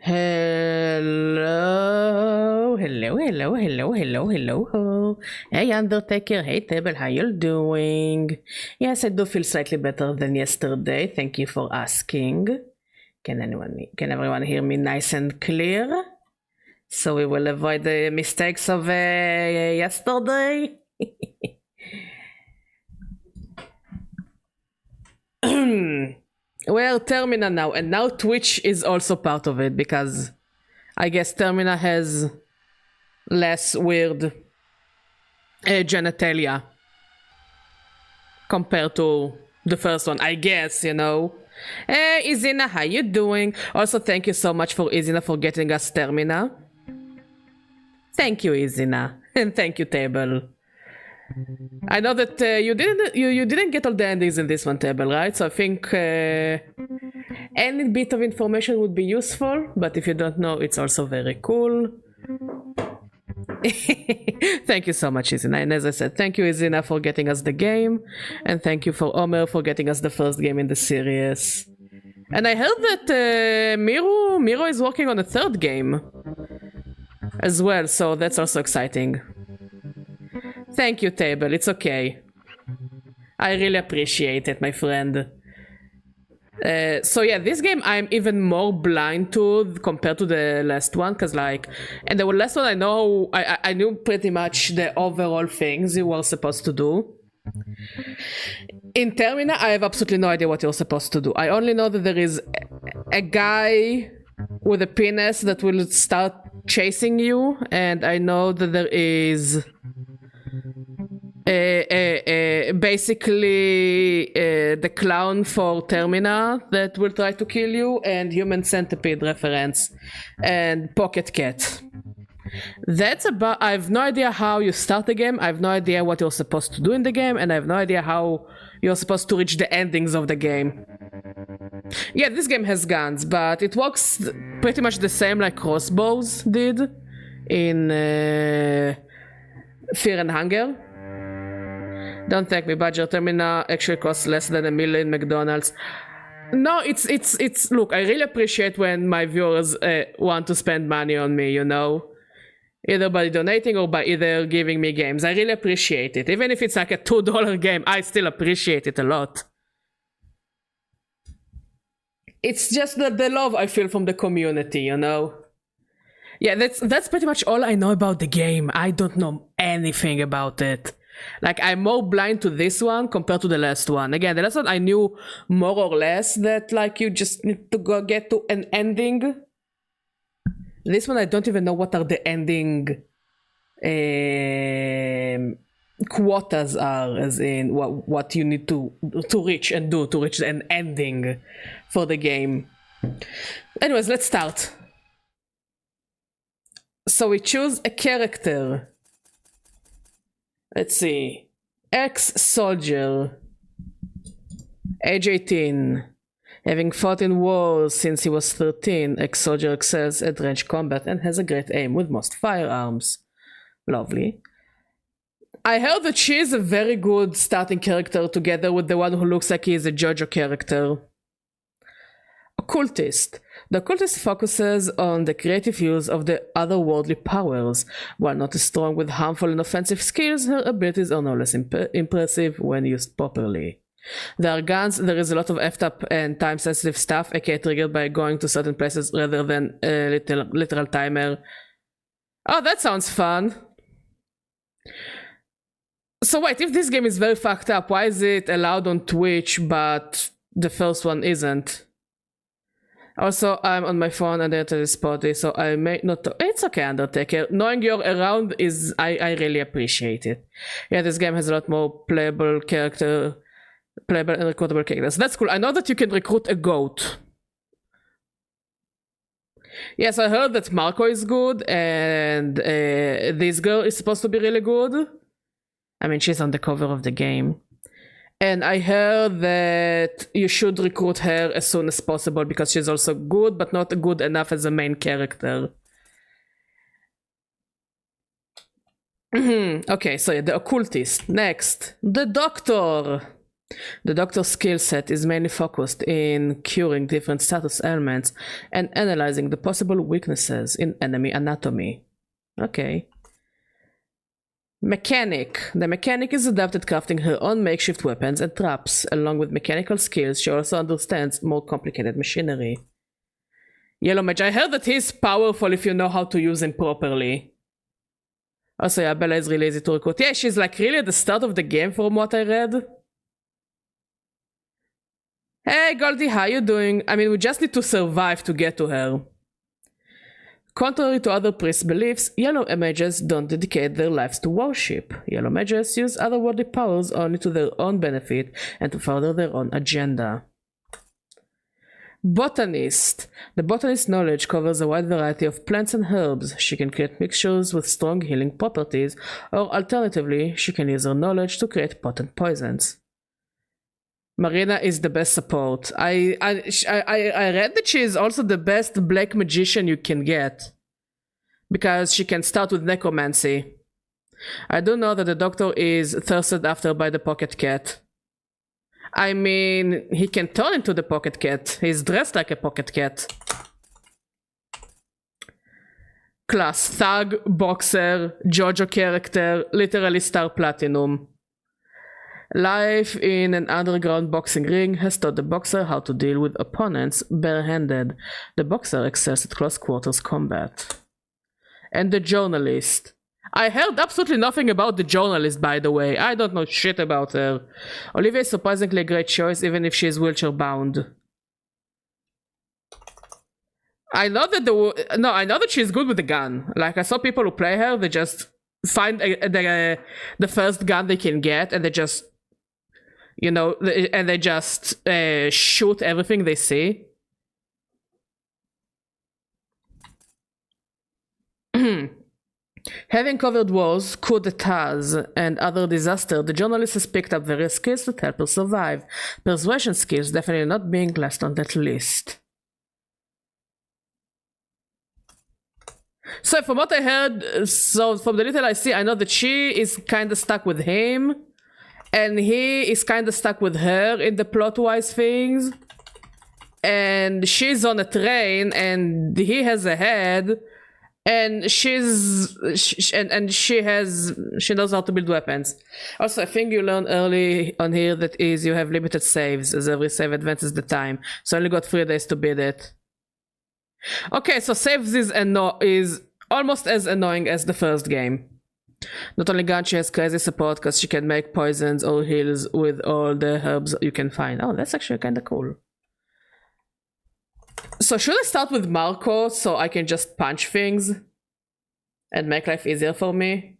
Hello, hello, hello, hello, hello, hello. Hey, Undertaker. Hey, Table. How you doing? Yes, I do feel slightly better than yesterday. Thank you for asking. Can everyone hear me nice and clear? So we will avoid the mistakes of yesterday. Well, Termina now, and now Twitch is also part of it because I guess Termina has less weird genitalia compared to the first one, I guess, you know. Hey, Izina, how you doing? Also, thank you so much for Izina for getting us Termina. Thank you, Izina, and thank you, Table. I know that you didn't get all the endings in this one, Table, right? So I think any bit of information would be useful, but if you don't know, it's also very cool. Thank you so much, Izina. And as I said, thank you, Izina, for getting us the game. And thank you for Omer for getting us the first game in the series. And I heard that Miro is working on a third game as well, so that's also exciting. Thank you, Table. It's okay. I really appreciate it, my friend. So yeah, this game I'm even more blind to compared to the last one, because like, and the last one I knew pretty much the overall things you were supposed to do. In Termina, I have absolutely no idea what you're supposed to do. I only know that there is a guy with a penis that will start chasing you, and I know that there is basically the clown for Termina that will try to kill you, and Human Centipede reference, and Pocket Cat. That's about. I have no idea how you start the game, I have no idea what you're supposed to do in the game, and I have no idea how you're supposed to reach the endings of the game. Yeah, this game has guns, but it works pretty much the same like Crossbows did in Fear and Hunger. Don't thank me, Badger. Termina actually costs less than $1 million McDonald's. No, it's look, I really appreciate when my viewers want to spend money on me, you know? Either by donating or by either giving me games. I really appreciate it. Even if it's like a $2 game, I still appreciate it a lot. It's just the love I feel from the community, you know? Yeah, that's pretty much all I know about the game. I don't know anything about it. Like, I'm more blind to this one compared to the last one. Again, the last one I knew more or less that, like, you just need to go get to an ending. This one I don't even know what are the ending quotas are, as in what you need to reach and do to reach an ending for the game. Anyways, let's start. So we choose a character. Let's see. Ex-soldier. Age 18. Having fought in wars since he was 13, ex-soldier excels at range combat and has a great aim with most firearms. Lovely. I heard that she is a very good starting character together with the one who looks like he is a JoJo character. Occultist. The occultist focuses on the creative use of the otherworldly powers. While not as strong with harmful and offensive skills, her abilities are no less impressive when used properly. There are guns, there is a lot of effed up and time sensitive stuff, aka triggered by going to certain places rather than a literal timer. Oh, that sounds fun. So wait, if this game is very fucked up, why is it allowed on Twitch but the first one isn't? Also, I'm on my phone and it is spotty, so I may not... It's okay, Undertaker. Knowing you're around is... I really appreciate it. Yeah, this game has a lot more playable and recruitable characters. That's cool. I know that you can recruit a goat. Yes, I heard that Marco is good, and this girl is supposed to be really good. I mean, she's on the cover of the game. And I heard that you should recruit her as soon as possible because she's also good, but not good enough as a main character. Okay, so yeah, the occultist. Next, the doctor. The doctor's skill set is mainly focused in curing different status ailments and analyzing the possible weaknesses in enemy anatomy. Okay. Mechanic. The mechanic is adept at crafting her own makeshift weapons and traps. Along with mechanical skills, she also understands more complicated machinery. Yellow Mage. I heard that he's powerful if you know how to use him properly. Also, yeah, Bella is really easy to recruit. Yeah, she's like really at the start of the game from what I read. Hey Goldie, how you doing? I mean, we just need to survive to get to her. Contrary to other priests' beliefs, yellow mages don't dedicate their lives to worship. Yellow mages use otherworldly powers only to their own benefit and to further their own agenda. Botanist. The botanist's knowledge covers a wide variety of plants and herbs. She can create mixtures with strong healing properties, or alternatively, she can use her knowledge to create potent poisons. Marina is the best support. I read that she is also the best black magician you can get, because she can start with necromancy. I do know that the doctor is thirsted after by the pocket cat. I mean, he can turn into the pocket cat. He's dressed like a pocket cat. Class: thug, boxer, JoJo character, literally star platinum. Life in an underground boxing ring has taught the boxer how to deal with opponents barehanded. The boxer excels at close quarters combat. And the journalist. I heard absolutely nothing about the journalist, by the way. I don't know shit about her. Olivia is surprisingly a great choice, even if she is wheelchair bound. I know that she's good with the gun. Like, I saw people who play her, they just find the first gun they can get, and they just, you know, and they just shoot everything they see. Having covered wars, coups d'etats, and other disasters, the journalist has picked up various skills to help her survive. Persuasion skills definitely not being last on that list. So from what I heard, so from the little I see, I know that she is kind of stuck with him, and he is kind of stuck with her in the plot-wise things. And she's on a train, and he has a head, and she knows how to build weapons. Also, I think you learn early on here that you have limited saves, as every save advances the time. So I only got 3 days to beat it. Okay, so saves is almost as annoying as the first game. Not only gun, she has crazy support because she can make poisons or heals with all the herbs you can find. Oh, that's actually kind of cool. So should I start with Marco so I can just punch things and make life easier for me?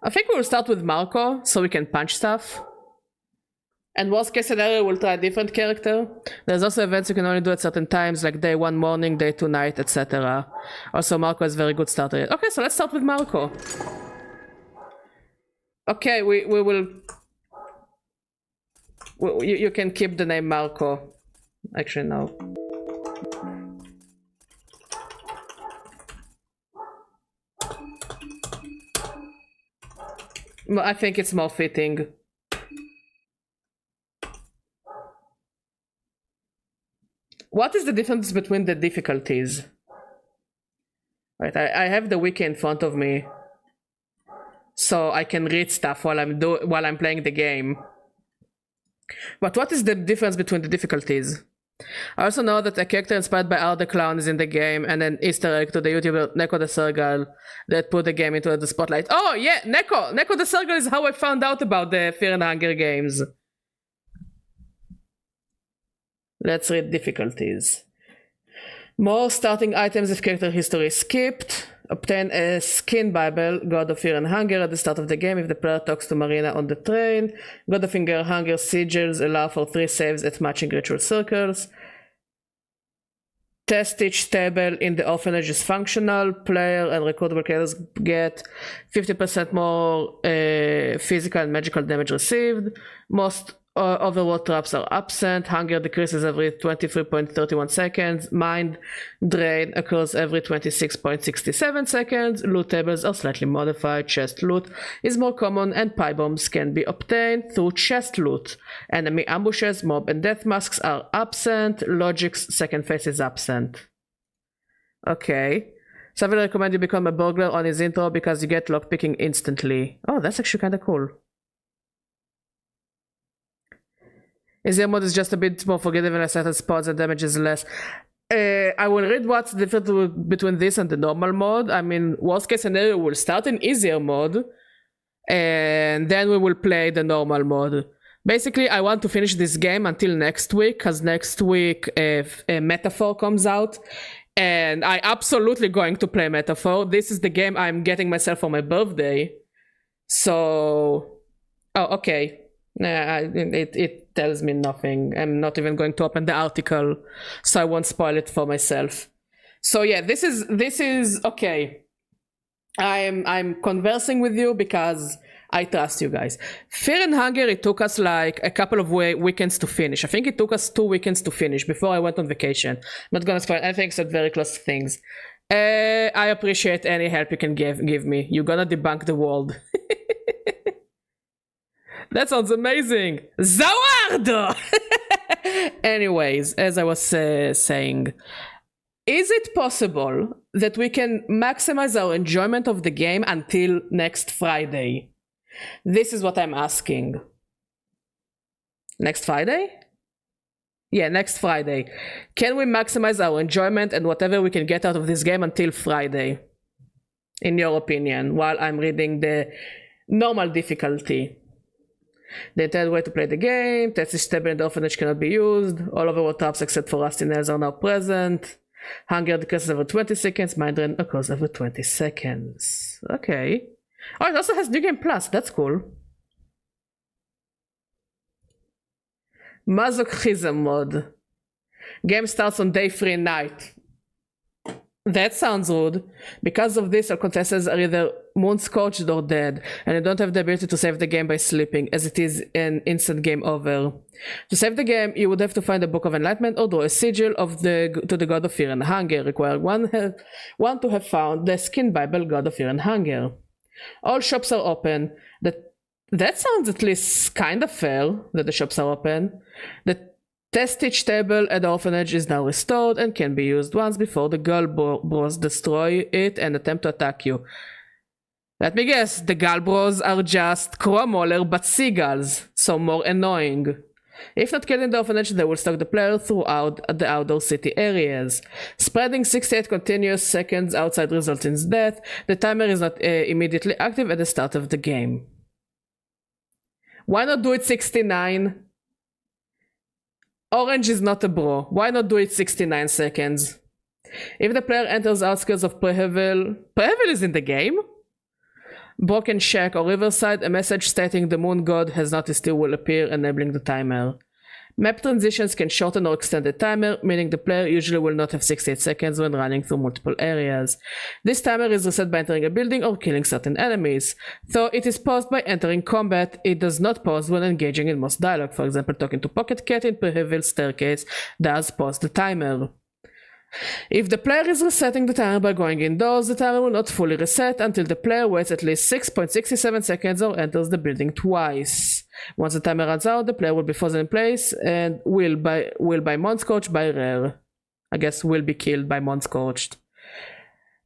I think we'll start with Marco, so we can punch stuff. And worst case scenario, we'll try a different character. There's also events you can only do at certain times, like day 1 morning, day 2 night, etc. Also, Marco is very good starter. Okay, so let's start with Marco. Okay, we will... You can keep the name Marco. Actually, no. I think it's more fitting. What is the difference between the difficulties? Right, I have the wiki in front of me, so I can read stuff while I'm playing the game. But what is the difference between the difficulties? I also know that a character inspired by Art the Clown is in the game, and an Easter egg to the YouTuber Neko the Sergal that put the game into the spotlight. Oh yeah, Neko the Sergal is how I found out about the Fear and Hunger games. Let's read difficulties. More starting items if character history is skipped. Obtain a skin Bible, God of Fear and Hunger, at the start of the game if the player talks to Marina on the train. God of Fear and Hunger sigils allow for 3 saves at matching ritual circles. Test each table in the orphanage is functional. Player and recruitable characters get 50% more physical and magical damage received. Most overworld traps are absent. Hunger decreases every 23.31 seconds. Mind drain occurs every 26.67 seconds. Loot tables are slightly modified. Chest loot is more common, and pie bombs can be obtained through chest loot. Enemy ambushes, mob and death masks are absent. Logic's second phase is absent. Okay. So I will recommend you become a burglar on his intro because you get lockpicking instantly. Oh, that's actually kind of cool. Easier mode is just a bit more forgiving and certain spots and damage is less. I will read what's different between this and the normal mode. I mean, worst case scenario, we'll start in easier mode, and then we will play the normal mode. Basically, I want to finish this game until next week, because next week a Metaphor comes out, and I absolutely going to play Metaphor. This is the game I'm getting myself for my birthday. So, oh, okay. It tells me nothing. I'm not even going to open the article, so I won't spoil it for myself. So yeah, this is okay. I'm conversing with you because I trust you guys. Fear and Hunger, it took us like a couple of weekends to finish. I think it took us 2 weekends to finish before I went on vacation. I'm not gonna spoil anything except very close things. I appreciate any help you can give me. You're gonna debunk the world. That sounds amazing! Zawardo! Anyways, as I was saying, is it possible that we can maximize our enjoyment of the game until next Friday? This is what I'm asking. Next Friday? Yeah, next Friday. Can we maximize our enjoyment and whatever we can get out of this game until Friday? In your opinion, while I'm reading the normal difficulty. The entire way to play the game, test is stable and the orphanage cannot be used. All overworld traps except for rusty nails are now present. Hunger decreases every 20 seconds, mind drain occurs every 20 seconds. Okay. Oh, it also has New Game Plus, that's cool. Masochism mode. Game starts on day 3 night. That sounds rude. Because of this, our contestants are either moon-scorched or dead, and you don't have the ability to save the game by sleeping, as it is an instant game over. To save the game, you would have to find a Book of Enlightenment or draw a sigil to the God of Fear and Hunger, requiring one to have found the Skin Bible God of Fear and Hunger. All shops are open. That sounds at least kind of fair, that the shops are open. The Test-Teach table at the orphanage is now restored and can be used once before the Galbros destroy it and attempt to attack you. Let me guess, the Galbros are just Cromwaller but seagulls, so more annoying. If not killed in the orphanage, they will stalk the player throughout the outdoor city areas. Spreading 68 continuous seconds outside results in death. The timer is not immediately active at the start of the game. Why not do it 69? Orange is not a bro. Why not do it 69 seconds? If the player enters outskirts of Prehevil is in the game? Broken Shack or Riverside, a message stating the moon god has noticed you will appear, enabling the timer. Map transitions can shorten or extend the timer, meaning the player usually will not have 68 seconds when running through multiple areas. This timer is reset by entering a building or killing certain enemies. Though it is paused by entering combat, it does not pause when engaging in most dialogue. For example, talking to Pocket Cat in Prehevil Staircase does pause the timer. If the player is resetting the timer by going indoors, the timer will not fully reset until the player waits at least 6.67 seconds or enters the building twice. Once the timer runs out, the player will be frozen in place and will by Monscorched by Rare. I guess will be killed by Monscorched.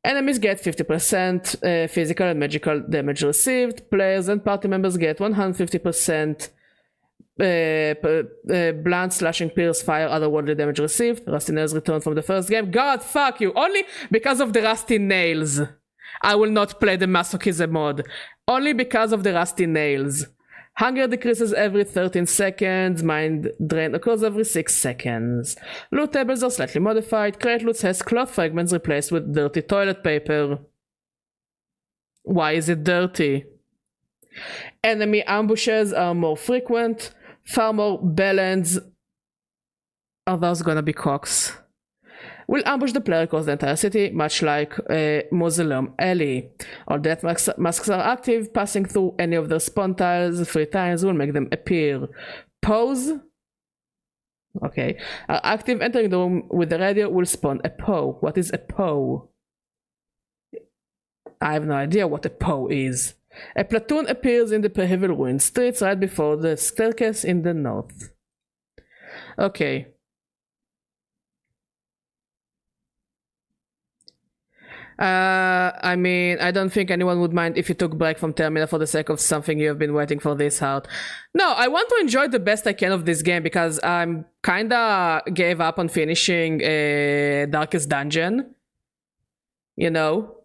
Enemies get 50% physical and magical damage received. Players and party members get 150% blunt, slashing, pierce, fire, otherworldly damage received. Rusty nails returned from the first game. God fuck you! Only because of the rusty nails I will not play the masochism mod. Only because of the rusty nails. Hunger decreases every 13 seconds. Mind drain occurs every 6 seconds. Loot tables are slightly modified. Crate loot has cloth fragments replaced with dirty toilet paper. Why is it dirty? Enemy ambushes are more frequent. Far more bellends. Are those gonna be cocks? Will ambush the player across the entire city, much like Mausoleum Alley. All death masks are active. Passing through any of their spawn tiles 3 times will make them appear. Pose. Okay. Are active. Entering the room with the radio will spawn a Poe. What is a Poe? I have no idea what a Poe is. A platoon appears in the Prehevil ruined streets right before the staircase in the north. Okay. I mean, I don't think anyone would mind if you took break from Termina for the sake of something you have been waiting for this out. No, I want to enjoy the best I can of this game because I'm kinda gave up on finishing Darkest Dungeon. You know?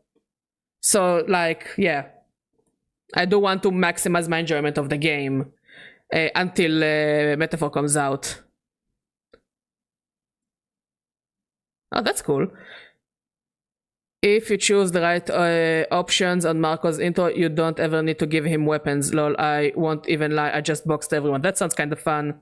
So, like, yeah. I do want to maximize my enjoyment of the game until Metaphor comes out. Oh, that's cool. If you choose the right options on Marco's intro, you don't ever need to give him weapons. Lol, I won't even lie, I just boxed everyone. That sounds kind of fun.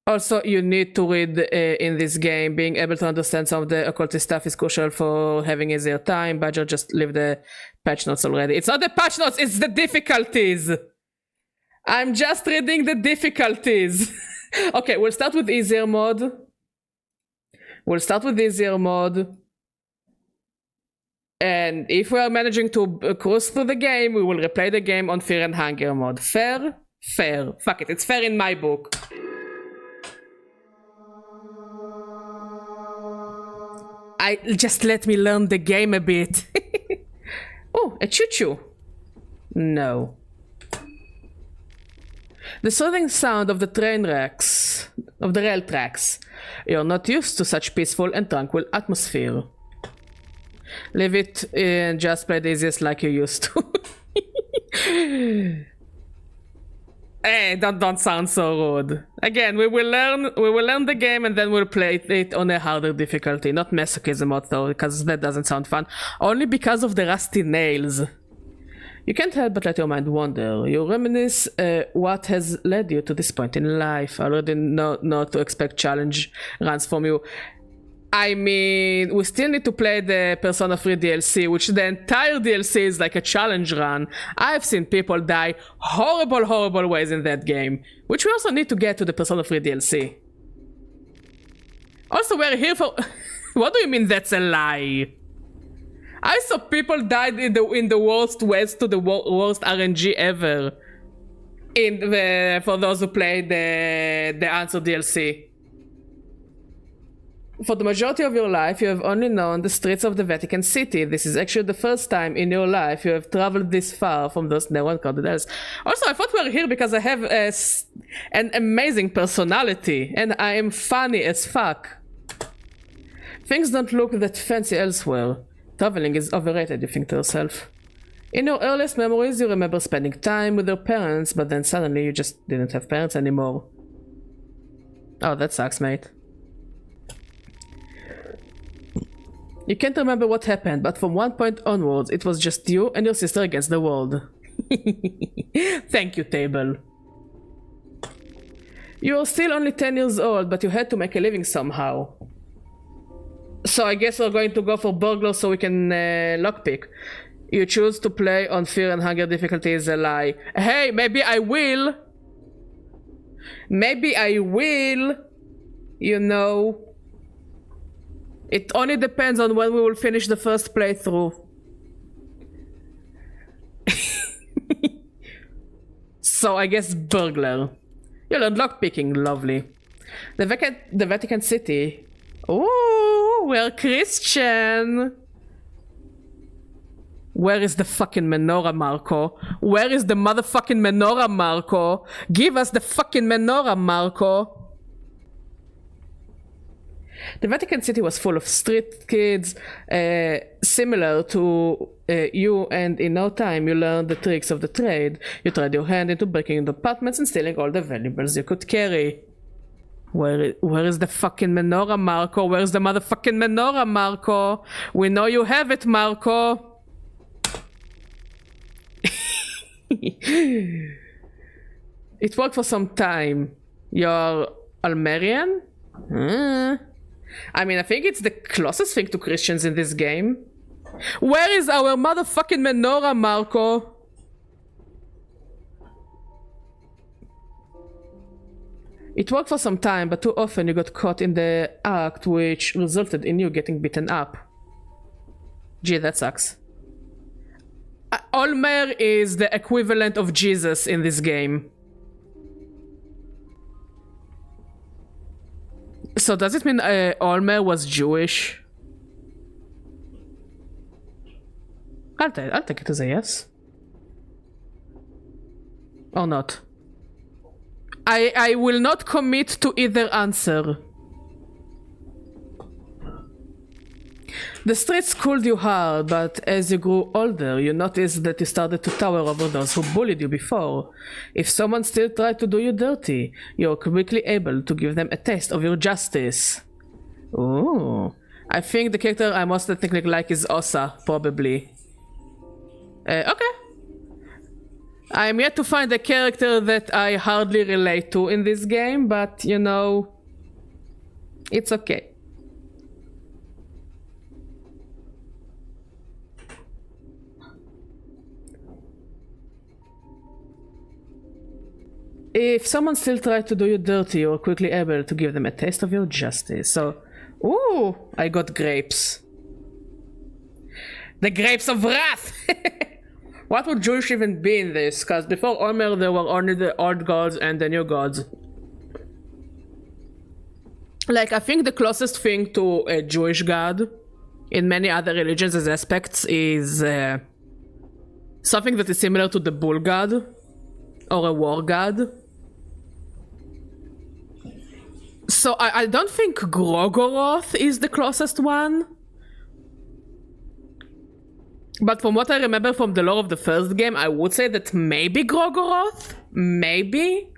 Also, you need to read in this game. Being able to understand some of the occultist stuff is crucial for having easier time. Badger, just leave the patch notes already. It's not the patch notes, it's the difficulties! I'm just reading the difficulties! Okay, we'll start with easier mode. And if we are managing to cruise through the game, we will replay the game on Fear and Hunger mode. Fair? Fair. Fuck it, it's fair in my book. Just let me learn the game a bit. Oh, a choo-choo. No. The soothing sound of the rail tracks. You're not used to such peaceful and tranquil atmosphere. Leave it and just play the easiest like you used to. Hey, don't sound so rude. Again, we will learn the game and then we'll play it on a harder difficulty. Not masochism mode though, because that doesn't sound fun. Only because of the rusty nails. You can't help but let your mind wander. You reminisce what has led you to this point in life. I already know to expect challenge runs from you. I mean, we still need to play the Persona 3 DLC, which the entire DLC is like a challenge run. I've seen people die horrible ways in that game, which we also need to get to the Persona 3 DLC. Also, we're here for... What do you mean that's a lie? I saw people died in the worst ways to the worst RNG ever. For those who played the Answer DLC. For the majority of your life, you have only known the streets of the Vatican City. This is actually the first time in your life you have traveled this far from those narrow and crowded areas. Also, I thought we were here because I have an amazing personality, and I am funny as fuck. Things don't look that fancy elsewhere. Traveling is overrated, you think to yourself. In your earliest memories, you remember spending time with your parents, but then suddenly you just didn't have parents anymore. Oh, that sucks, mate. You can't remember what happened, but from one point onwards, it was just you and your sister against the world. Thank you, table. You are still only 10 years old, but you had to make a living somehow. So I guess we're going to go for burglar so we can lockpick. You choose to play on Fear and Hunger difficulty is a lie. Hey, maybe I will. Maybe I will. You know. It only depends on when we will finish the first playthrough. So I guess burglar. You learned lockpicking, lovely. The Vatican City. Ooh, we're Christian. Where is the fucking menorah, Marco? Where is the motherfucking menorah, Marco? Give us the fucking menorah, Marco. The Vatican City was full of street kids, similar to you, and in no time you learned the tricks of the trade. You tried your hand into breaking into apartments and stealing all the valuables you could carry. Where is the fucking menorah, Marco? Where's the motherfucking menorah, Marco? We know you have it, Marco. It worked for some time. You're Almerian? I mean, I think it's the closest thing to Christians in this game. Where is our motherfucking menorah, Marco? It worked for some time, but too often you got caught in the act, which resulted in you getting beaten up. Gee, that sucks. Olmer is the equivalent of Jesus in this game. So does it mean Olmer was Jewish? I'll take it as a yes. Or not. I will not commit to either answer. The streets schooled you hard, but as you grew older, you noticed that you started to tower over those who bullied you before. If someone still tried to do you dirty, you're quickly able to give them a taste of your justice. Ooh. I think the character I most technically like is Osa, probably. Okay. I'm yet to find a character that I hardly relate to in this game, but you know, it's okay. If someone still tried to do you dirty, you're quickly able to give them a taste of your justice. So, ooh, I got grapes. The grapes of wrath! What would Jewish even be in this? Because before Omer there were only the old gods and the new gods. Like, I think the closest thing to a Jewish god in many other religions as aspects is something that is similar to the bull god or a war god. So I don't think Grogoroth is the closest one. But from what I remember from the lore of the first game, I would say that maybe Grogoroth? Maybe?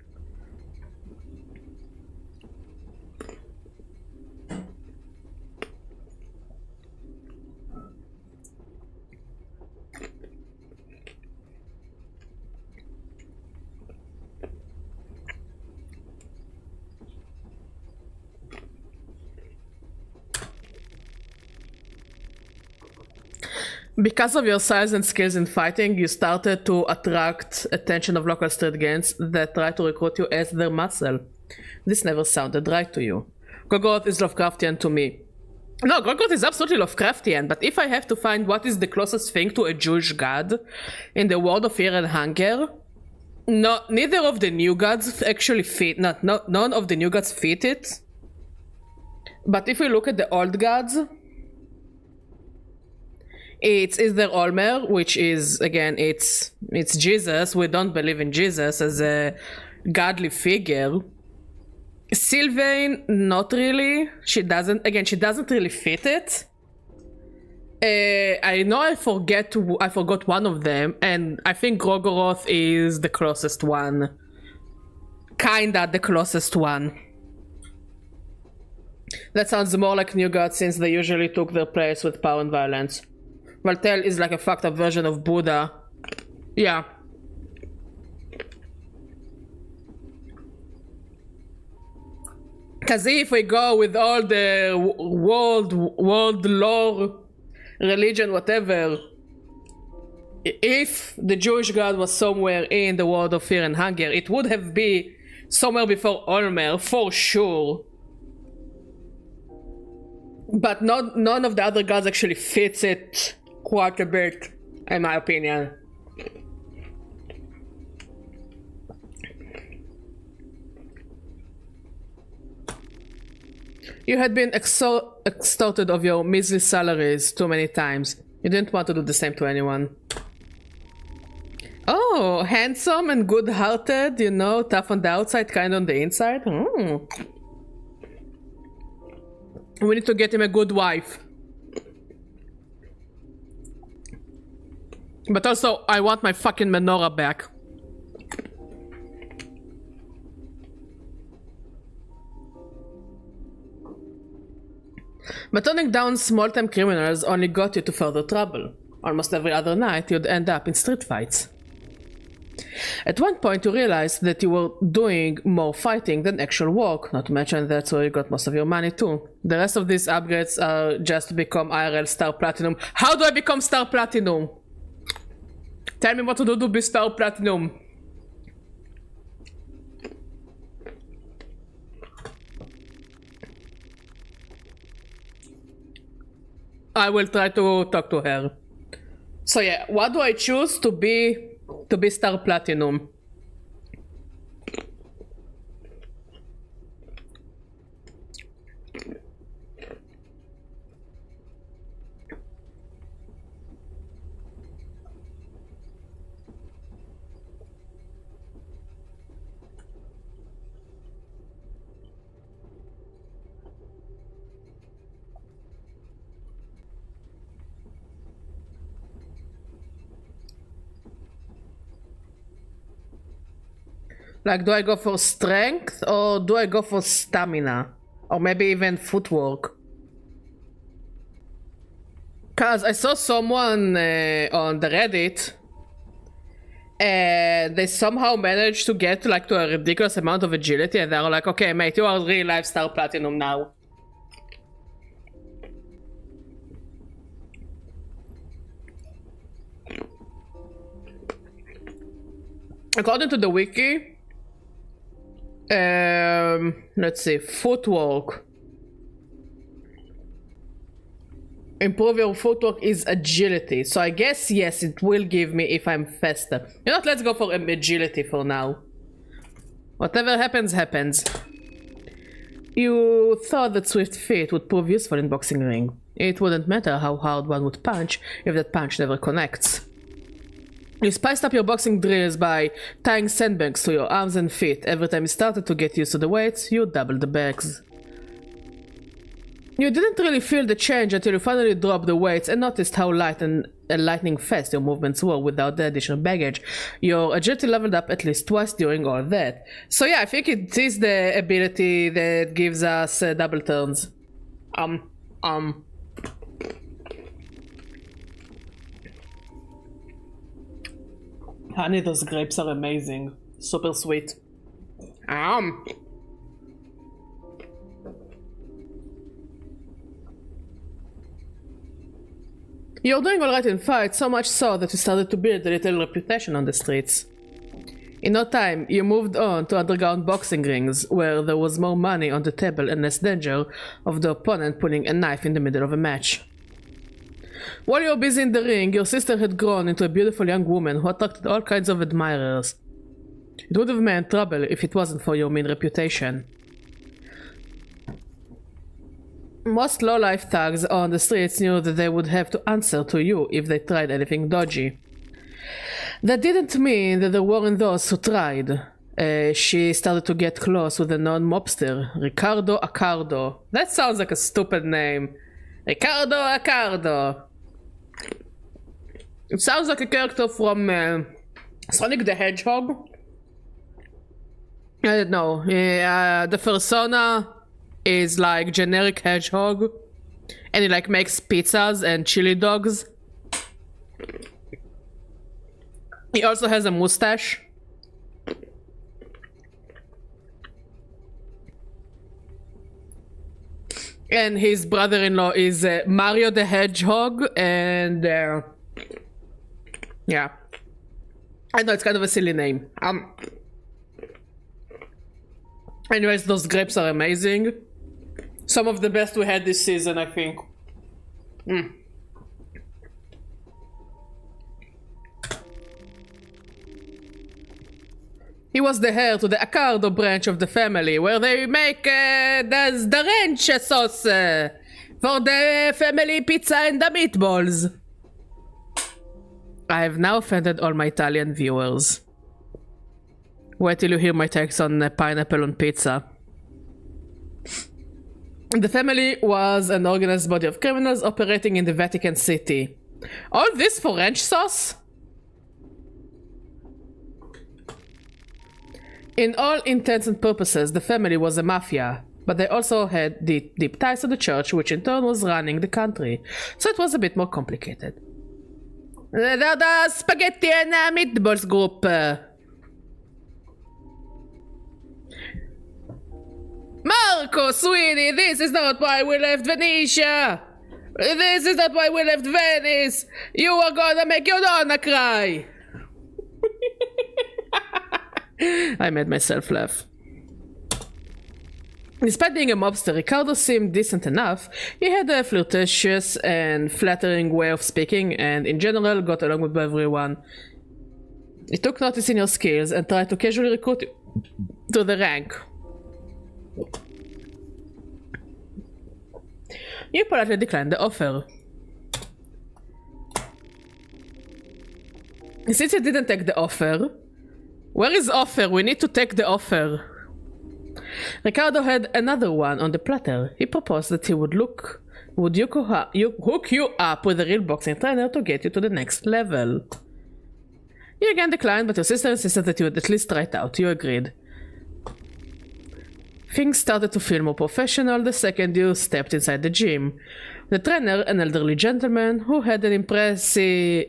Because of your size and skills in fighting, you started to attract attention of local street gangs that try to recruit you as their muscle. This never sounded right to you. Grogoroth is Lovecraftian to me. No, Grogoroth is absolutely Lovecraftian, but if I have to find what is the closest thing to a Jewish god in the world of fear and hunger, no, neither of the new gods actually fit, none of the new gods fit it. But if we look at the old gods, it's either Olmer, which is, again, it's Jesus. We don't believe in Jesus as a godly figure. Sylvain, not really. She doesn't really fit it. I know I forgot one of them, and I think Grogoroth is the closest one. Kinda the closest one. That sounds more like new gods since they usually took their place with power and violence. Valtel is like a fucked up version of Buddha. Yeah. Cause if we go with all the world lore, religion, whatever, if the Jewish god was somewhere in the world of fear and hunger, it would have been somewhere before Olmer, for sure. But none of the other gods actually fits it quite a bit, in my opinion. You had been extorted of your measly salaries too many times. You didn't want to do the same to anyone. Oh, handsome and good-hearted, you know, tough on the outside, kind on the inside. We need to get him a good wife. But also, I want my fucking menorah back. But turning down small-time criminals only got you to further trouble. Almost every other night, you'd end up in street fights. At one point, you realized that you were doing more fighting than actual work, not to mention that's where you got most of your money too. The rest of these upgrades are just to become IRL Star Platinum. How do I become Star Platinum? Tell me what to do to be Star Platinum. I will try to talk to her. So yeah, what do I choose to be Star Platinum? Like, do I go for strength or do I go for stamina? Or maybe even footwork? Cause I saw someone on the Reddit and they somehow managed to get like to a ridiculous amount of agility, and they're like, okay mate, you are real life star platinum now. According to the wiki, let's see, footwork. Improve your footwork is agility. So I guess, yes, it will give me if I'm faster. You know what, let's go for agility for now. Whatever happens, happens. You thought that swift feet would prove useful in boxing ring. It wouldn't matter how hard one would punch if that punch never connects. You spiced up your boxing drills by tying sandbags to your arms and feet. Every time you started to get used to the weights, you doubled the bags. You didn't really feel the change until you finally dropped the weights and noticed how light and lightning fast your movements were without the additional baggage. Your agility leveled up at least twice during all that. So yeah, I think it is the ability that gives us double turns. Honey, those grapes are amazing. Super sweet. You're doing alright in fights, so much so that you started to build a little reputation on the streets. In no time, you moved on to underground boxing rings, where there was more money on the table and less danger of the opponent pulling a knife in the middle of a match. While you were busy in the ring, your sister had grown into a beautiful young woman who attracted all kinds of admirers. It would have meant trouble if it wasn't for your mean reputation. Most low-life thugs on the streets knew that they would have to answer to you if they tried anything dodgy. That didn't mean that there weren't those who tried. She started to get close with a non-mobster, Ricardo Accardo. That sounds like a stupid name. Ricardo Accardo. It sounds like a character from Sonic the Hedgehog. I don't know. The persona is like generic hedgehog, and he like makes pizzas and chili dogs. He also has a mustache. And his brother-in-law is Mario the Hedgehog, and yeah, I know it's kind of a silly name. Anyways, those grapes are amazing. Some of the best we had this season, I think. He was the heir to the Accardo branch of the family, where they make the ranch sauce for the family pizza and the meatballs. I have now offended all my Italian viewers. Wait till you hear my takes on pineapple on pizza. The family was an organized body of criminals operating in the Vatican City. All this for ranch sauce? In all intents and purposes, the family was a mafia, but they also had deep ties to the church, which in turn was running the country, so it was a bit more complicated. The spaghetti and meatballs group. Marco, sweetie, this is not why we left Venetia. This is not why we left Venice. You are gonna make your Donna cry. I made myself laugh. Despite being a mobster, Ricardo seemed decent enough. He had a flirtatious and flattering way of speaking, and in general got along with everyone. He took notice in your skills and tried to casually recruit you to the rank. You politely declined the offer. Since you didn't take the offer, where is offer? We need to take the offer. Ricardo had another one on the platter. He proposed that he would hook you up with a real boxing trainer to get you to the next level. You again declined, but your sister insisted that you would at least try it out. You agreed. Things started to feel more professional the second you stepped inside the gym. The trainer, an elderly gentleman who had an impressive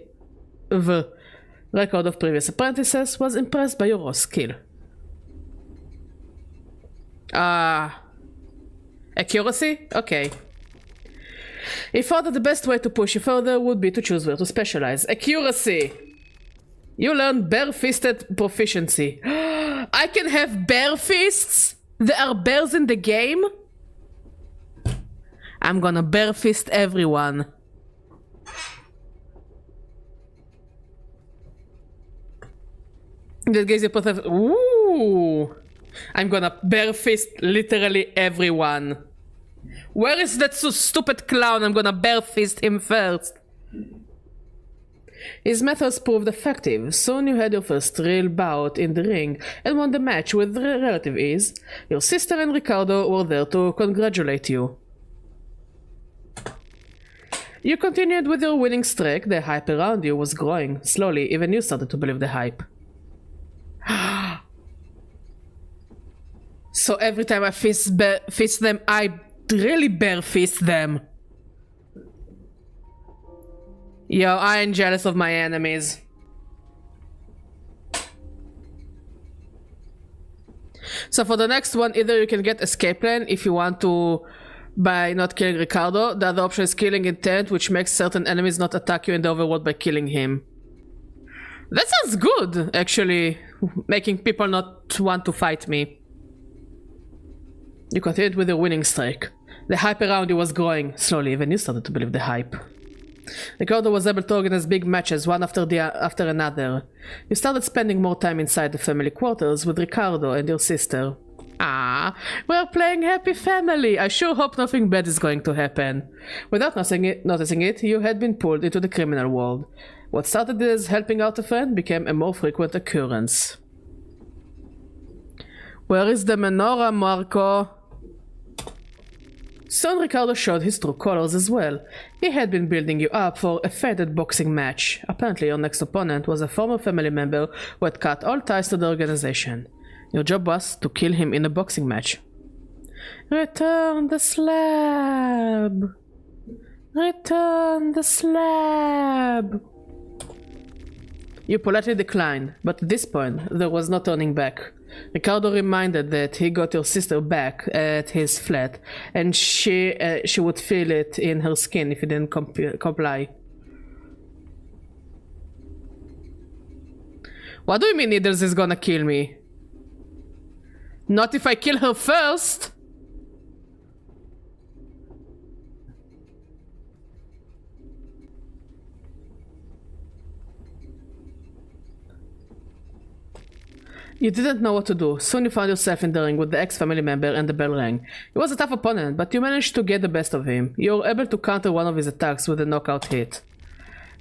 record of previous apprentices, was impressed by your raw skill. Accuracy? Okay. He thought that the best way to push you further would be to choose where to specialize. Accuracy! You learn bare-fisted proficiency. I can have bare fists? There are bears in the game? I'm gonna bare fist everyone. That gives you both. Ooh! I'm gonna bare fist literally everyone. Where is that so stupid clown? I'm gonna bare fist him first. His methods proved effective. Soon you had your first real bout in the ring and won the match with relative ease. Your sister and Ricardo were there to congratulate you. You continued with your winning streak. The hype around you was growing. Slowly, even you started to believe the hype. So every time I fist them, I really bare fist them. Yo, I ain't jealous of my enemies. So for the next one, either you can get escape plan if you want to by not killing Ricardo. The other option is killing intent, which makes certain enemies not attack you in the overworld by killing him. That sounds good, actually. Making people not want to fight me. You continued with your winning streak. The hype around you was growing. Slowly, even you started to believe the hype. Ricardo was able to organize big matches one after another. You started spending more time inside the family quarters with Ricardo and your sister. Ah, we're playing happy family. I sure hope nothing bad is going to happen. Without noticing it, you had been pulled into the criminal world. What started as helping out a friend became a more frequent occurrence. Where is the menorah, Marco? Soon Ricardo showed his true colors as well. He had been building you up for a fated boxing match. Apparently your next opponent was a former family member who had cut all ties to the organization. Your job was to kill him in a boxing match. Return the slab! Return the slab! You politely declined, but at this point there was no turning back. Ricardo reminded that he got your sister back at his flat, and she would feel it in her skin if he didn't comply. What do you mean Needles is gonna kill me? Not if I kill her first! You didn't know what to do. Soon you found yourself in the ring with the ex-family member and the bell rang. He was a tough opponent, but you managed to get the best of him. You were able to counter one of his attacks with a knockout hit.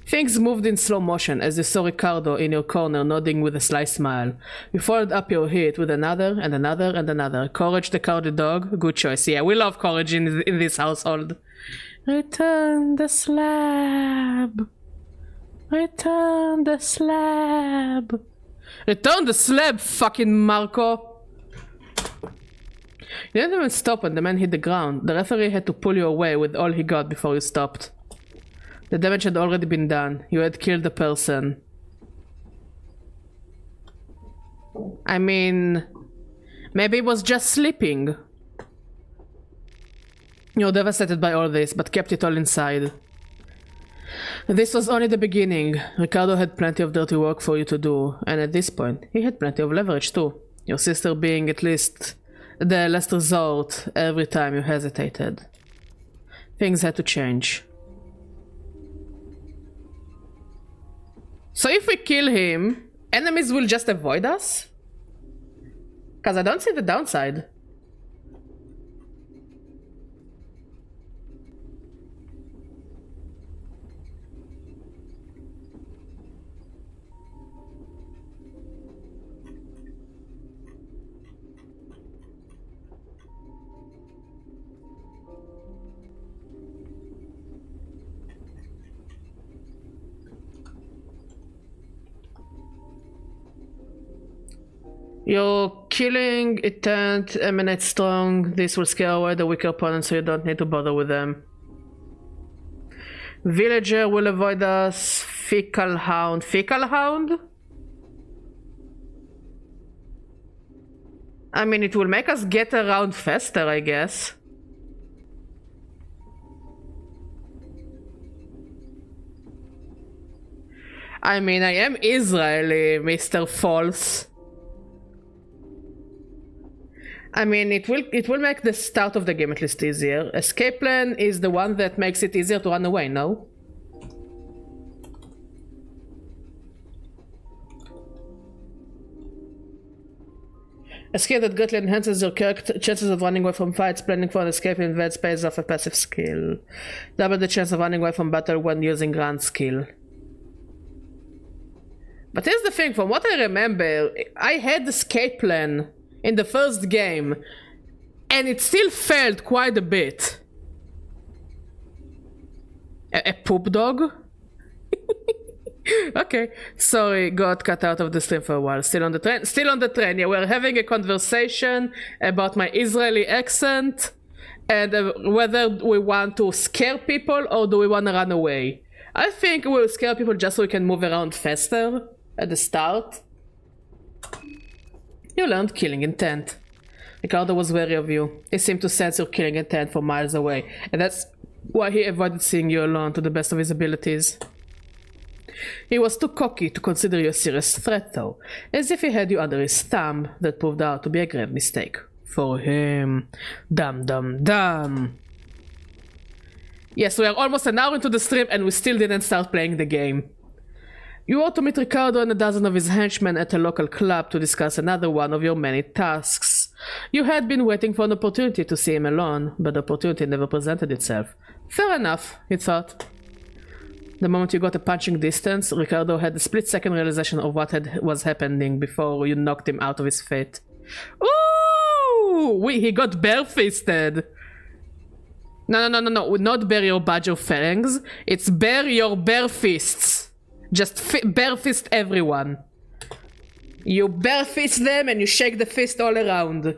Things moved in slow motion as you saw Ricardo in your corner nodding with a sly smile. You followed up your hit with another and another and another. Courage the cowardly dog? Good choice. Yeah, we love courage in this household. Return the slab. Return the slab. Return the slab, fucking Marco! You didn't even stop when the man hit the ground. The referee had to pull you away with all he got before you stopped. The damage had already been done. You had killed the person. I mean... maybe he was just sleeping. You're devastated by all this, but kept it all inside. This was only the beginning. Ricardo had plenty of dirty work for you to do, and at this point, he had plenty of leverage too. Your sister being at least the last resort every time you hesitated. Things had to change. So if we kill him, enemies will just avoid us? Cause I don't see the downside. Your killing intent emanates strong. This will scare away the weaker opponent, so you don't need to bother with them. Villager will avoid us. Fecal hound. Fecal hound? I mean, it will make us get around faster, I guess. I mean, I am Israeli, Mr. False. I mean, it will make the start of the game at least easier. Escape plan is the one that makes it easier to run away, no? A skill that greatly enhances your character chances of running away from fights. Planning for an escape in advance pays off a passive skill. Double the chance of running away from battle when using run skill. But here's the thing, from what I remember, I had escape plan in the first game, and it still failed quite a bit. A poop dog? Okay, sorry, got cut out of the stream for a while. Still on the train? Still on the train, yeah, we're having a conversation about my Israeli accent and whether we want to scare people or do we want to run away. I think we'll scare people just so we can move around faster at the start. You learned killing intent. Ricardo was wary of you. He seemed to sense your killing intent from miles away, and that's why he avoided seeing you alone to the best of his abilities. He was too cocky to consider you a serious threat, though, as if he had you under his thumb. That proved out to be a grave mistake. For him. Dum dum dum. Yes, we are almost an hour into the stream and we still didn't start playing the game. You ought to meet Ricardo and a dozen of his henchmen at a local club to discuss another one of your many tasks. You had been waiting for an opportunity to see him alone, but the opportunity never presented itself. Fair enough, he thought. The moment you got a punching distance, Ricardo had a split-second realization of what was happening before you knocked him out of his fate. Ooh! He got bare-fisted! No, not bare your badger fangs. It's bare your bare fists. Just bare fist everyone. You bare fist them and you shake the fist all around.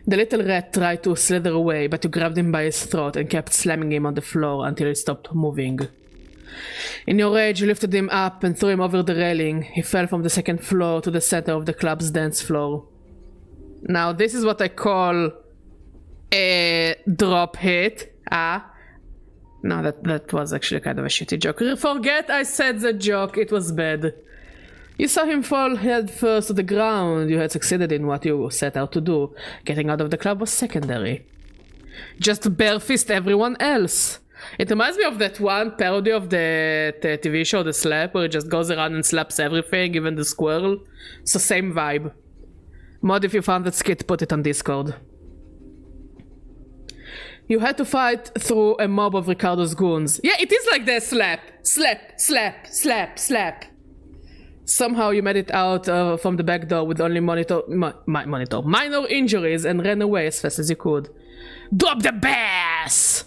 The little rat tried to slither away, but you grabbed him by his throat and kept slamming him on the floor until he stopped moving. In your rage, you lifted him up and threw him over the railing. He fell from the second floor to the center of the club's dance floor. Now, this is what I call a drop hit. No, that was actually kind of a shitty joke. Forget I said the joke, it was bad. You saw him fall head first to the ground. You had succeeded in what you set out to do. Getting out of the club was secondary. Just bare fist everyone else. It reminds me of that one parody of the TV show The Slap, where it just goes around and slaps everything, even the squirrel. So same vibe. Mod, if you found that skit, put it on Discord. You had to fight through a mob of Ricardo's goons. Yeah, it is like the slap. Slap, slap, slap, slap. Somehow you made it out from the back door with only minor injuries and ran away as fast as you could. Drop the bass!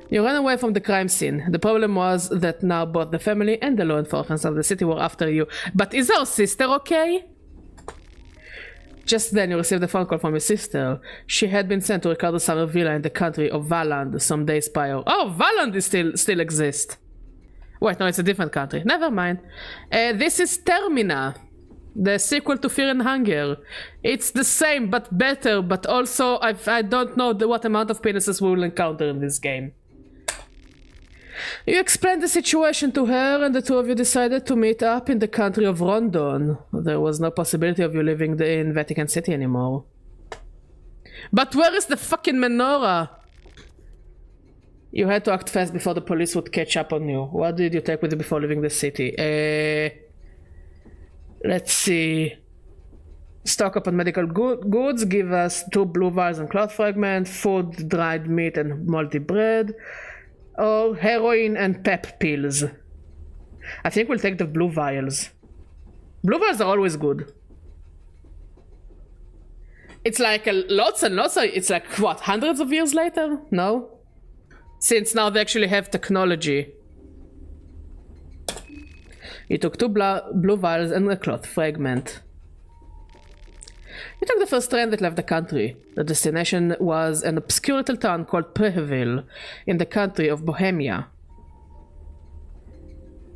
You ran away from the crime scene. The problem was that now both the family and the law enforcement of the city were after you. But is our sister okay? Just then you received a phone call from your sister. She had been sent to Ricardo's summer villa in the country of Valand some days prior. Oh, Valand is still exists. Wait, no, it's a different country. Never mind. This is Termina, the sequel to Fear and Hunger. It's the same, but better, but also I don't know what amount of penises we will encounter in this game. You explained the situation to her, and the two of you decided to meet up in the country of Rondon. There was no possibility of you living in Vatican City anymore. But where is the fucking menorah? You had to act fast before the police would catch up on you. What did you take with you before leaving the city? Let's see. Stock up on medical goods. Give us 2 blue vials and cloth fragment. Food, dried meat and moldy bread. Or heroin and pep pills. I think we'll take the blue vials. Blue vials are always good. It's like lots and lots of... It's like, what, hundreds of years later? No? Since now they actually have technology. You took 2 blue vials and a cloth fragment. You took the first train that left the country. The destination was an obscure little town called Preheville in the country of Bohemia.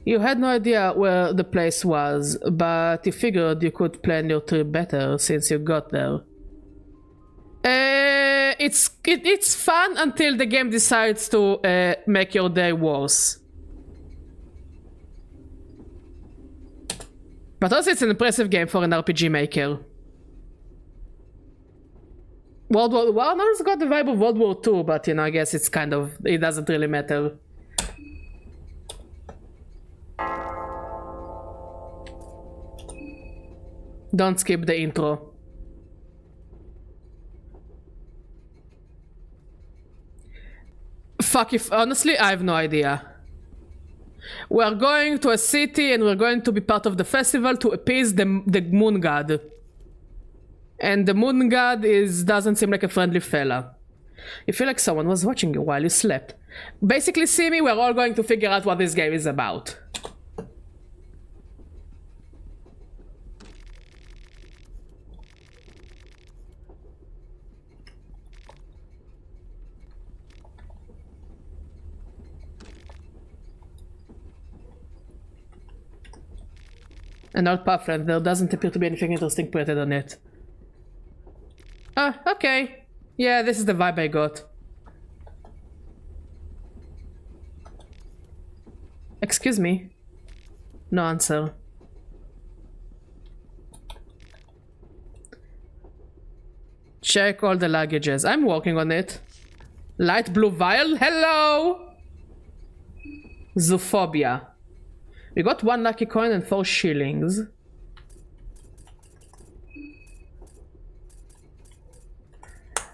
You had no idea where the place was, but you figured you could plan your trip better since you got there. It's fun until the game decides to make your day worse. But also it's an impressive game for an RPG maker. World War I has got the vibe of World War II, but you know, I guess it's kind of, it doesn't really matter. Don't skip the intro. Fuck if, honestly, I have no idea. We're going to a city and we're going to be part of the festival to appease the moon god. And the moon god doesn't seem like a friendly fella. You feel like someone was watching you while you slept. Basically, see me, we're all going to figure out what this game is about. An old pamphlet. There doesn't appear to be anything interesting printed on it. Ah, okay. Yeah, this is the vibe I got. Excuse me. No answer. Check all the luggages. I'm working on it. Light blue vial? Hello! Zoophobia. We got 1 lucky coin and 4 shillings.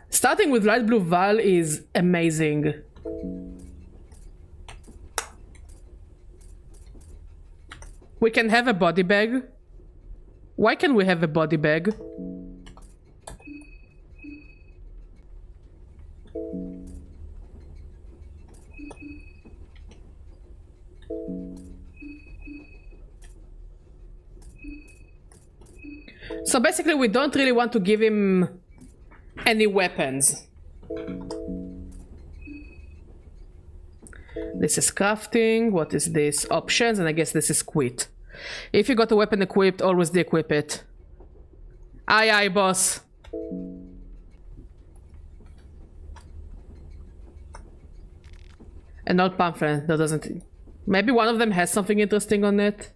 Starting with light blue vial is amazing. We can have a body bag. Why can we have a body bag? So basically we don't really want to give him any weapons. This is crafting. What is this? Options, and I guess this is quit. If you got a weapon equipped, always de-equip it. Aye aye, boss. An old pamphlet that doesn't... Maybe one of them has something interesting on it.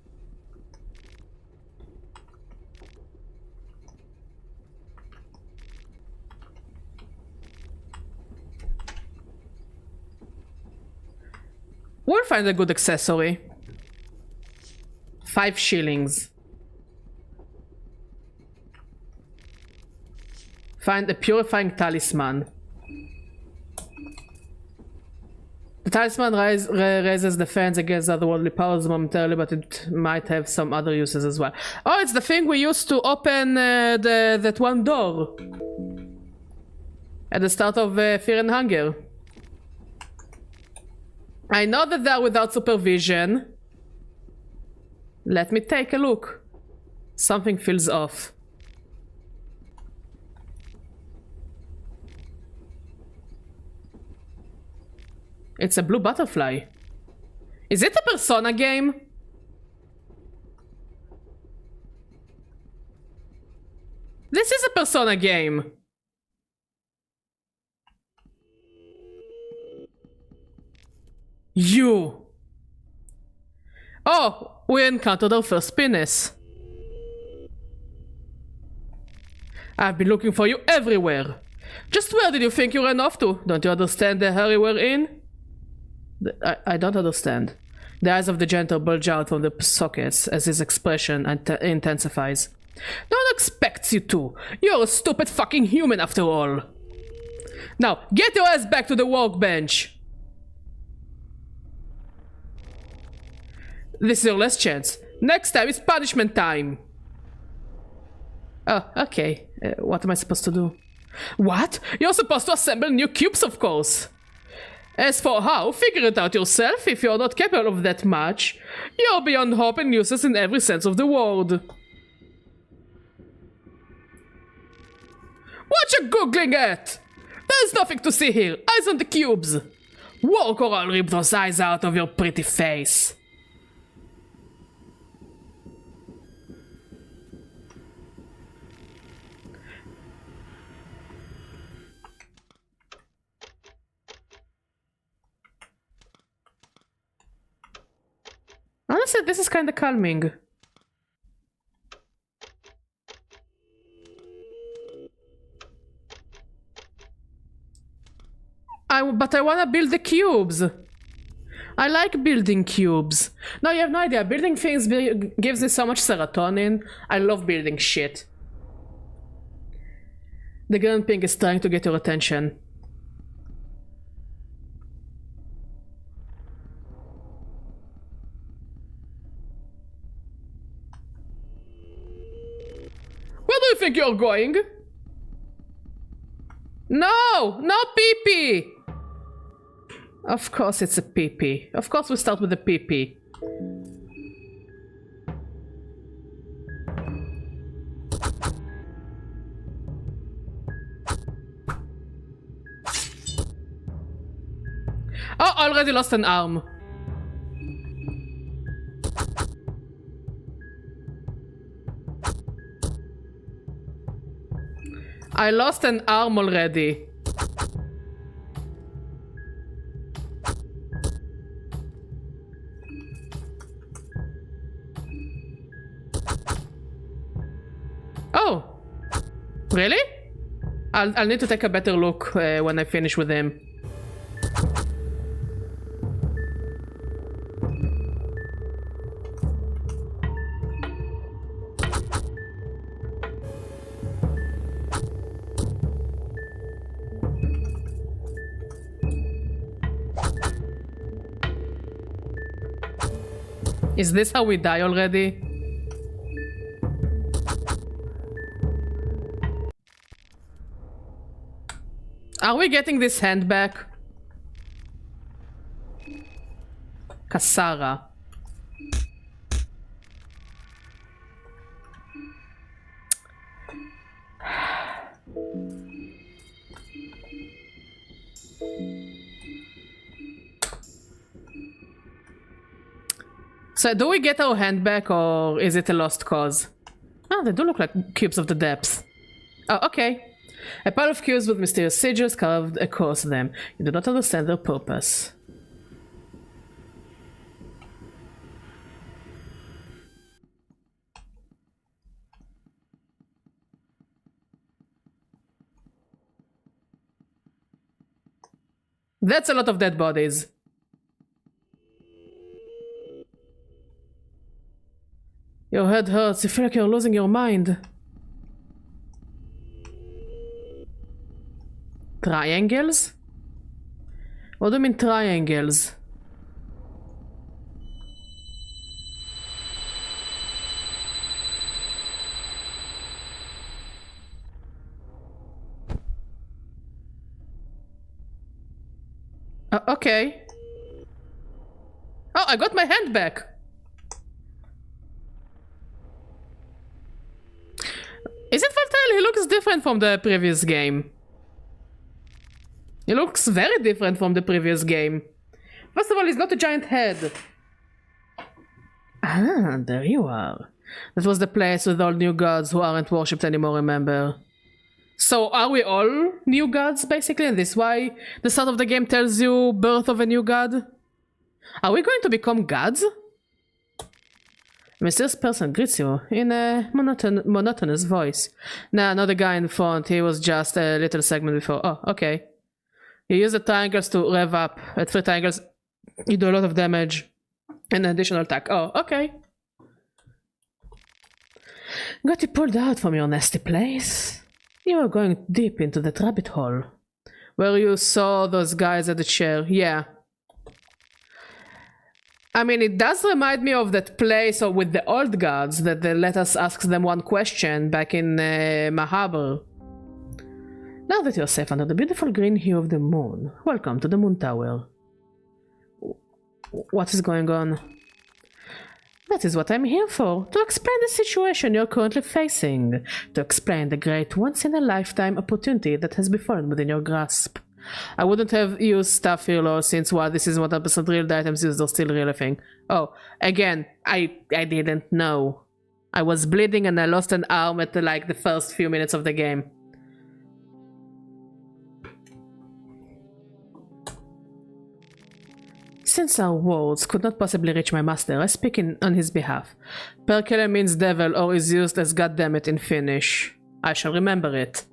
We'll find a good accessory. 5 shillings. Find a purifying talisman. The talisman raises defense against otherworldly powers momentarily, but it might have some other uses as well. Oh, it's the thing we used to open that one door at the start of Fear and Hunger. I know that they're without supervision. Let me take a look. Something feels off. It's a blue butterfly. Is it a Persona game? This is a Persona game. You. Oh, we encountered our first penis. I've been looking for you everywhere. Just where did you think you ran off to? Don't you understand the hurry we're in? I don't understand. The eyes of the janitor bulge out from the sockets as his expression intensifies. No one expects you to. You're a stupid fucking human after all. Now, get your ass back to the workbench. This is your last chance. Next time is punishment time. Oh, okay. What am I supposed to do? What? You're supposed to assemble new cubes, of course. As for how, figure it out yourself. If you're not capable of that much, you're beyond hope and useless in every sense of the word. What you googling at? There's nothing to see here. Eyes on the cubes. Walk or I'll rip those eyes out of your pretty face. Honestly, this is kinda calming. But I wanna build the cubes. I like building cubes. No, you have no idea. Building things gives me so much serotonin. I love building shit. The green ping is trying to get your attention. Where do you think you're going? No! No pee-pee! Of course it's a pee-pee. Of course we start with a pee-pee. Oh, already lost an arm. I lost an arm already. Oh, really? I'll need to take a better look when I finish with him. Is this how we die already? Are we getting this hand back? Kasara. So do we get our hand back or is it a lost cause? Oh, they do look like cubes of the depths. Oh, okay. A pile of cubes with mysterious sigils carved across them. You do not understand their purpose. That's a lot of dead bodies. Your head hurts. You feel like you're losing your mind. Triangles? What do you mean triangles? Okay. Oh, I got my hand back. Is it Valtel? He looks different from the previous game. He looks very different from the previous game. First of all, he's got a giant head. Ah, there you are. That was the place with all new gods who aren't worshipped anymore, remember? So are we all new gods, basically? And this is why the start of the game tells you birth of a new god? Are we going to become gods? A mysterious person greets you in a monotonous voice. Nah, not the guy in front. He was just a little segment before. Oh, okay. You use the triangles to rev up. At 3 triangles, you do a lot of damage. And additional attack. Oh, okay. Got you pulled out from your nasty place. You were going deep into that rabbit hole. Where you saw those guys at the chair. Yeah. I mean, it does remind me of that place with the old gods that they let us ask them one question back in Mahabharata. Now that you're safe under the beautiful green hue of the moon, welcome to the Moon Tower. What is going on? That is what I'm here for, to explain the situation you're currently facing, to explain the great once-in-a-lifetime opportunity that has befallen within your grasp. I wouldn't have used stuff here, though, since while this is 100% real, the items used are still real, I think. Oh, again, I didn't know. I was bleeding and I lost an arm at like the first few minutes of the game. Since our words could not possibly reach my master, I speak on his behalf. Perkele means devil or is used as goddammit in Finnish. I shall remember it.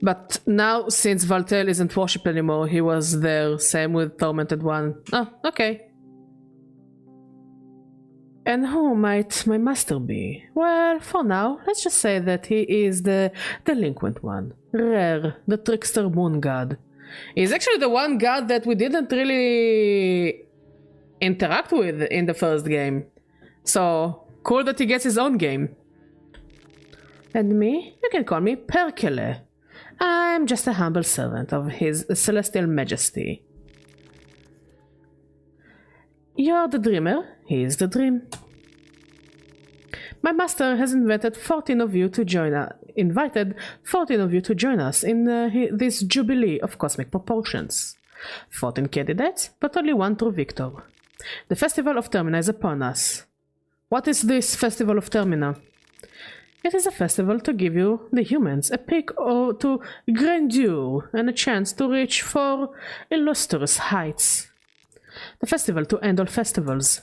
But now, since Valtel isn't worshipped anymore, he was there, same with Tormented One. Oh, okay. And who might my master be? Well, for now, let's just say that he is the delinquent one. Rare, the trickster moon god. He's actually the one god that we didn't really interact with in the first game. So, cool that he gets his own game. And me? You can call me Perkele. I'm just a humble servant of his celestial majesty. You're the dreamer, he is the dream. My master has invited 14 of you to join us in this jubilee of cosmic proportions. 14 candidates, but only one true victor. The festival of Termina is upon us. What is this festival of Termina? It is a festival to give you, the humans, a peek to grandeur and a chance to reach for illustrious heights. The festival to end all festivals.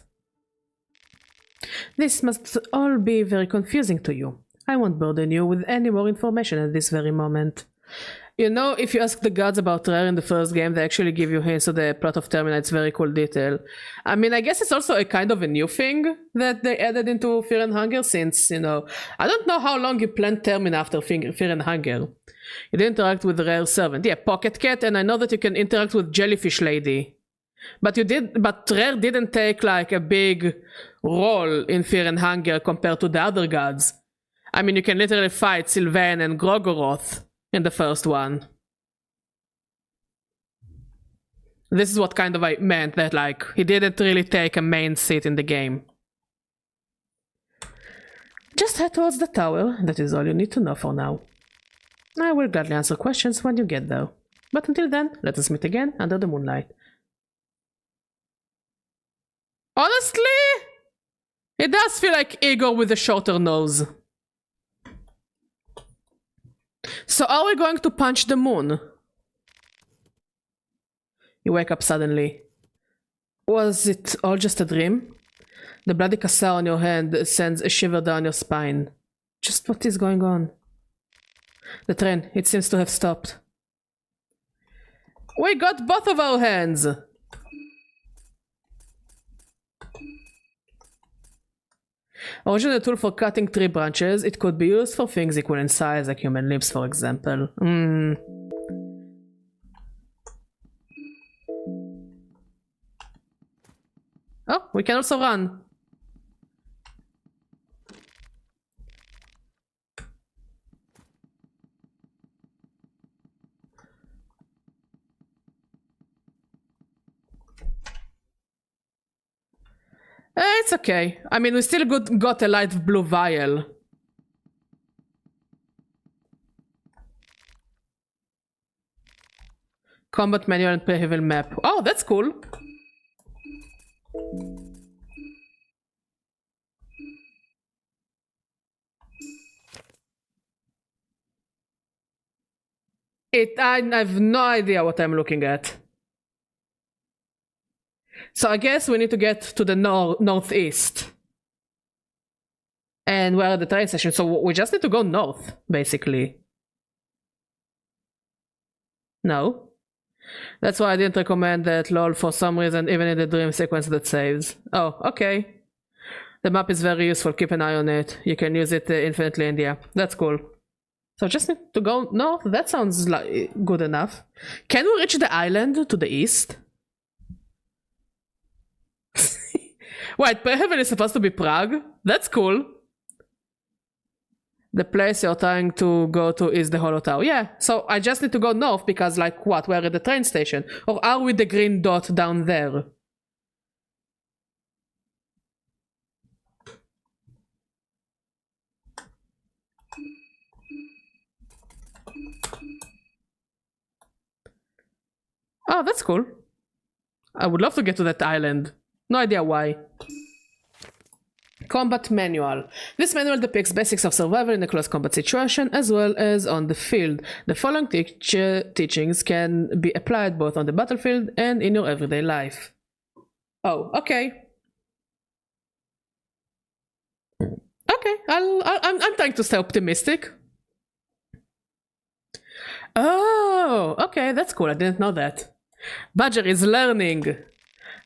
This must all be very confusing to you. I won't burden you with any more information at this very moment. You know, if you ask the gods about Rare in the first game, they actually give you hints of the plot of Termina. It's very cool detail. I mean, I guess it's also a kind of a new thing that they added into Fear and Hunger since, you know, I don't know how long you planned Termina after Fear and Hunger. You did interact with Rare Servant. Yeah, Pocket Cat, and I know that you can interact with Jellyfish Lady. But Rare didn't take like a big role in Fear and Hunger compared to the other gods. I mean, you can literally fight Sylvain and Grogoroth in the first one. This is what kind of I meant, that like, he didn't really take a main seat in the game. Just head towards the tower, that is all you need to know for now. I will gladly answer questions when you get there. But until then, let us meet again under the moonlight. Honestly, it does feel like Igor with a shorter nose. So are we going to punch the moon? You wake up suddenly. Was it all just a dream? The bloody cassette on your hand sends a shiver down your spine. Just what is going on? The train, it seems to have stopped. We got both of our hands! Originally a tool for cutting tree branches, it could be used for things equal in size, like human limbs, for example. Oh, we can also run. It's okay. I mean, we still got a light blue vial. Combat manual and behavioral map. Oh, that's cool. I have no idea what I'm looking at. So I guess we need to get to the northeast. And we're at the train station, so we just need to go north, basically. No? That's why I didn't recommend that lol for some reason, even in the dream sequence that saves. Oh, okay. The map is very useful, keep an eye on it. You can use it infinitely in the app. That's cool. So just need to go north? That sounds like good enough. Can we reach the island to the east? Wait, Preheaven is supposed to be Prague? That's cool. The place you're trying to go to is the Hollow Tower. Yeah, so I just need to go north because, like, what? We're at the train station. Or are we the green dot down there? Oh, that's cool. I would love to get to that island. No idea why. Combat Manual. This manual depicts basics of survival in a close combat situation as well as on the field. The following teachings can be applied both on the battlefield and in your everyday life. Oh, okay. Okay, I'm trying to stay optimistic. Oh, okay, that's cool. I didn't know that. Badger is learning.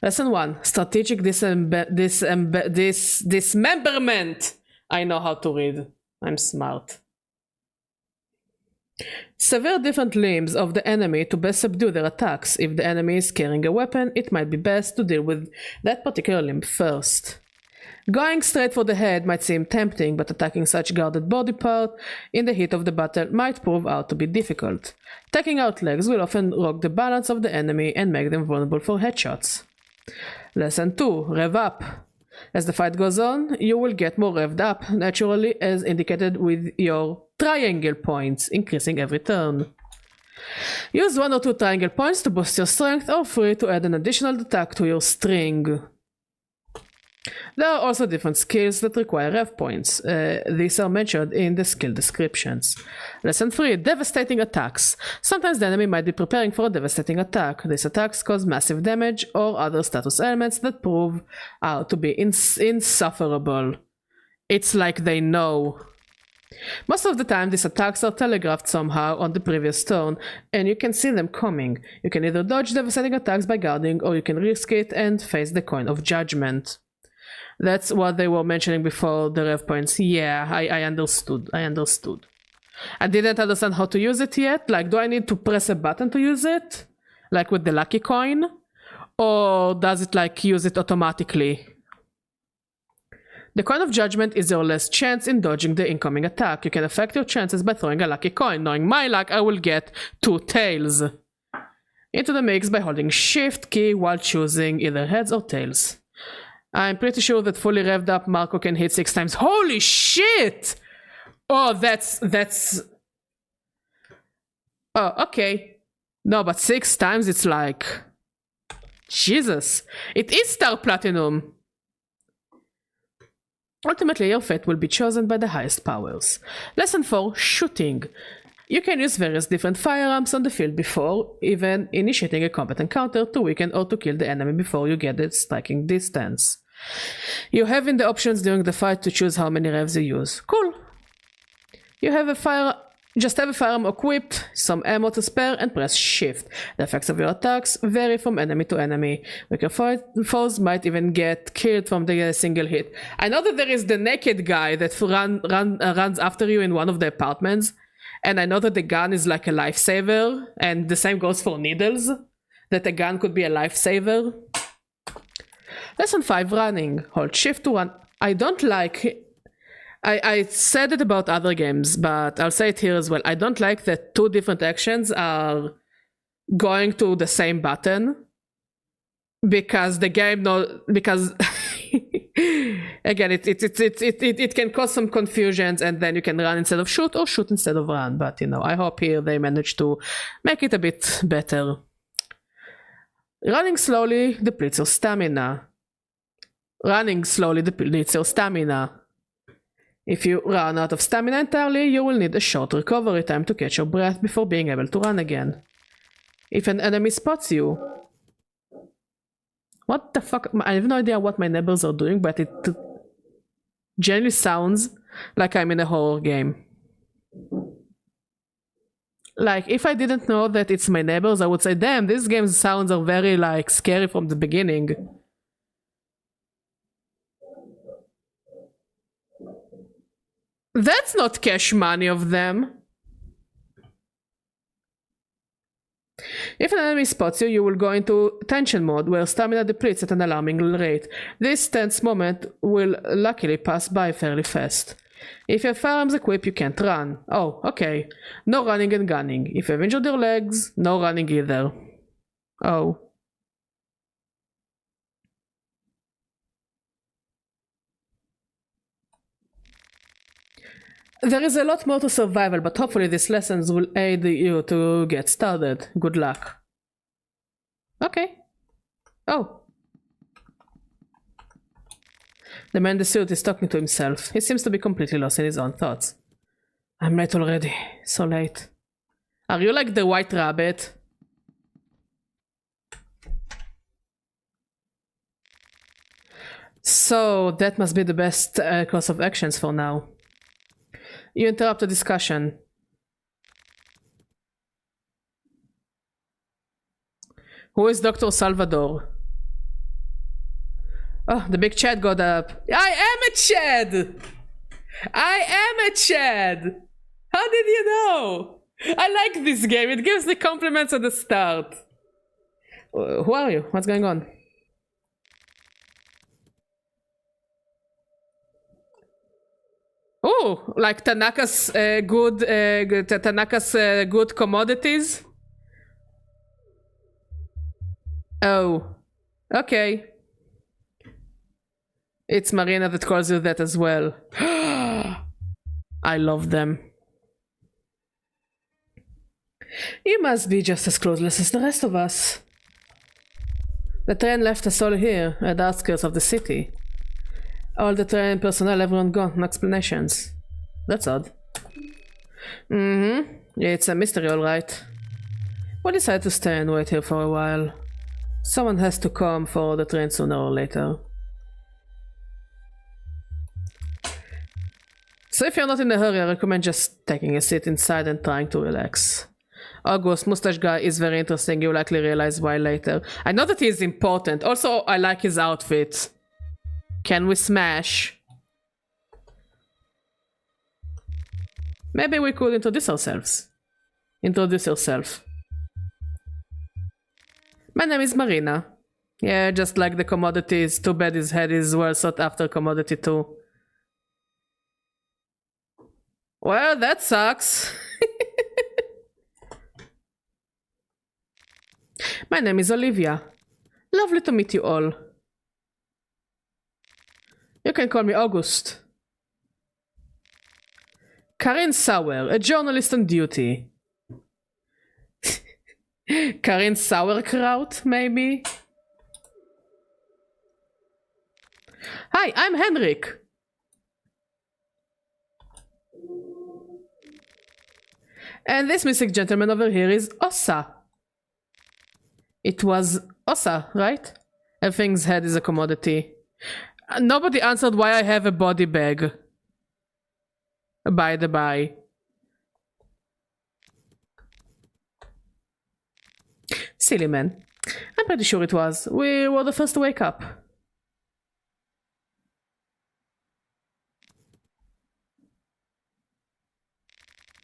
Lesson 1. Strategic dismemberment. I know how to read. I'm smart. Sever different limbs of the enemy to best subdue their attacks. If the enemy is carrying a weapon, it might be best to deal with that particular limb first. Going straight for the head might seem tempting, but attacking such guarded body part in the heat of the battle might prove out to be difficult. Taking out legs will often rock the balance of the enemy and make them vulnerable for headshots. Lesson 2. Rev up. As the fight goes on, you will get more revved up, naturally as indicated with your triangle points, increasing every turn. Use 1 or 2 triangle points to boost your strength, or free to add an additional attack to your string. There are also different skills that require rev points. These are mentioned in the skill descriptions. Lesson 3. Devastating attacks. Sometimes the enemy might be preparing for a devastating attack. These attacks cause massive damage or other status elements that prove out to be insufferable. It's like they know. Most of the time these attacks are telegraphed somehow on the previous turn, and you can see them coming. You can either dodge devastating attacks by guarding, or you can risk it and face the coin of judgment. That's what they were mentioning before the rev points. Yeah, I understood. I didn't understand how to use it yet. Like, do I need to press a button to use it? Like with the lucky coin? Or does it like use it automatically? The coin of judgment is your last chance in dodging the incoming attack. You can affect your chances by throwing a lucky coin. Knowing my luck, I will get 2 tails into the mix by holding shift key while choosing either heads or tails. I'm pretty sure that fully revved up Marco can hit 6 times. Holy shit! Oh, that's... Oh, okay. No, but 6 times it's like... Jesus. It is Star Platinum. Ultimately, your fate will be chosen by the highest powers. Lesson 4. Shooting. You can use various different firearms on the field before even initiating a combat encounter to weaken or to kill the enemy before you get the striking distance. You have in the options during the fight to choose how many revs you use. Cool! You have a firearm equipped, some ammo to spare, and press shift. The effects of your attacks vary from enemy to enemy. Weaker foes might even get killed from the single hit. I know that there is the naked guy that runs after you in one of the apartments, and I know that the gun is like a lifesaver, and the same goes for needles, that a gun could be a lifesaver. Lesson 5. Running. Hold shift to run. I don't like... I said it about other games, but I'll say it here as well. I don't like that 2 different actions are going to the same button. Because the game because again it can cause some confusions, and then you can run instead of shoot or shoot instead of run. But you know, I hope here they managed to make it a bit better. Running slowly depletes your stamina. If you run out of stamina entirely, you will need a short recovery time to catch your breath before being able to run again. If an enemy spots you... What the fuck? I have no idea what my neighbors are doing, but it generally sounds like I'm in a horror game. Like, if I didn't know that it's my neighbors, I would say, damn, these game's sounds are very, like, scary from the beginning. That's not cash money of them. If an enemy spots you, you will go into tension mode, where stamina depletes at an alarming rate. This tense moment will luckily pass by fairly fast. If you have firearms equipped, you can't run. Oh, okay. No running and gunning. If you've injured your legs, no running either. Oh. There is a lot more to survival, but hopefully these lessons will aid you to get started. Good luck. Okay. Oh. The man in the suit is talking to himself. He seems to be completely lost in his own thoughts. I'm late already. So late. Are you like the white rabbit? So that must be the best course of actions for now. You interrupt the discussion. Who is Dr. Salvador? Oh, the big Chad got up. I am a Chad! I am a Chad! How did you know? I like this game. It gives the compliments at the start. Who are you? What's going on? Oh, like Tanaka's good commodities. Oh, okay. It's Marina that calls you that as well. I love them. You must be just as clueless as the rest of us. The train left us all here, at the outskirts of the city. All the train personnel, everyone gone, no explanations. That's odd. It's a mystery, alright. We decided to stay and wait here for a while. Someone has to come for the train sooner or later. So if you're not in a hurry, I recommend just taking a seat inside and trying to relax. August, mustache guy, is very interesting. You'll likely realize why later. I know that he is important. Also, I like his outfit. Can we smash? Maybe we could introduce ourselves. Introduce yourself. My name is Marina. Yeah, just like the commodities. Too bad his head is well sought after commodity too. Well, that sucks. My name is Olivia. Lovely to meet you all. You can call me August. Karin Sauer, a journalist on duty. Karin Sauerkraut, maybe? Hi, I'm Henrik. And this mystic gentleman over here is Ossa. It was Ossa, right? Everything's head is a commodity. Nobody answered why I have a body bag. By the by. Silly man. I'm pretty sure it was. We were the first to wake up.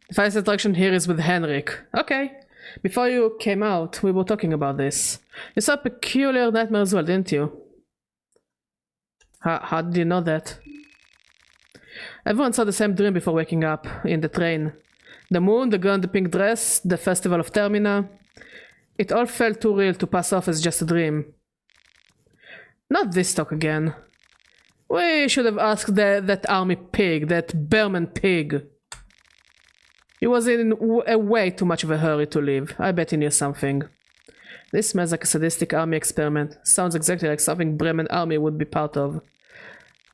The first interaction here is with Henrik. Okay. Before you came out, we were talking about this. You saw a peculiar nightmare as well, didn't you? How did you know that? Everyone saw the same dream before waking up, in the train. The moon, the girl in the pink dress, the festival of Termina. It all felt too real to pass off as just a dream. Not this talk again. We should have asked that army pig, that Berman pig. He was in a way too much of a hurry to leave. I bet he knew something. This smells like a sadistic army experiment. Sounds exactly like something Bremen army would be part of.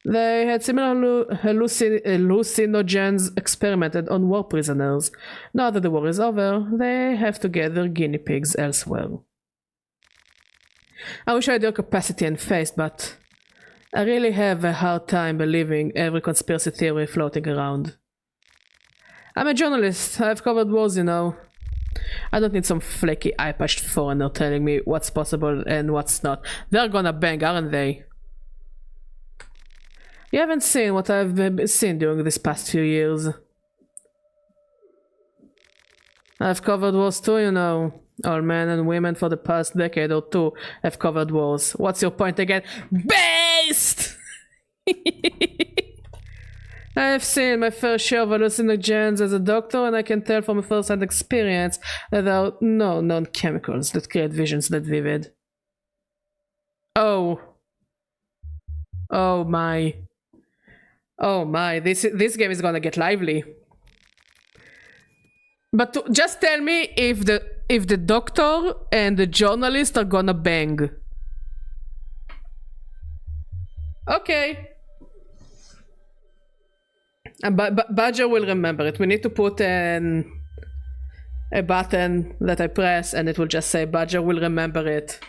They had similar hallucinogens experimented on war prisoners. Now that the war is over, they have to gather guinea pigs elsewhere. I wish I had your capacity and faith, but I really have a hard time believing every conspiracy theory floating around. I'm a journalist. I've covered wars, you know. I don't need some flaky eye-patched foreigner telling me what's possible and what's not. They're gonna bang, aren't they? You haven't seen what I've seen during this past few years. I've covered wars too, you know. All men and women for the past decade or two have covered wars. What's your point again? Based! I've seen my fair share of hallucinogens as a doctor, and I can tell from a first-hand experience that there are no known chemicals that create visions that vivid. Oh. Oh my. Oh my, this game is gonna get lively. But just tell me if the doctor and the journalist are gonna bang. Okay. Badger will remember it. We need to put a button that I press and it will just say Badger will remember it.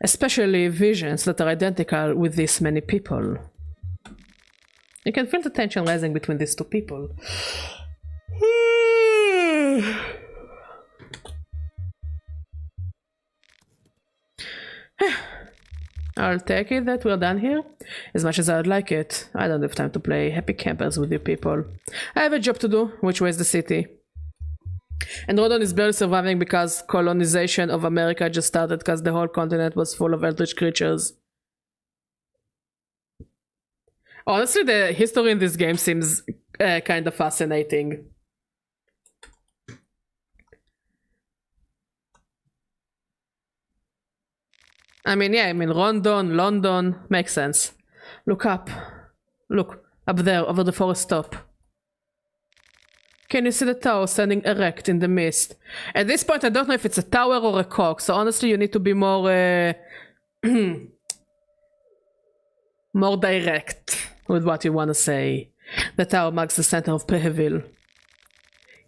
Especially visions that are identical with this many people. You can feel the tension rising between these two people. I'll take it that we're done here. As much as I'd like it, I don't have time to play happy campers with you people. I have a job to do. Which way is the city? And Rodon is barely surviving because colonization of America just started because the whole continent was full of eldritch creatures. Honestly, the history in this game seems kind of fascinating. I mean, yeah, London, makes sense. Look up. Look, up there, over the forest top. Can you see the tower standing erect in the mist? At this point, I don't know if it's a tower or a cock, so honestly, you need to be more... more direct with what you want to say. The tower marks the center of Preheville.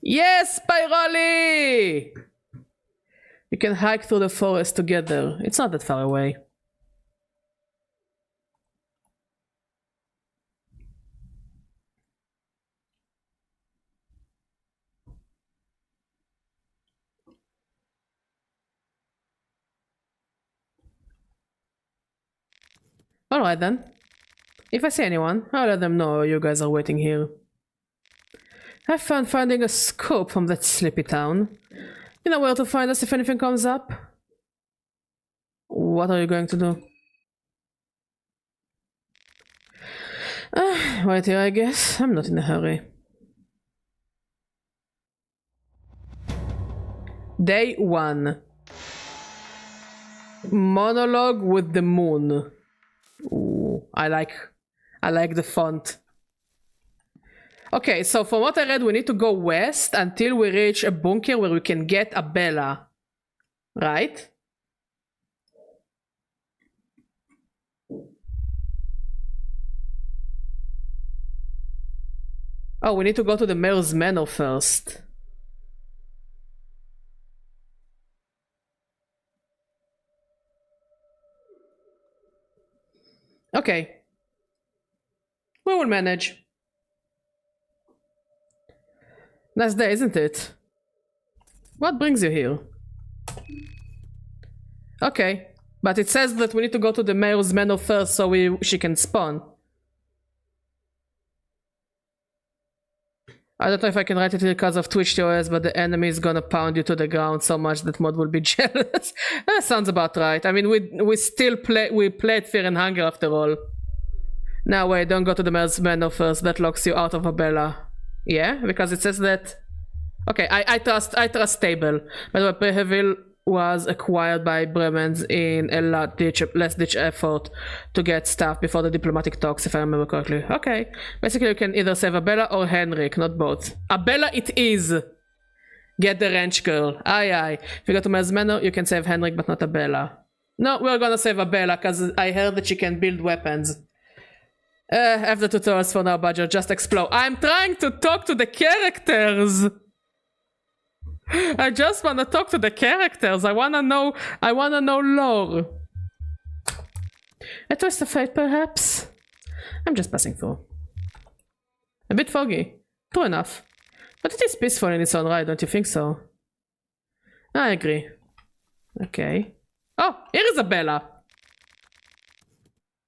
Yes, Spirali! You can hike through the forest together. It's not that far away. Alright then. If I see anyone, I'll let them know you guys are waiting here. Have fun finding a scope from that sleepy town. You know where to find us if anything comes up? What are you going to do? Wait here, I guess. I'm not in a hurry. Day 1. Monologue with the moon. Ooh, I like the font. Okay, so from what I read, we need to go west until we reach a bunker where we can get a Bella. Right? Oh, we need to go to the mayor's manor first. Okay. We will manage. Nice day, isn't it? What brings you here? Okay. But it says that we need to go to the mayor's manor first so she can spawn. I don't know if I can write it here because of Twitch TOS, but the enemy is gonna pound you to the ground so much that mod will be jealous. That sounds about right. I mean, we played Fear and Hunger after all. Now wait, don't go to the mayor's manor first. That locks you out of a Bella. Yeah, because it says that. Okay, I trust stable. By the way, Preheville was acquired by Bremens in a last-ditch effort to get stuff before the diplomatic talks, if I remember correctly. Okay, basically you can either save a Bella or Henrik, not both. A Bella it is! Get the ranch girl. Aye aye. If you go to Mayor's Manor, you can save Henrik, but not a Bella. No, we're gonna save a Bella, because I heard that she can build weapons. Have the tutorials for now, Badger. Just explode. I'm trying to talk to the characters! I just wanna talk to the characters. I wanna know lore. A twist of fate, perhaps? I'm just passing through. A bit foggy. True enough. But it is peaceful in its own right, don't you think so? I agree. Okay. Oh, here is a Bella!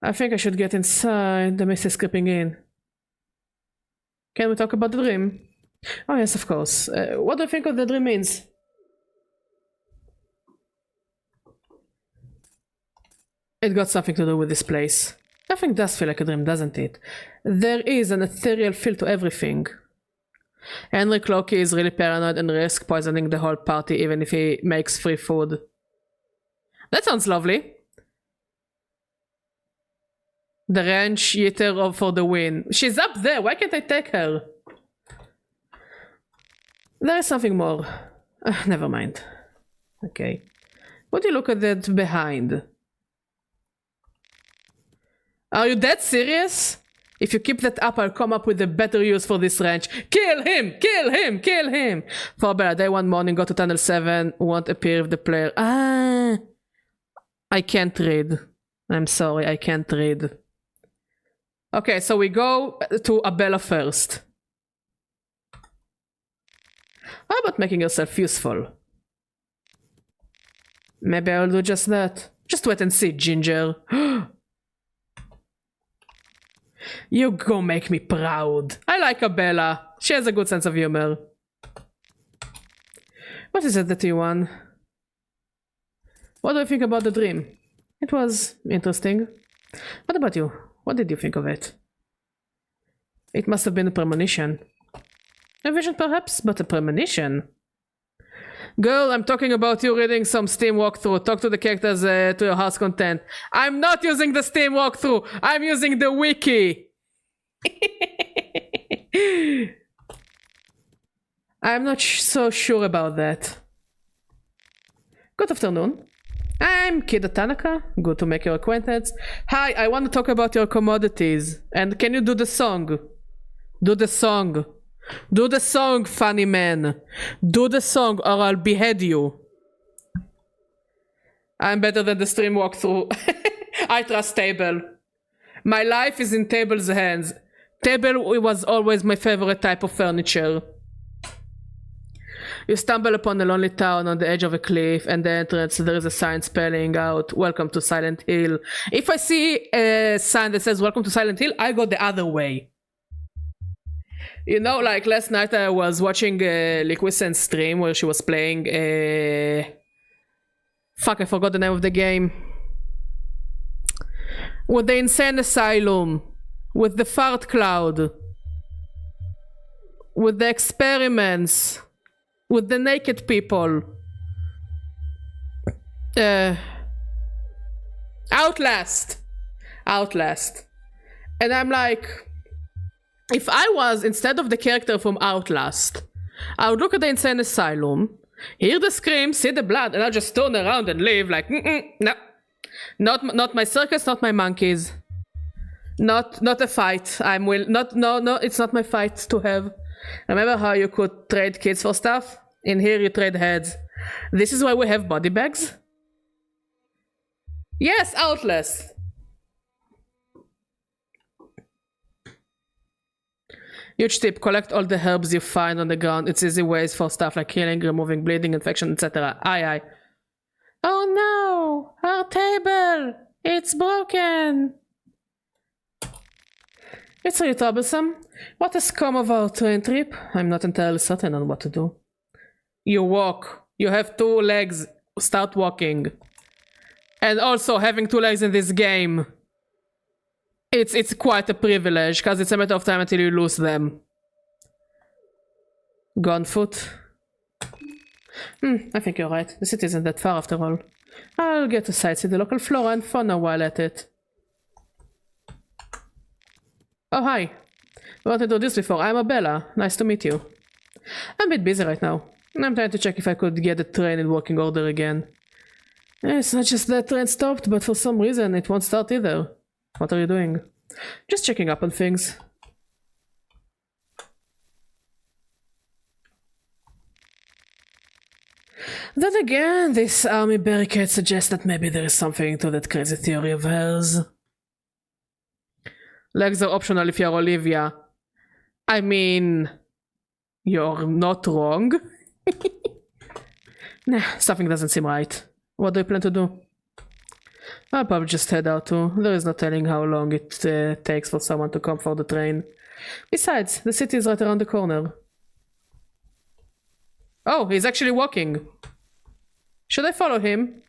I think I should get inside. The mist is creeping in. Can we talk about the dream? Oh yes, of course. What do you think of the dream means? It got something to do with this place. Nothing does feel like a dream, doesn't it? There is an ethereal feel to everything. Henry Cloakey is really paranoid and risks poisoning the whole party even if he makes free food. That sounds lovely. The ranch eater for the win. She's up there, why can't I take her? There is something more. Never mind. Okay. Would you look at that behind? Are you that serious? If you keep that up, I'll come up with a better use for this ranch. Kill him! Kill him! Kill him! For Bella, day 1 morning, go to tunnel 7, won't appear if the player... Ah! I can't read. I'm sorry, I can't read. Okay, so we go to Abella first. How about making yourself useful? Maybe I'll do just that. Just wait and see, Ginger. You go make me proud. I like Abella. She has a good sense of humor. What is it that you want? What do you think about the dream? It was interesting. What about you? What did you think of it? It must have been a premonition. A vision perhaps, but a premonition. Girl, I'm talking about you reading some Steam walkthrough. Talk to the characters to your heart's content. I'm not using the Steam walkthrough. I'm using the wiki. I'm not so sure about that. Good afternoon. I'm Kida Tanaka. Good to make your acquaintance. Hi, I want to talk about your commodities. And can you do the song? Do the song. Do the song, funny man. Do the song or I'll behead you. I'm better than the stream walkthrough. I trust Table. My life is in Table's hands. Table was always my favorite type of furniture. You stumble upon a lonely town on the edge of a cliff, and the entrance there is a sign spelling out, "Welcome to Silent Hill." If I see a sign that says "Welcome to Silent Hill," I go the other way. You know, like last night I was watching Liquisen's stream where she was playing fuck, I forgot the name of the game. With the Insane Asylum. With the Fart Cloud. With the experiments. With the naked people. Outlast. Outlast. And I'm like... If I was, instead of the character from Outlast, I would look at the Insane Asylum, hear the scream, see the blood, and I'll just turn around and leave like, no. Not my circus, not my monkeys. Not a fight. No, it's not my fight to have. Remember how you could trade kids for stuff? In here you trade heads. This is why we have body bags? Yes, Outlast. Huge tip, collect all the herbs you find on the ground. It's easy ways for stuff like healing, removing bleeding, infection, etc. Aye. Oh no! Our table! It's broken! It's really troublesome. What a scum of our train trip. I'm not entirely certain on what to do. You walk. You have 2 legs. Start walking. And also having 2 legs in this game. It's quite a privilege, because it's a matter of time until you lose them. Go on foot. I think you're right. The city isn't that far after all. I'll get to sightsee the local flora and fauna while at it. Oh, hi. We weren't introduced before. I'm Abella. Nice to meet you. I'm a bit busy right now. I'm trying to check if I could get the train in working order again. It's not just that train stopped, but for some reason it won't start either. What are you doing? Just checking up on things. Then again, this army barricade suggests that maybe there is something to that crazy theory of hers. Legs are optional if you're Olivia. I mean... You're not wrong. Nah, something doesn't seem right. What do you plan to do? I'll probably just head out too. There is no telling how long it takes for someone to come for the train. Besides, the city is right around the corner. Oh, he's actually walking. Should I follow him?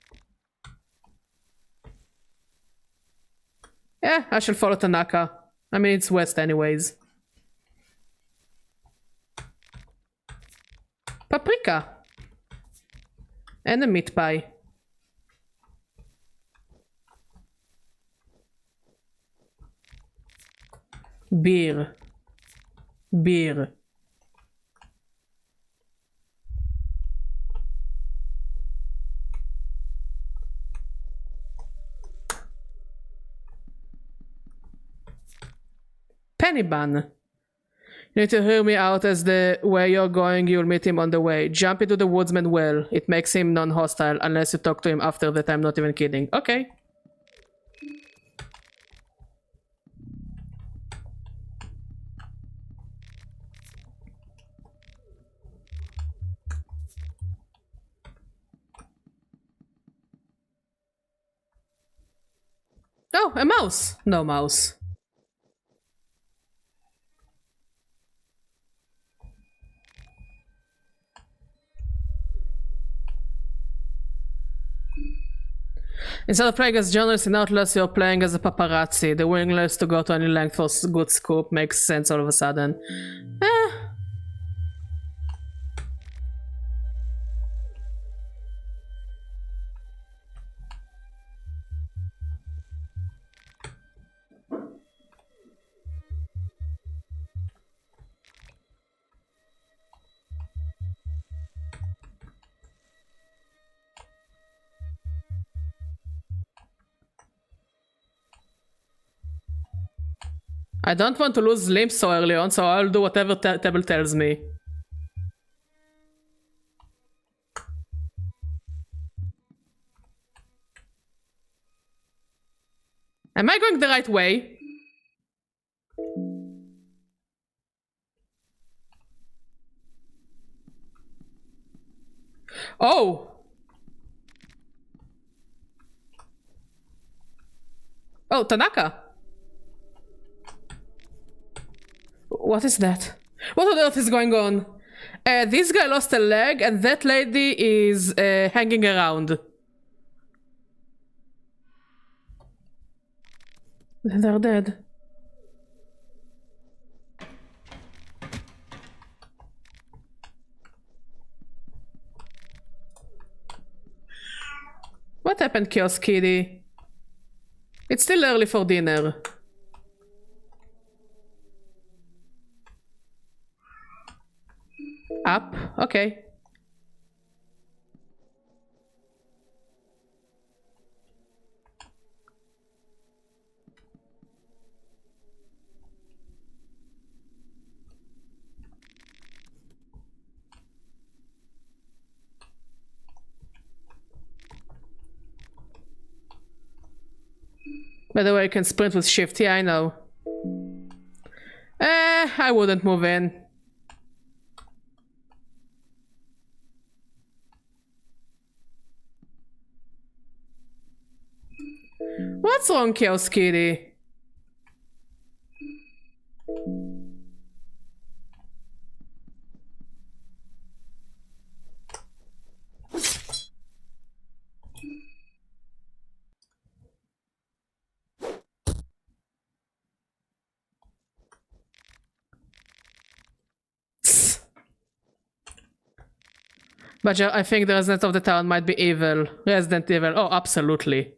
Yeah, I shall follow Tanaka. I mean, it's west anyways. Paprika. And a meat pie. Beer. Beer. Penny bun. You need to hear me out as the way you're going, you'll meet him on the way. Jump into the woodsman well. It makes him non-hostile unless you talk to him after that. I'm not even kidding. Okay. Oh, a mouse. No mouse. Instead of playing as journalists in Outlast, you're playing as a paparazzi. The willingness to go to any length for good scoop makes sense all of a sudden. I don't want to lose limbs so early on, so I'll do whatever table tells me. Am I going the right way? Oh! Oh, Tanaka! What is that? What on earth is going on? This guy lost a leg and that lady is hanging around. They're dead. What happened, Kiosk Kitty? It's still early for dinner. Up? Okay. By the way, you can sprint with shift. Yeah, I know. I wouldn't move in. What's wrong, Chaos Kitty? But I think the residents of the town might be evil. Resident evil. Oh, absolutely.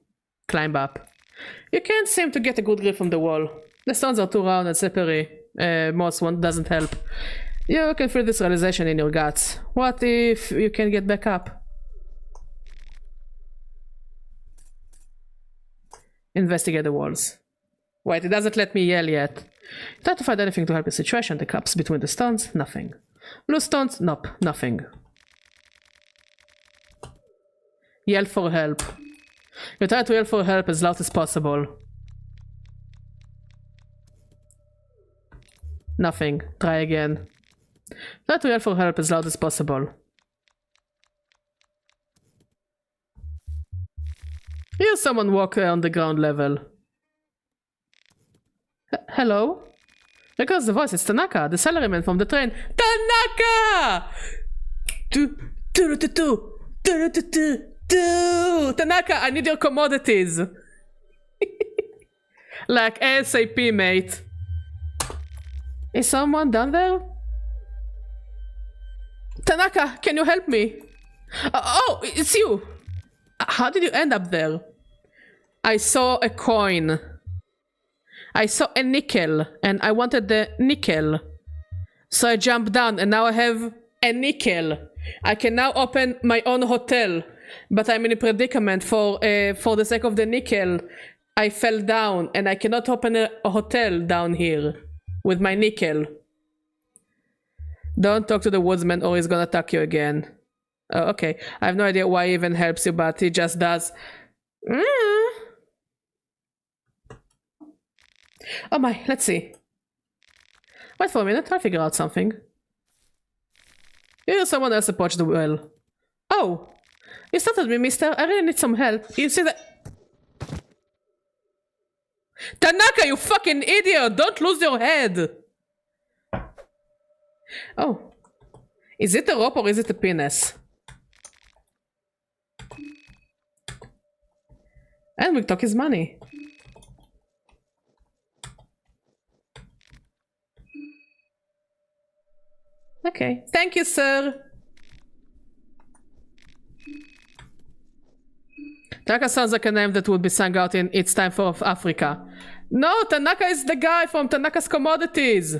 Climb up. You can't seem to get a good grip from the wall. The stones are too round and slippery. Moss one doesn't help. You can feel this realization in your guts. What if you can get back up? Investigate the walls. Wait, it doesn't let me yell yet. Try to find anything to help the situation. The cups between the stones? Nothing. Loose stones? Nope, nothing. Yell for help. You try to yell for help as loud as possible. Nothing. Try again. Try to yell for help as loud as possible. Hear someone walk on the ground level. Hello? Recognize the voice, it's Tanaka, the salaryman from the train. Tanaka! Tanaka, I need your commodities. Like ASAP, mate. Is someone down there? Tanaka, can you help me? Oh, it's you. How did you end up there? I saw a coin. I saw a nickel, and I wanted the nickel. So I jumped down, and now I have a nickel. I can now open my own hotel, but I'm in a predicament for the sake of the nickel. I fell down, and I cannot open a hotel down here with my nickel. Don't talk to the woodsman or he's gonna attack you again. Oh, okay. I have no idea why he even helps you, but he just does. Oh my, let's see. Wait for a minute, I'll figure out something. Here's someone else approached the well. Oh! You startled me, mister. I really need some help. You see that... Tanaka, you fucking idiot! Don't lose your head! Oh. Is it a rope or is it a penis? And we took his money. Okay. Thank you, sir. Tanaka sounds like a name that would be sung out in It's Time for Africa. No, Tanaka is the guy from Tanaka's Commodities.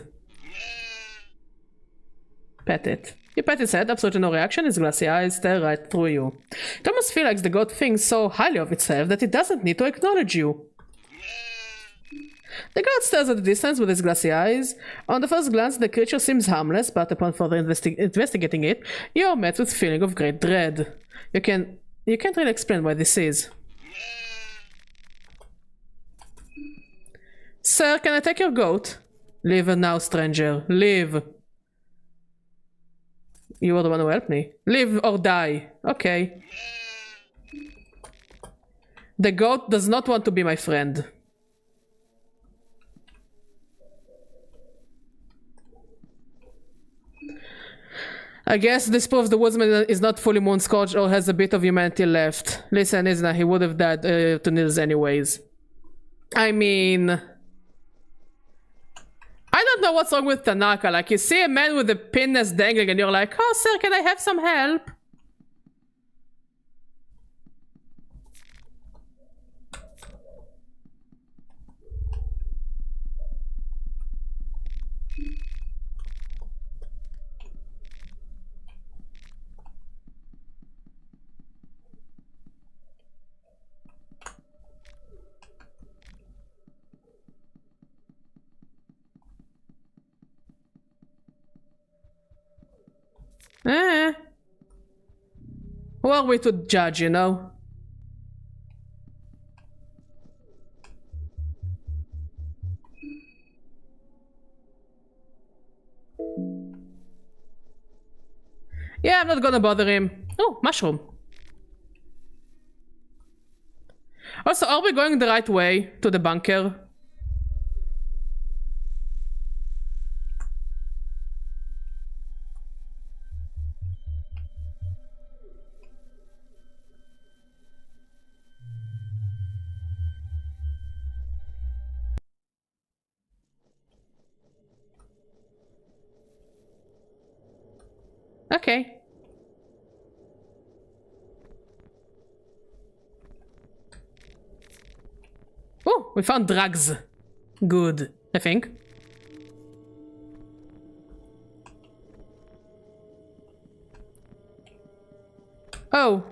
Pet it. You pet his head, absolutely no reaction, his glassy eyes stare right through you. It almost feels like the goat thinks so highly of itself that it doesn't need to acknowledge you. The goat stares at the distance with his glassy eyes. On the first glance, the creature seems harmless, but upon further investigating it, you are met with a feeling of great dread. You can't really explain why this is. Sir, can I take your goat? Leave now, stranger. Leave. You were the one who helped me. Live or die. Okay. The goat does not want to be my friend. I guess this proves the woodsman is not fully moon-scorched or has a bit of humanity left. Listen, Izna, he would have died to Nils anyways. I mean... I don't know what's wrong with Tanaka. Like, you see a man with a penis dangling and you're like, oh, sir, can I have some help? Who are we to judge, you know? Yeah, I'm not gonna bother him. Oh, mushroom. Also, are we going the right way to the bunker? Okay. Oh, we found drugs. Good, I think. Oh,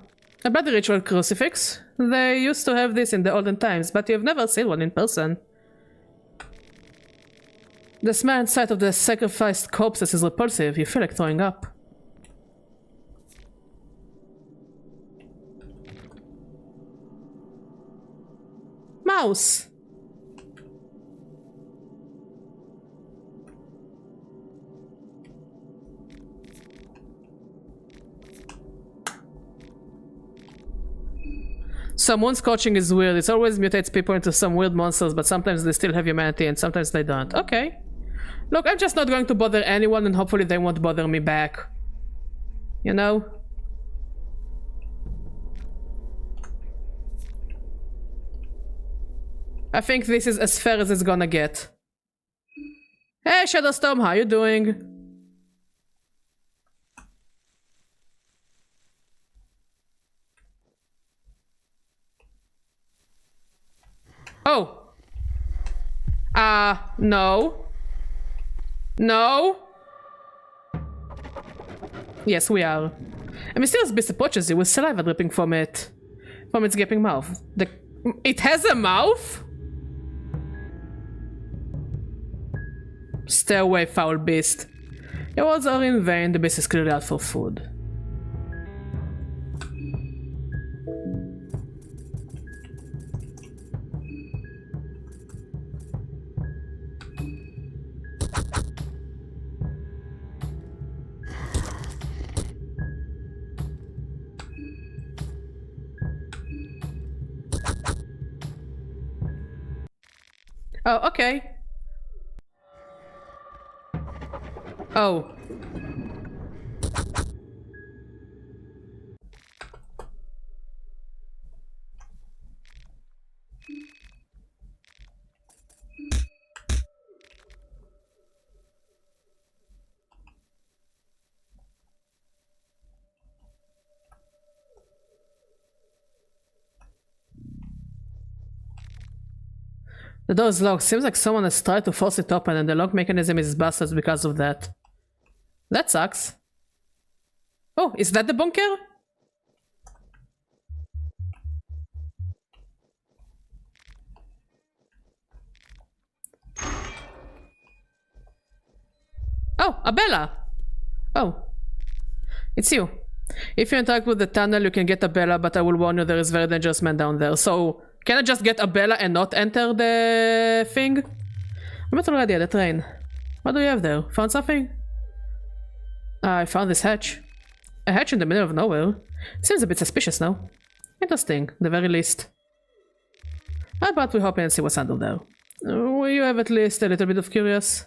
a bloody ritual crucifix. They used to have this in the olden times, but you've never seen one in person. The smell and sight of the sacrificed corpses is repulsive. You feel like throwing up. Mouse! Some wound scorching is weird. It always mutates people into some weird monsters, but sometimes they still have humanity and sometimes they don't. Okay. Look, I'm just not going to bother anyone and hopefully they won't bother me back. You know? I think this is as fair as it's gonna get. Hey, Shadowstorm, how you doing? Oh. No. No? Yes, we are. A mysterious beast approaches you with saliva dripping from it. From its gaping mouth. It has a mouth? Stay away, foul beast. Your words are in vain, the beast is clearly out for food. Oh, okay. Oh. The door is locked. Seems like someone has tried to force it open and the lock mechanism is busted because of that. That sucks. Oh, is that the bunker? Oh, Abella! Oh. It's you. If you interact with the tunnel, you can get Abella, but I will warn you there is very dangerous man down there. So, can I just get Abella and not enter the thing? I'm not already at the train. What do you have there? Found something? I found this hatch. A hatch in the middle of nowhere. Seems a bit suspicious now. Interesting, the very least. How about we hop in and see what's under there? You have at least a little bit of curious?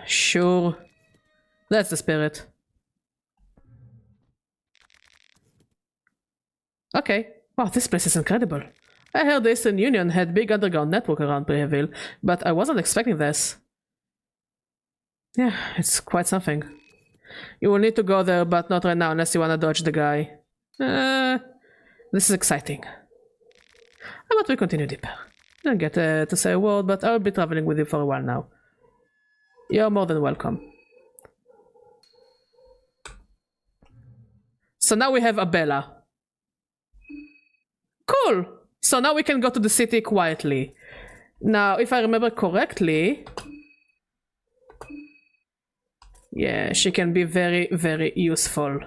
Sure. That's the spirit. Okay. Wow, this place is incredible. I heard the Eastern Union had big underground network around Breville, but I wasn't expecting this. Yeah, it's quite something. You will need to go there, but not right now unless you want to dodge the guy. This is exciting. How about we continue deeper? I don't get to say a word, but I'll be traveling with you for a while now. You're more than welcome. So now we have Abella. Cool! So now we can go to the city quietly. Now, if I remember correctly... Yeah, she can be very, very useful.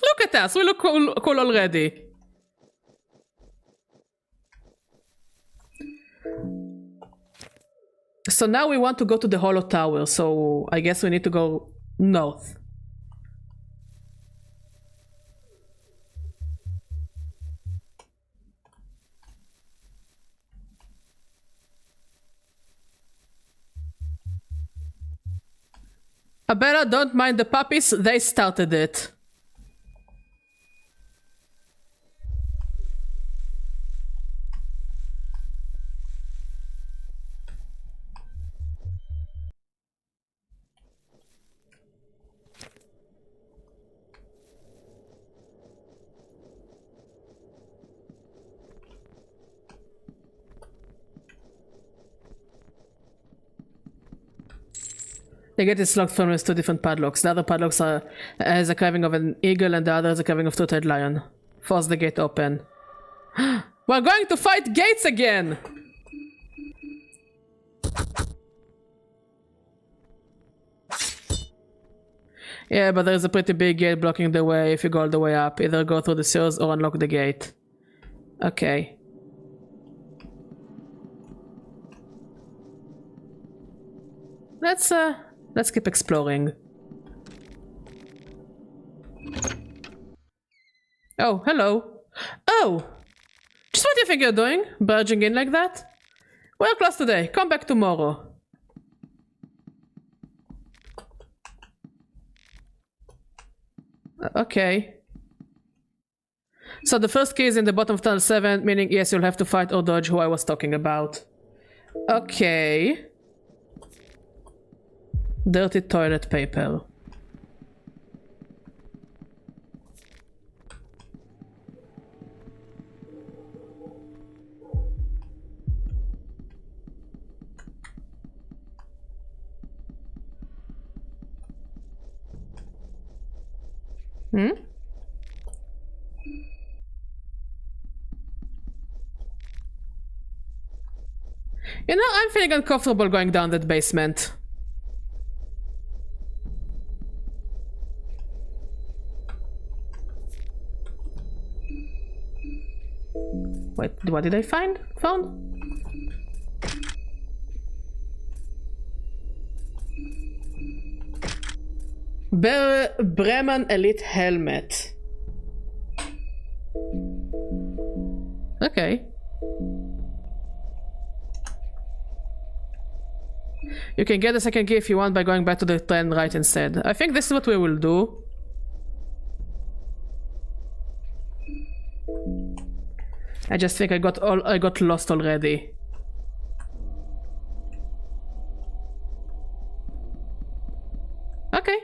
Look at us, we look cool already. So now we want to go to the Hollow Tower, so I guess we need to go north. Abella, don't mind the puppies, they started it. The gate is locked from with two different padlocks. The other padlocks has a carving of an eagle and the other is a carving of two-tailed lion. Force the gate open. We're going to fight gates again! Yeah, but there's a pretty big gate blocking the way if you go all the way up. Either go through the sewers or unlock the gate. Okay. Let's keep exploring. Oh, hello. Oh! Just what do you think you're doing? Barging in like that? We're closed today. Come back tomorrow. Okay. So the first key is in the bottom of tunnel 7, meaning yes, you'll have to fight or dodge who I was talking about. Okay. Dirty toilet paper. Hmm? You know, I'm feeling uncomfortable going down that basement. Wait, what did I found? Bremen Elite Helmet. Okay. You can get a second key if you want by going back to the train right instead. I think this is what we will do. I just think I got lost already. Okay.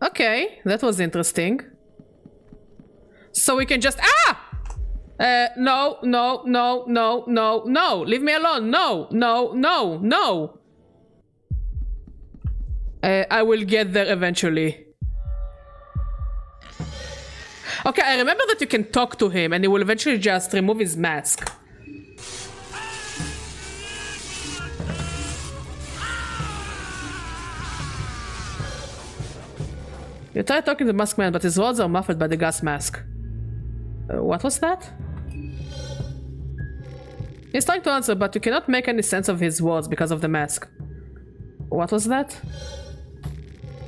Okay, that was interesting. So we can just no, no, no, no, no, no. Leave me alone. No, no, no, no. I will get there eventually. Okay, I remember that you can talk to him and he will eventually just remove his mask. You try talking to the masked man, but his words are muffled by the gas mask. What was that? He's trying to answer, but you cannot make any sense of his words because of the mask. What was that?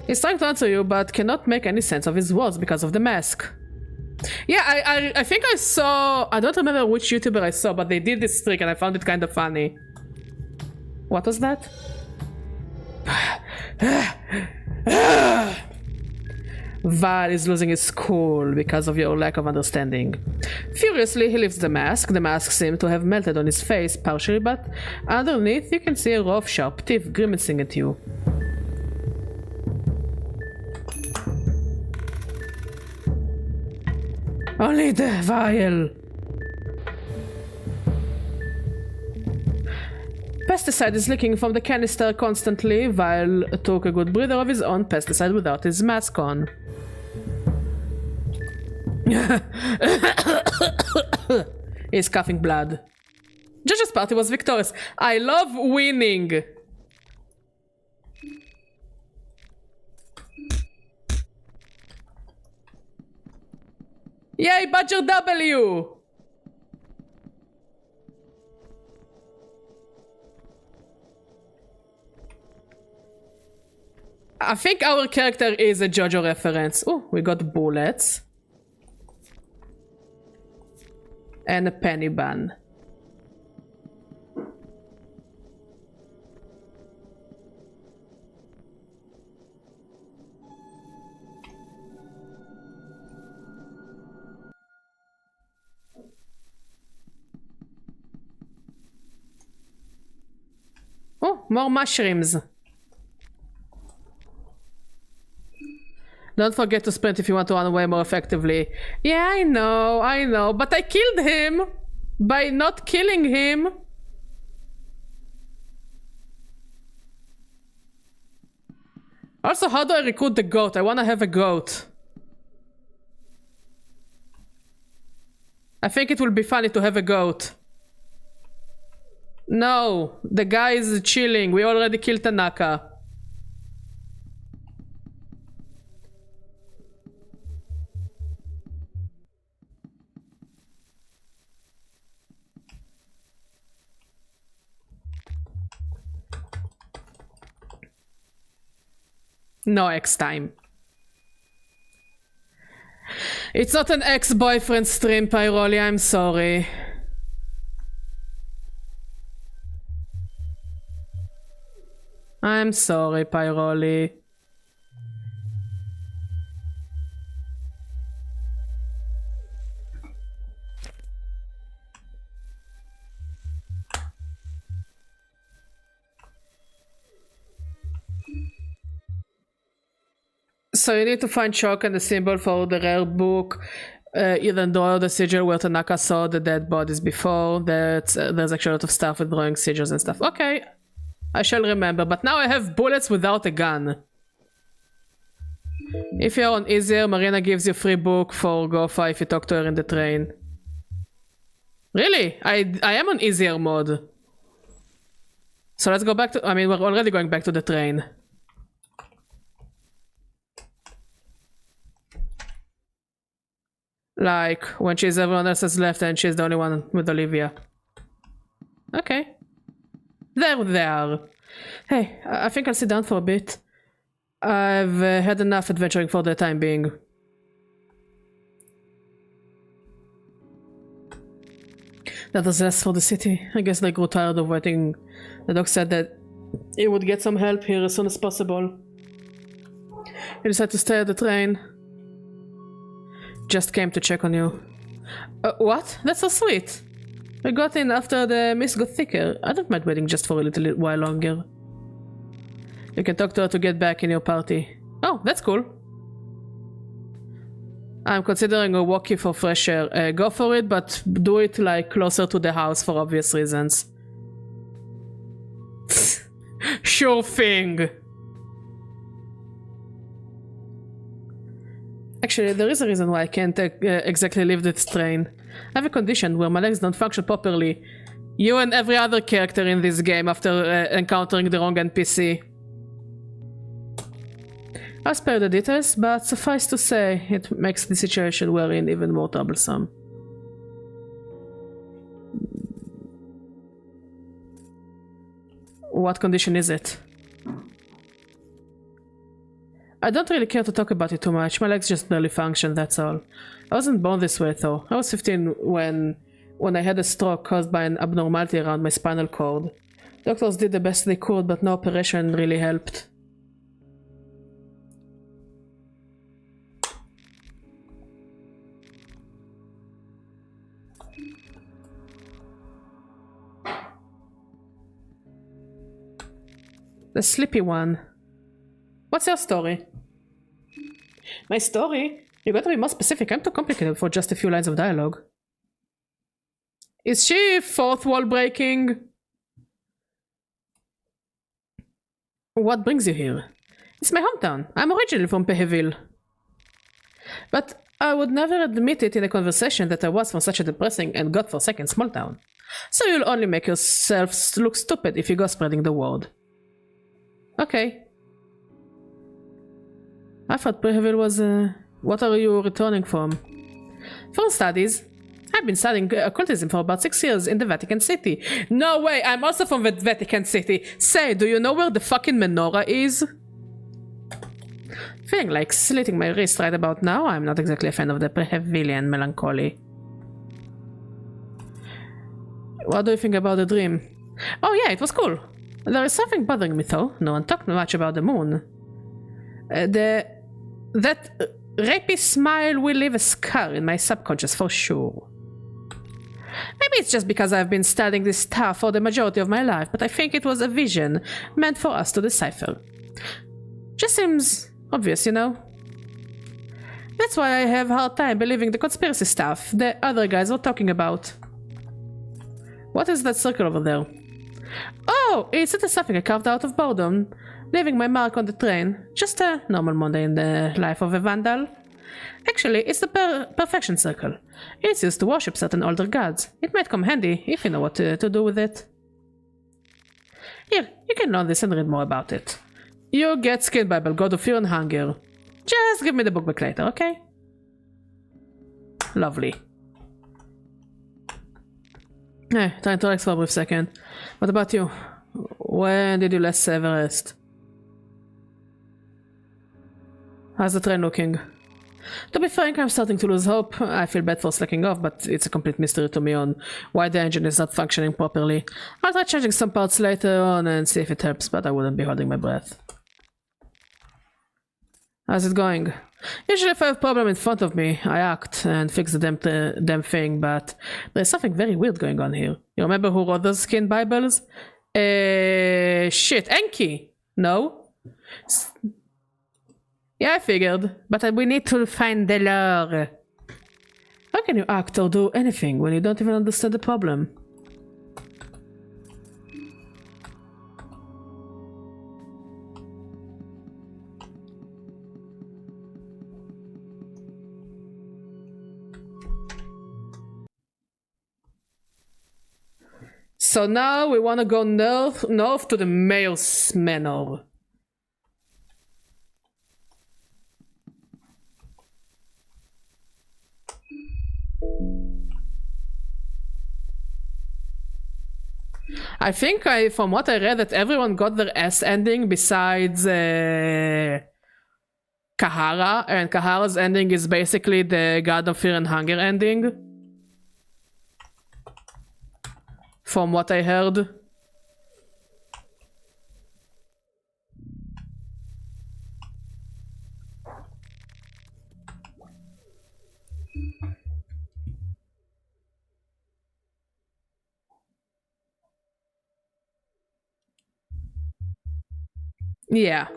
He's trying to answer you, but cannot make any sense of his words because of the mask. Yeah, I think I saw... I don't remember which YouTuber I saw, but they did this trick and I found it kind of funny. What was that? Val is losing his cool because of your lack of understanding. Furiously, he lifts the mask. The mask seems to have melted on his face partially, but underneath you can see a row of sharp teeth grimacing at you. Only the vial. Pesticide is leaking from the canister constantly. Vial took a good breather of his own pesticide without his mask on. He's coughing blood. Judge's party was victorious. I love winning. Yay, Badger W! I think our character is a JoJo reference. Oh, we got bullets. And a penny bun. Oh, more mushrooms. Don't forget to sprint if you want to run away more effectively. Yeah, I know, but I killed him! by not killing him. Also, how do I recruit the goat? I want to have a goat. I think it will be funny to have a goat. No, the guy is chilling. We already killed Tanaka. No X time. It's not an ex-boyfriend stream, Pyroli, I'm sorry. I'm sorry, Pyroli. So you need to find Chalk and the symbol for the rare book. Even though the sigil where Tanaka saw the dead bodies before, that there's actually a lot of stuff with drawing sigils and stuff. Okay, I shall remember, but now I have bullets without a gun. If you're on easier, Marina gives you free book for Gofa if you talk to her in the train. Really? I am on easier mode. So let's go back to, I mean, we're already going back to the train. Like, when everyone else has left and she's the only one with Olivia. Okay. There they are. Hey, I think I'll sit down for a bit. I've had enough adventuring for the time being. That was less for the city. I guess they grew tired of waiting. The doc said that he would get some help here as soon as possible. He decided to stay at the train. Just came to check on you. What? That's so sweet. We got in after the mist got thicker. I don't mind waiting just for a little while longer. You can talk to her to get back in your party. Oh, that's cool. I'm considering a walkie for fresh air. Go for it, but do it like closer to the house for obvious reasons. Sure thing. Actually, there is a reason why I can't exactly leave this train. I have a condition where my legs don't function properly. You and every other character in this game after encountering the wrong NPC. I'll spare the details, but suffice to say, it makes the situation we're in even more troublesome. What condition is it? I don't really care to talk about it too much. My legs just barely function, that's all. I wasn't born this way though. I was 15 when I had a stroke caused by an abnormality around my spinal cord. Doctors did the best they could, but no operation really helped. The sleepy one. What's your story? My story? You gotta be more specific. I'm too complicated for just a few lines of dialogue. Is she fourth wall breaking? What brings you here? It's my hometown. I'm originally from Peheville. But I would never admit it in a conversation that I was from such a depressing and godforsaken small town. So you'll only make yourself look stupid if you go spreading the word. Okay. I thought Peheville was, what are you returning from? For studies. I've been studying occultism for about 6 years in the Vatican City. No way, I'm also from the Vatican City. Say, do you know where the fucking menorah is? Feeling like slitting my wrist right about now. I'm not exactly a fan of the Prehevillian melancholy. What do you think about the dream? Oh yeah, it was cool. There is something bothering me though. No one talked much about the moon. That rapey smile will leave a scar in my subconscious for sure. Maybe it's just because I've been studying this stuff for the majority of my life, but I think it was a vision meant for us to decipher. Just seems obvious, you know? That's why I have a hard time believing the conspiracy stuff the other guys were talking about. What is that circle over there? Oh, it's something I carved out of boredom, leaving my mark on the train. Just a normal Monday in the life of a vandal. Actually, it's the perfection circle. It's used to worship certain older gods. It might come handy if you know what to do with it. Here, you can learn this and read more about it. You get Skin Bible, God of Fear and Hunger. Just give me the book back later, okay? Lovely. Hey, trying to relax for a brief second. What about you? When did you last ever rest? How's the train looking? To be frank, I'm starting to lose hope. I feel bad for slacking off, but it's a complete mystery to me on why the engine is not functioning properly. I'll try changing some parts later on and see if it helps, but I wouldn't be holding my breath. How's it going? Usually if I have a problem in front of me, I act and fix the damn thing, but there's something very weird going on here. You remember who wrote those skin Bibles? Shit, Enki! No? Yeah, I figured, but we need to find the lore. How can you act or do anything when you don't even understand the problem? So now we want to go north to the mayor's manor. I think from what I read, that everyone got their S ending besides Kahara, and Kahara's ending is basically the God of Fear and Hunger ending. From what I heard. Yeah.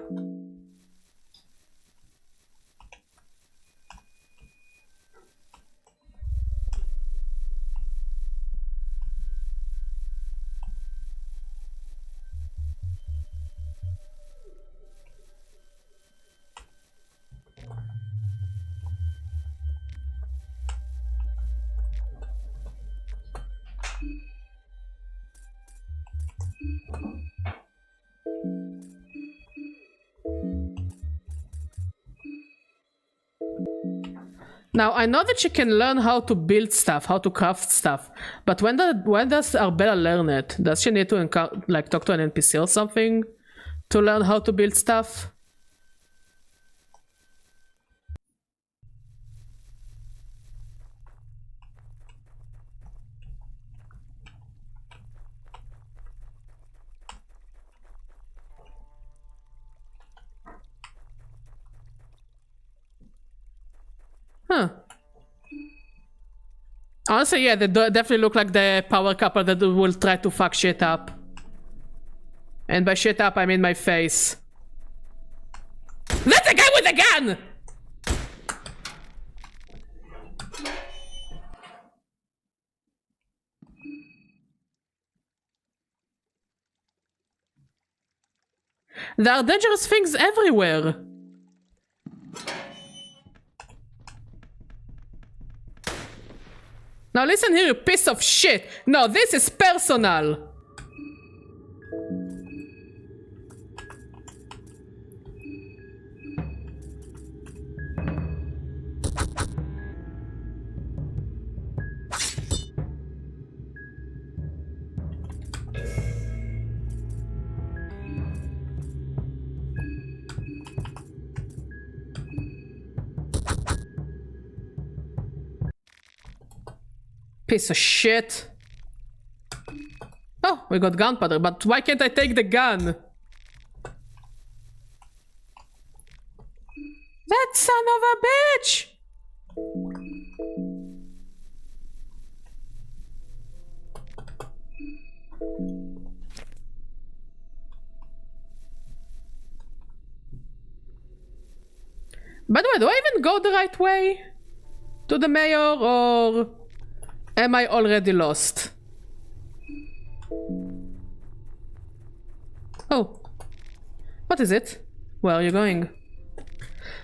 Now, I know that she can learn how to build stuff, how to craft stuff, but when does Arbella learn it? Does she need to talk to an NPC or something to learn how to build stuff? Huh. Honestly, yeah, they definitely look like the power couple that will try to fuck shit up. And by shit up, I mean my face. That's the guy with the gun! There are dangerous things everywhere. Now listen here, you piece of shit. No, this is personal. Piece of shit. Oh, we got gunpowder, but why can't I take the gun? That son of a bitch! By the way, do I even go the right way? To the mayor, or am I already lost? Oh. What is it? Where are you going?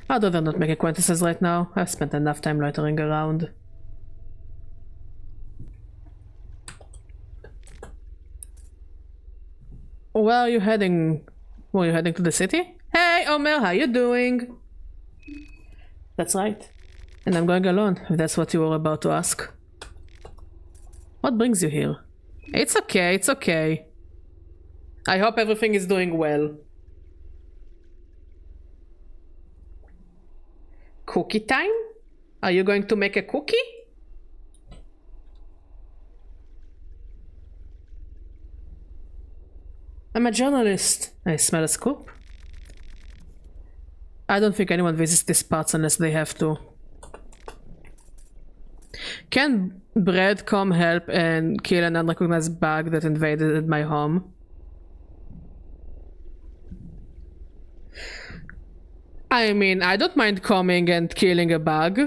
I'd rather not make acquaintances right now. I've spent enough time loitering around. Where are you heading? Were you heading to the city? Hey, Omer, how you doing? That's right. And I'm going alone, if that's what you were about to ask. What brings you here? It's okay, it's okay. I hope everything is doing well. Cookie time? Are you going to make a cookie? I'm a journalist. I smell a scoop. I don't think anyone visits these parts unless they have to. Can Brad come help and kill an unrecognized bug that invaded my home? I mean, I don't mind coming and killing a bug.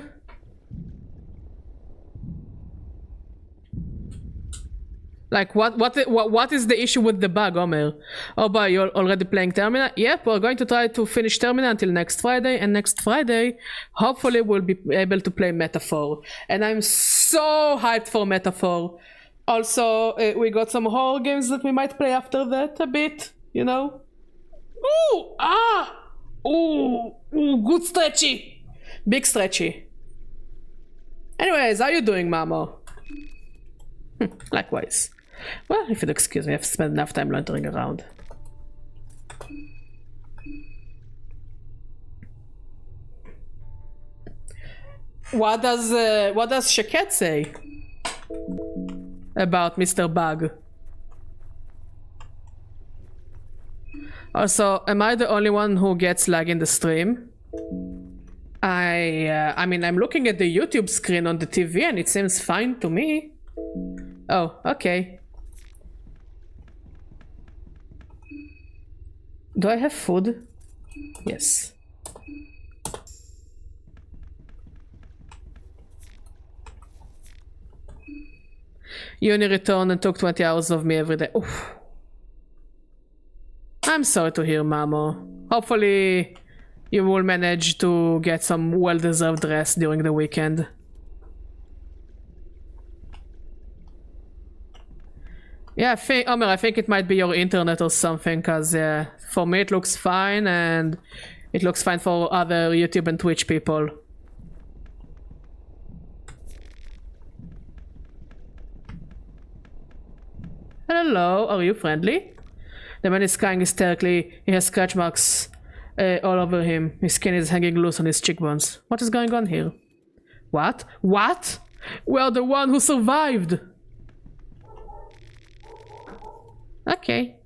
Like, what is the issue with the bug, Omer? Oh boy, you're already playing Termina? Yep, we're going to try to finish Termina until next Friday, and next Friday, hopefully we'll be able to play Metaphor. And I'm so hyped for Metaphor. Also, we got some horror games that we might play after that a bit, you know? Ooh! Ah! Ooh! Ooh, good stretchy! Big stretchy. Anyways, how you doing, Mamo? Likewise. Well, if you'd excuse me, I've spent enough time loitering around. What does Shaket say about Mr. Bug? Also, am I the only one who gets lag in the stream? I mean, I'm looking at the YouTube screen on the TV and it seems fine to me. Oh, okay. Do I have food? Yes. Uni returned and took 20 hours of me every day. Oof. I'm sorry to hear, Mamo. Hopefully you will manage to get some well-deserved rest during the weekend. Yeah, Omer, I think it might be your internet or something, because for me it looks fine, and it looks fine for other YouTube and Twitch people. Hello, are you friendly? The man is crying hysterically. He has scratch marks all over him. His skin is hanging loose on his cheekbones. What is going on here? What? What? We are the one who survived! Okay.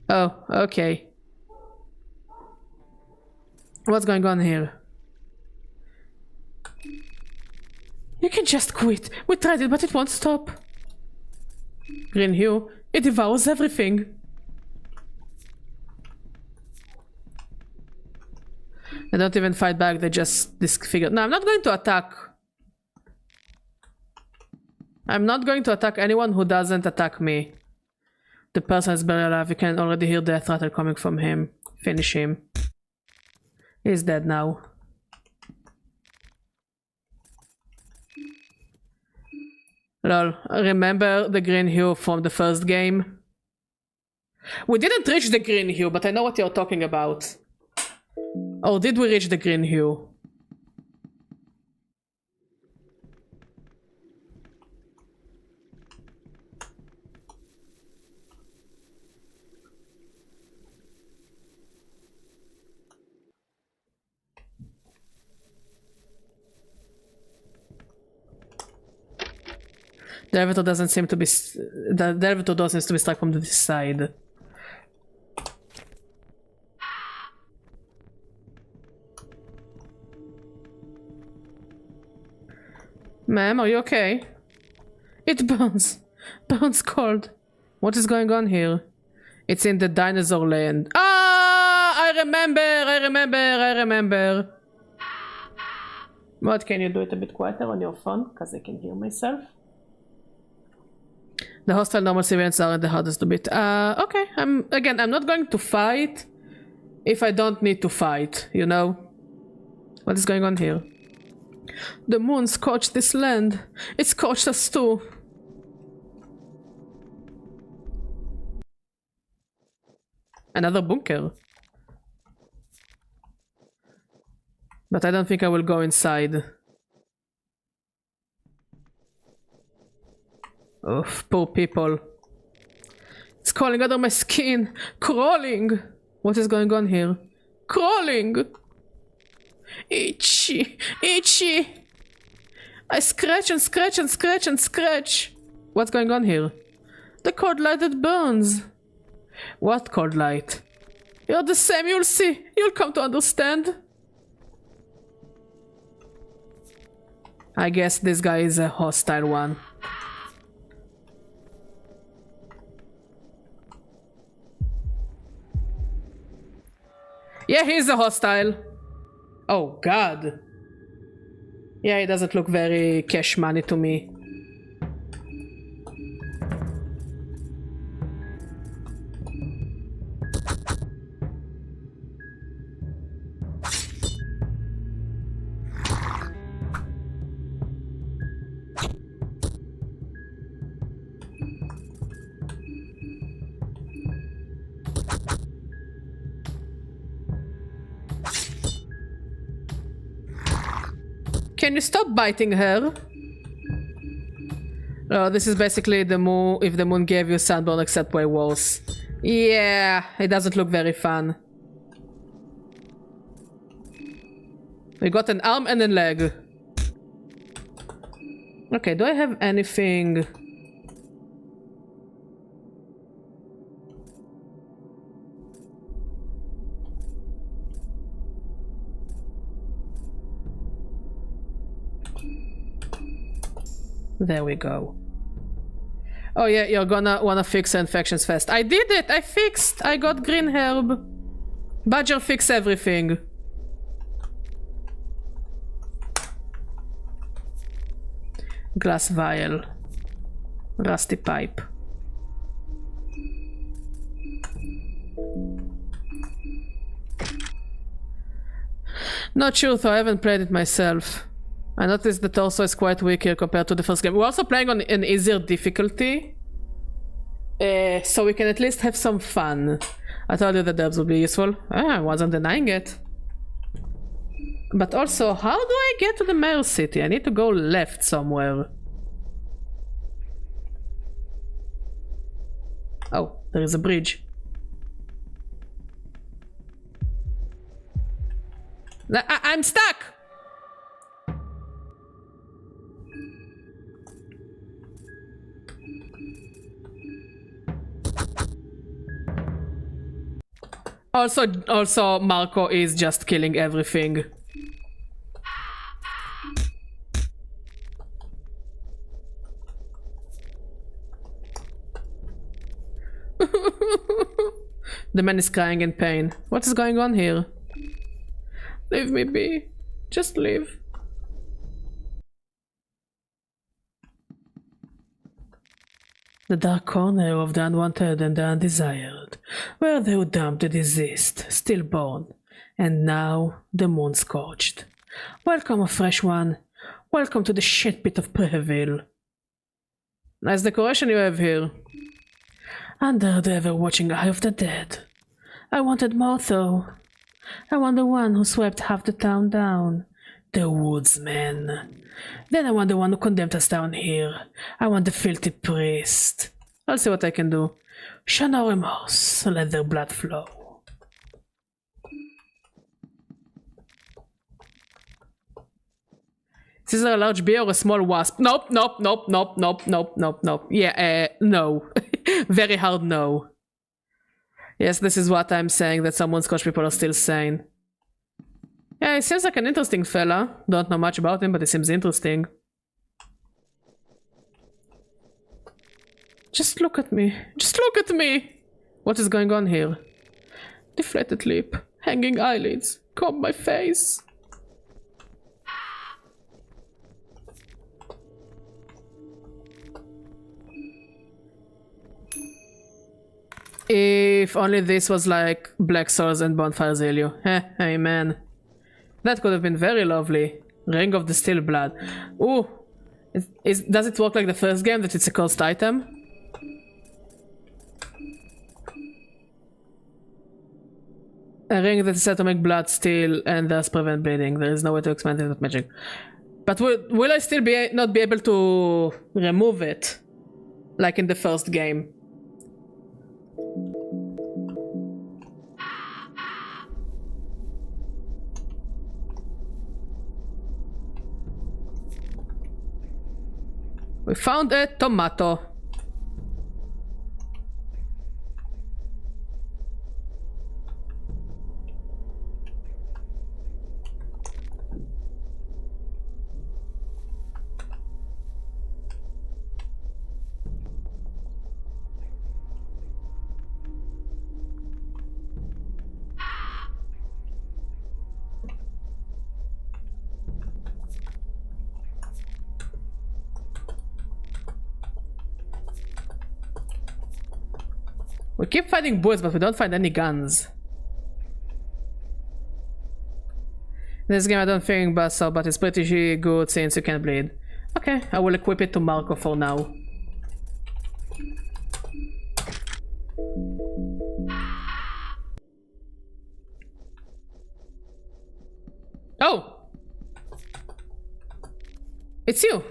Oh, okay. What's going on here? You can just quit. We tried it, but it won't stop. Green hue, it devours everything. They don't even fight back, they just disfigure. No, I'm not going to attack. I'm not going to attack anyone who doesn't attack me. The person is barely alive. You can already hear death rattle coming from him. Finish him. He's dead now. Lol, remember the green hue from the first game? We didn't reach the green hue, but I know what you're talking about. Or did we reach the green hue? The elevator doesn't seem to be... The elevator door seems to be stuck from this side. Ma'am, are you okay? It burns. Burns cold. What is going on here? It's in the dinosaur land. Ah! I remember. What, can you do it a bit quieter on your phone? Because I can hear myself. The hostile normal civilians aren't the hardest to beat. Okay, I'm not going to fight if I don't need to fight, you know? What is going on here? The moon scorched this land. It scorched us too. Another bunker. But I don't think I will go inside. Oh, poor people. It's crawling under my skin. Crawling! What is going on here? Crawling! Itchy! Itchy! I scratch and scratch and scratch and scratch! What's going on here? The cold light that burns! What cold light? You're the same, you'll see! You'll come to understand! I guess this guy is a hostile one. Yeah, he's a hostile. Oh god. Yeah, it doesn't look very cash money to me. Can you stop biting her? Oh, this is basically the moon, if the moon gave you sunburn except way worse. Yeah, it doesn't look very fun. We got an arm and a leg. Okay, do I have anything? There we go. Oh yeah, you're gonna wanna fix infections fast. I did it! I fixed! I got green herb. Badger fix everything. Glass vial. Rusty pipe. Not sure though, I haven't played it myself. I noticed the torso is quite weak here compared to the first game. We're also playing on an easier difficulty. So we can at least have some fun. I told you that herbs would be useful. I wasn't denying it. But also, how do I get to the mayor's city? I need to go left somewhere. Oh, there is a bridge. I'm stuck! Also, Marco is just killing everything. The man is crying in pain. What is going on here? Leave me be. Just leave. The dark corner of the unwanted and the undesired, where they would dump the diseased, stillborn, and now the moon scorched. Welcome, a fresh one. Welcome to the shit pit of Preville. Nice decoration you have here. Under the ever-watching eye of the dead. I wanted more though. I want the one who swept half the town down. The woodsman. Then I want the one who condemned us down here. I want the filthy priest. I'll see what I can do. Show no remorse. Let their blood flow. Is there a large bee or a small wasp? Nope, nope, nope, nope, nope, nope, nope, nope. Yeah, no. Very hard no. Yes, this is what I'm saying, that some Scotch people are still sane. Yeah, he seems like an interesting fella. Don't know much about him, but he seems interesting. Just look at me. Just look at me! What is going on here? Deflated lip. Hanging eyelids. Comb my face. If only this was like Black Souls and Bonfire Zelio. Hey man. That could have been very lovely. Ring of the Steel Blood. Ooh. Does it work like the first game, that it's a cursed item? A ring that is said to make blood steal and thus prevent bleeding. There is no way to expand it with magic. But will I still not be able to remove it? Like in the first game? We found a tomato. We keep finding bullets, but we don't find any guns. This game I don't think so, but it's pretty good since you can bleed. Okay, I will equip it to Marco for now. Oh! It's you!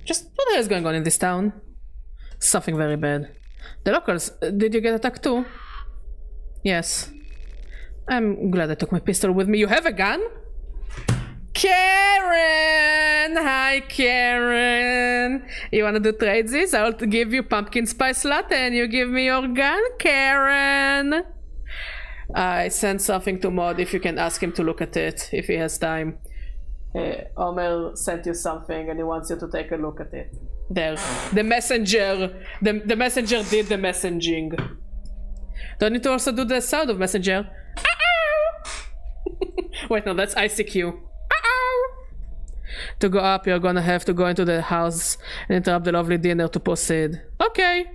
Just what the hell is going on in this town? Something very bad. The locals, did you get attacked too? Yes. I'm glad I took my pistol with me. You have a gun? Karen! Hi, Karen! You wanna do tradesies? I'll give you pumpkin spice latte and you give me your gun, Karen! I sent something to Mod if you can ask him to look at it, if he has time. Omer sent you something and he wants you to take a look at it. There. The messenger. The messenger did the messaging. Do I need to also do the sound of messenger? Wait, no, that's ICQ. To go up, you're gonna have to go into the house and interrupt the lovely dinner to proceed. Okay.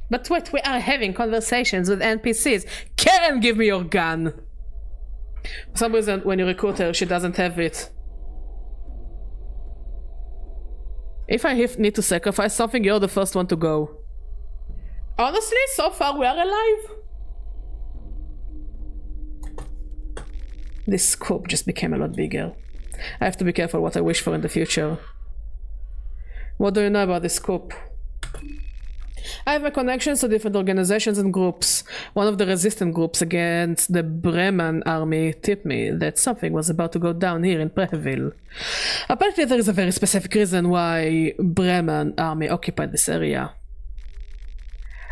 But wait, we are having conversations with NPCs. Karen, give me your gun! For some reason, when you recruit her, she doesn't have it. If I need to sacrifice something, you're the first one to go. Honestly, so far we are alive. This scope just became a lot bigger. I have to be careful what I wish for in the future. What do you know about this scope? I have my connections to different organizations and groups. One of the resistant groups against the Bremen army tipped me that something was about to go down here in Preville. Apparently there is a very specific reason why Bremen army occupied this area.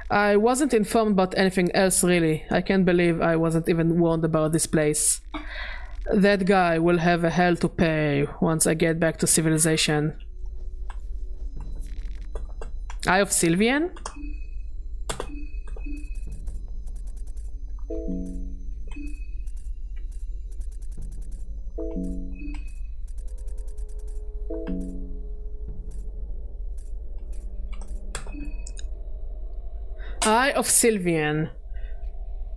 I wasn't informed about anything else really. I can't believe I wasn't even warned about this place. That guy will have a hell to pay once I get back to civilization. Eye of Sylvian? Eye of Sylvian.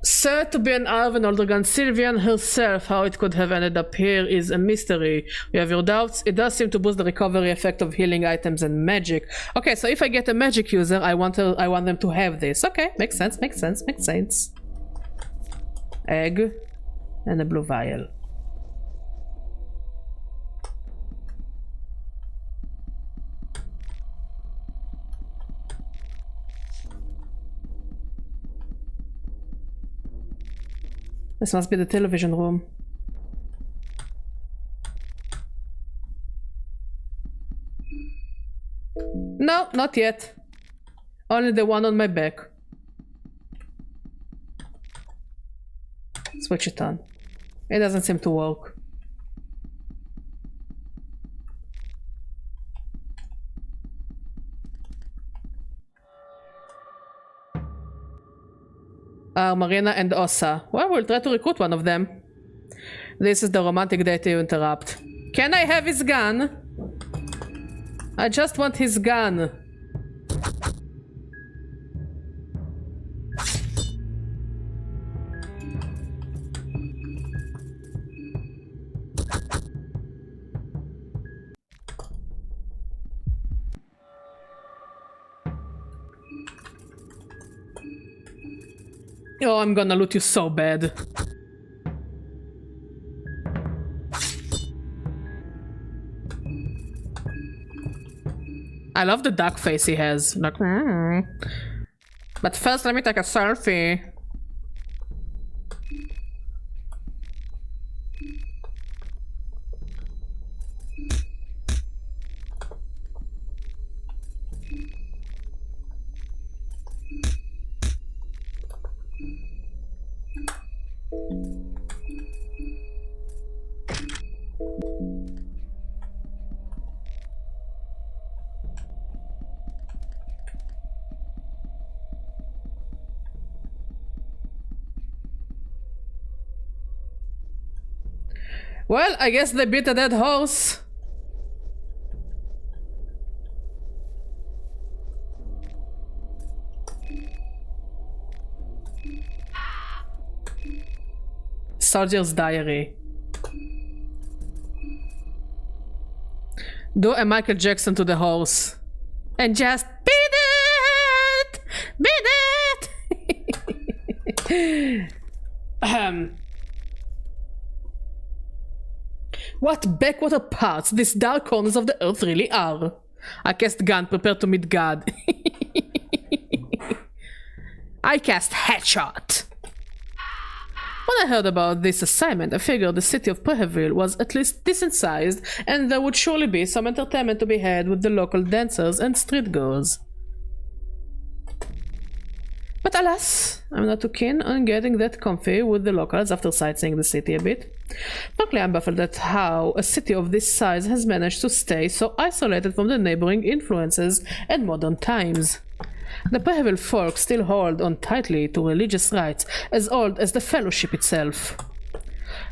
Said to be an eye of an older gun, Sylvian herself, how it could have ended up here is a mystery. You have your doubts. It does seem to boost the recovery effect of healing items and magic. Okay, so if I get a magic user, I want them to have this. Okay, makes sense, makes sense, makes sense. Egg and a blue vial. This must be the television room. No, not yet. Only the one on my back. Switch it on. It doesn't seem to work. Marina and Ossa. Well, we'll try to recruit one of them. This is the romantic date you interrupt. Can I have his gun? I just want his gun. Oh, I'm gonna loot you so bad. I love the duck face he has. Like, But first, let me take a selfie. Well, I guess they beat a dead horse. Soldier's Diary. Do a Michael Jackson to the horse. And just beat it! Beat it! What backwater parts these dark corners of the earth really are. I cast gun, prepare to meet God. I cast headshot. When I heard about this assignment, I figured the city of Preheville was at least decent sized, and there would surely be some entertainment to be had with the local dancers and street goers. But alas, I'm not too keen on getting that comfy with the locals after sightseeing the city a bit. Frankly, I'm baffled at how a city of this size has managed to stay so isolated from the neighboring influences and modern times. The Preheville folk still hold on tightly to religious rites as old as the Fellowship itself.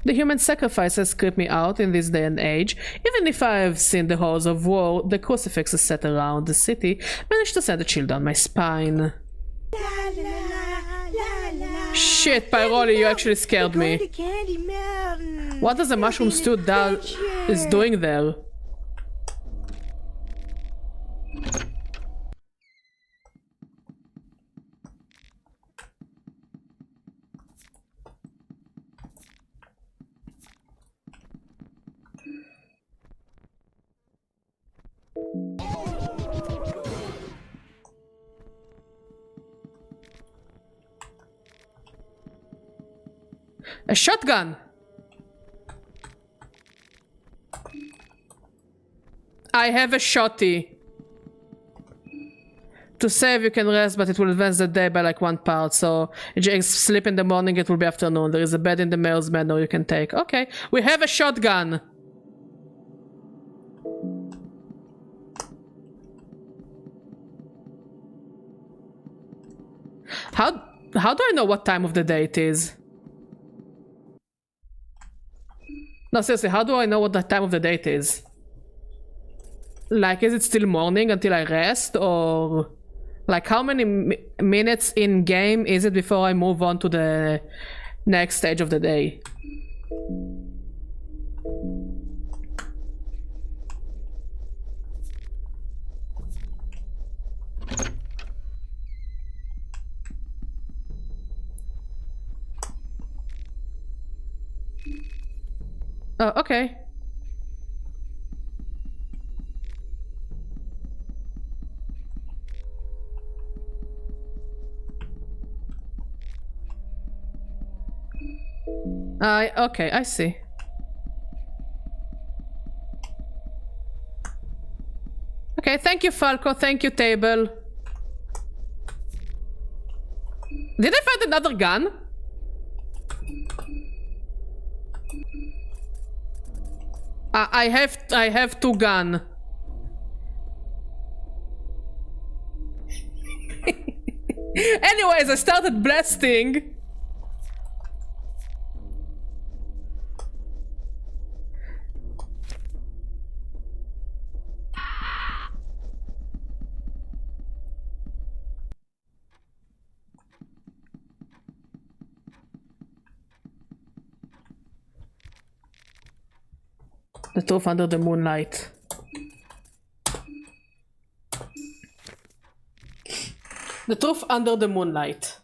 The human sacrifices creep me out in this day and age, even if I've seen the horrors of war the crucifixes set around the city manage to send a chill down my spine. Shit, Pyroli, you actually scared me. What does a mushroom stew is doing there? A shotgun! I have a shotty. To save you can rest, but it will advance the day by like 1 part, so if you sleep in the morning it will be afternoon. There is a bed in the mayor's manor you can take. Okay, we have a shotgun! How do I know what time of the day it is? No, seriously, how do I know what the time of the day it is? Like, is it still morning until I rest, or... Like, how many minutes in game is it before I move on to the next stage of the day? Oh, okay. Okay, I see. Okay, thank you, Falco. Thank you, table. Did I find another gun? I have 2 gun. Anyways, I started blasting. The truth under the moonlight. The truth under the moonlight.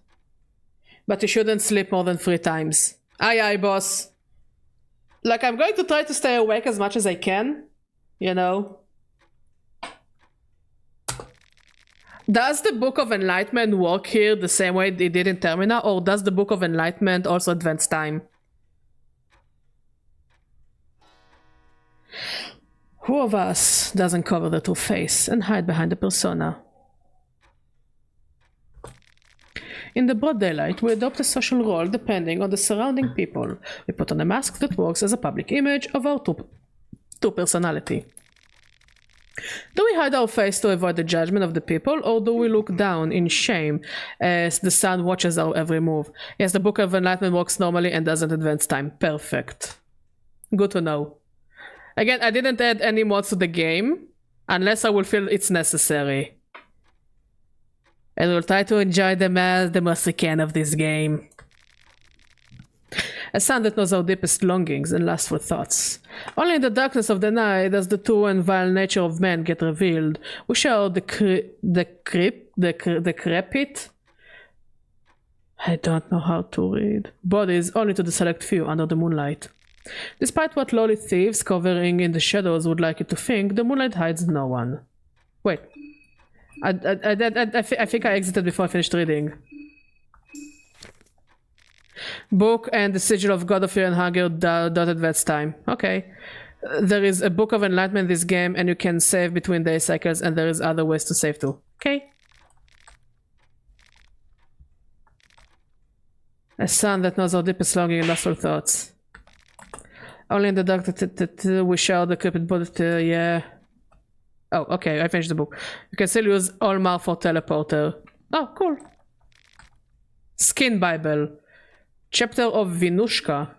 But you shouldn't sleep more than 3 times. Aye aye, boss. Like, I'm going to try to stay awake as much as I can. You know. Does the Book of Enlightenment work here the same way it did in Termina? Or does the Book of Enlightenment also advance time? Who of us doesn't cover the true face and hide behind the persona? In the broad daylight, we adopt a social role depending on the surrounding people. We put on a mask that works as a public image of our true personality. Do we hide our face to avoid the judgment of the people, or do we look down in shame as the sun watches our every move? Yes, the Book of Enlightenment works normally and doesn't advance time. Perfect. Good to know. Again, I didn't add any mods to the game, unless I will feel it's necessary. And we'll try to enjoy them as the most we can of this game. A sun that knows our deepest longings and lustful thoughts. Only in the darkness of the night does the true and vile nature of man get revealed. We share the decrepit. I don't know how to read. Bodies only to the select few under the moonlight. Despite what lowly thieves covering in the shadows would like you to think, the moonlight hides no one. Wait. I think I exited before I finished reading. Book and the Sigil of God of Fear and Hunger dot advance time. Okay. There is a Book of Enlightenment in this game and you can save between day cycles and there is other ways to save too. Okay. A sun that knows our deepest longing and lustful thoughts. Only in the dark we share the creepy body yeah. Oh, okay, I finished the book. You can still use Olmar for teleporter. Oh, cool. Skin Bible. Chapter of Vinushka.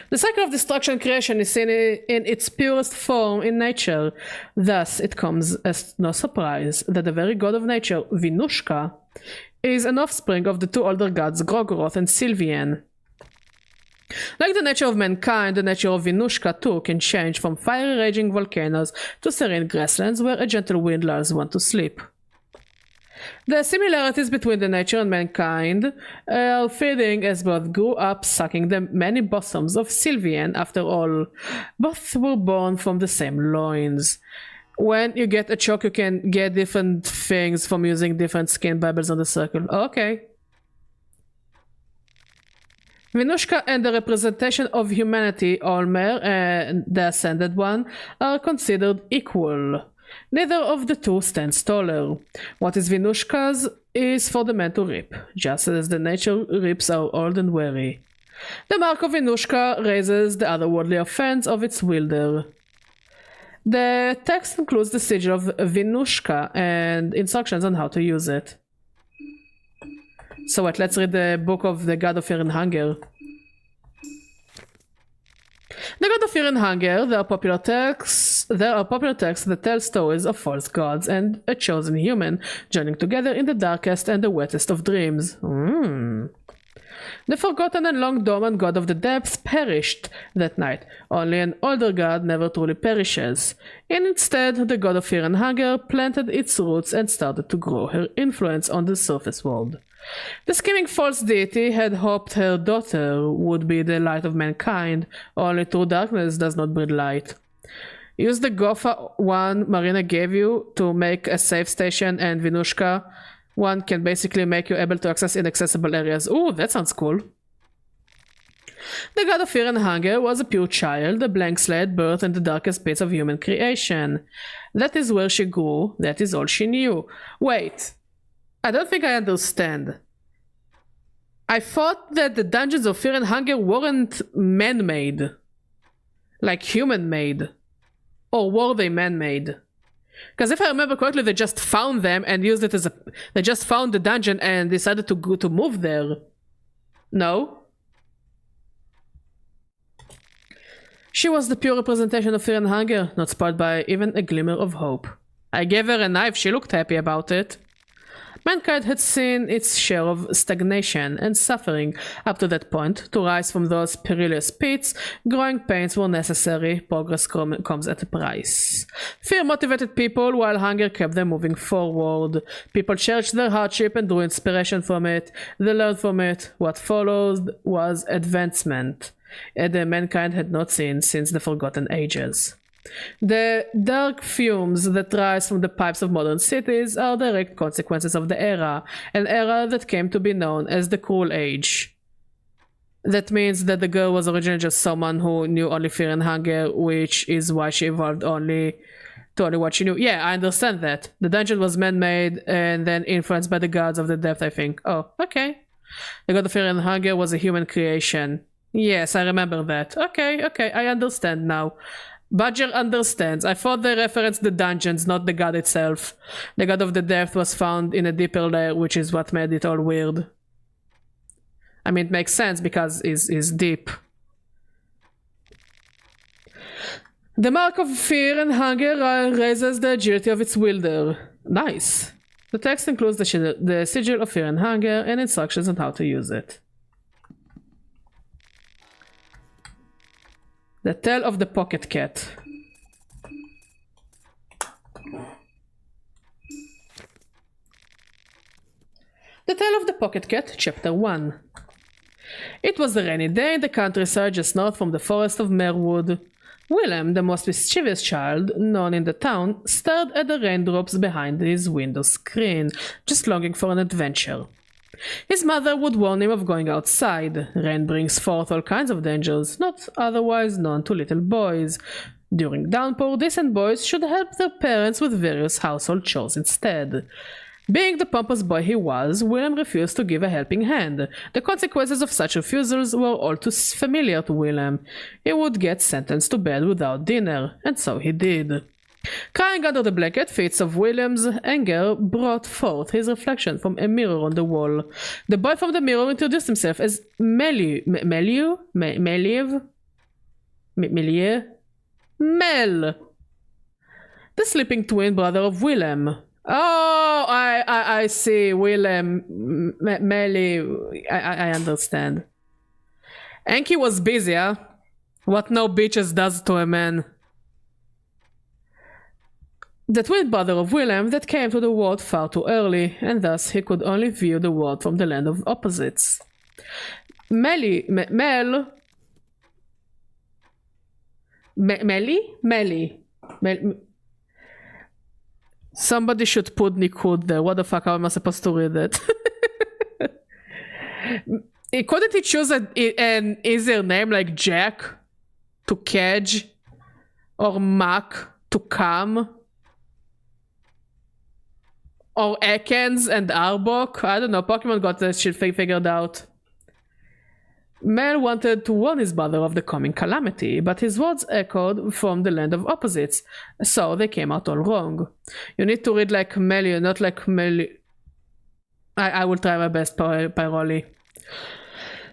The cycle of destruction and creation is seen in its purest form in nature. Thus, it comes as no surprise that the very god of nature, Vinushka, is an offspring of the 2 older gods, Grogoroth and Sylvian. Like the nature of mankind, the nature of Vinushka too can change from fiery raging volcanoes to serene grasslands where a gentle wind lulls one to sleep. The similarities between the nature and mankind are fading as both grew up sucking the many bosoms of Sylvian. After all, both were born from the same loins. When you get a choke, you can get different things from using different skin Bibles on the circle. Okay. Vinushka and the representation of humanity, Olmer and the Ascended One, are considered equal. Neither of the two stands taller. What is Vinushka's is for the man to reap, just as the nature reaps are old and weary. The mark of Vinushka raises the otherworldly offense of its wielder. The text includes the sigil of Vinushka and instructions on how to use it. So wait, let's read the Book of the God of Fear and Hunger. The God of Fear and Hunger, there are popular texts that tell stories of false gods and a chosen human joining together in the darkest and the wettest of dreams. The forgotten and long dormant god of the depths perished that night. Only an older god never truly perishes. And instead, the god of fear and hunger planted its roots and started to grow her influence on the surface world. The scheming false deity had hoped her daughter would be the light of mankind, only true darkness does not breed light. Use the Gotha one Marina gave you to make a safe station, and Vinushka one can basically make you able to access inaccessible areas. Ooh, that sounds cool. The god of fear and hunger was a pure child, a blank slate birthed in the darkest pits of human creation. That is where she grew, that is all she knew. Wait, I don't think I understand. I thought that the dungeons of fear and hunger weren't man-made. Like human-made. Or were they man-made? Because if I remember correctly, they just found them and used it as a... They just found the dungeon and decided to go to move there. No? She was the pure representation of fear and hunger, not spoiled by even a glimmer of hope. I gave her a knife, she looked happy about it. Mankind had seen its share of stagnation and suffering up to that point. To rise from those perilous pits, growing pains were necessary. Progress comes at a price. Fear motivated people, while hunger kept them moving forward. People cherished their hardship and drew inspiration from it. They learned from it. What followed was advancement, that mankind had not seen since the Forgotten Ages. The dark fumes that rise from the pipes of modern cities are direct consequences of the era, an era that came to be known as the Cruel Age. That means that the girl was originally just someone who knew only fear and hunger, which is why she evolved only what she knew. Yeah, I understand that. The dungeon was man-made and then influenced by the gods of the depth, I think. Oh, okay. The god of fear and hunger was a human creation. Yes, I remember that. Okay, I understand now. Badger understands. I thought they referenced the dungeons, not the god itself. The god of the depth was found in a deeper layer, which is what made it all weird. I mean, it makes sense because it's deep. The mark of fear and hunger raises the agility of its wielder. Nice. The text includes the sigil of fear and hunger and instructions on how to use it. The Tale of the Pocket Cat. The Tale of the Pocket Cat, Chapter 1. It was a rainy day in the countryside just north from the forest of Merwood. Willem, the most mischievous child known in the town, stared at the raindrops behind his window screen, just longing for an adventure. His mother would warn him of going outside. Rain brings forth all kinds of dangers, not otherwise known to little boys. During downpour, decent boys should help their parents with various household chores instead. Being the pompous boy he was, Willem refused to give a helping hand. The consequences of such refusals were all too familiar to Willem. He would get sentenced to bed without dinner, and so he did. Crying under the blanket, fits of Willem's anger brought forth his reflection from a mirror on the wall. The boy from the mirror introduced himself as Mel. The sleeping twin brother of Willem. Oh, I see. Willem, Melly. I understand. Anki was busy, huh? What no bitches does to a man. The twin brother of Willem that came to the world far too early, and thus he could only view the world from the land of opposites. Melly. Somebody should put Nikud there. What the fuck, how am I supposed to read it? Couldn't he choose an easier name like Jack to Kedge? Or Mac to Cam? Or Ekans and Arbok? I don't know, Pokemon got that shit figured out. Mel wanted to warn his brother of the coming calamity, but his words echoed from the land of opposites, so they came out all wrong. You need to read like Melly, not like Melly. I will try my best, Pyroli.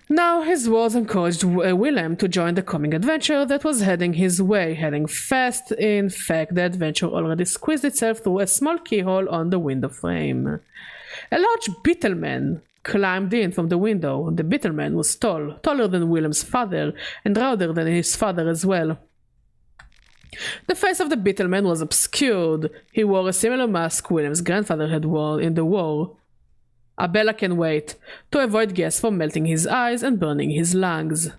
Now his words encouraged Willem to join the coming adventure that was heading his way, heading fast. In fact, the adventure already squeezed itself through a small keyhole on the window frame. A large beetle man climbed in from the window. The beetle man was tall, taller than Willem's father, and rounder than his father as well. The face of the beetle man was obscured. He wore a similar mask Willem's grandfather had worn in the war. Abella can wait, to avoid gas from melting his eyes and burning his lungs.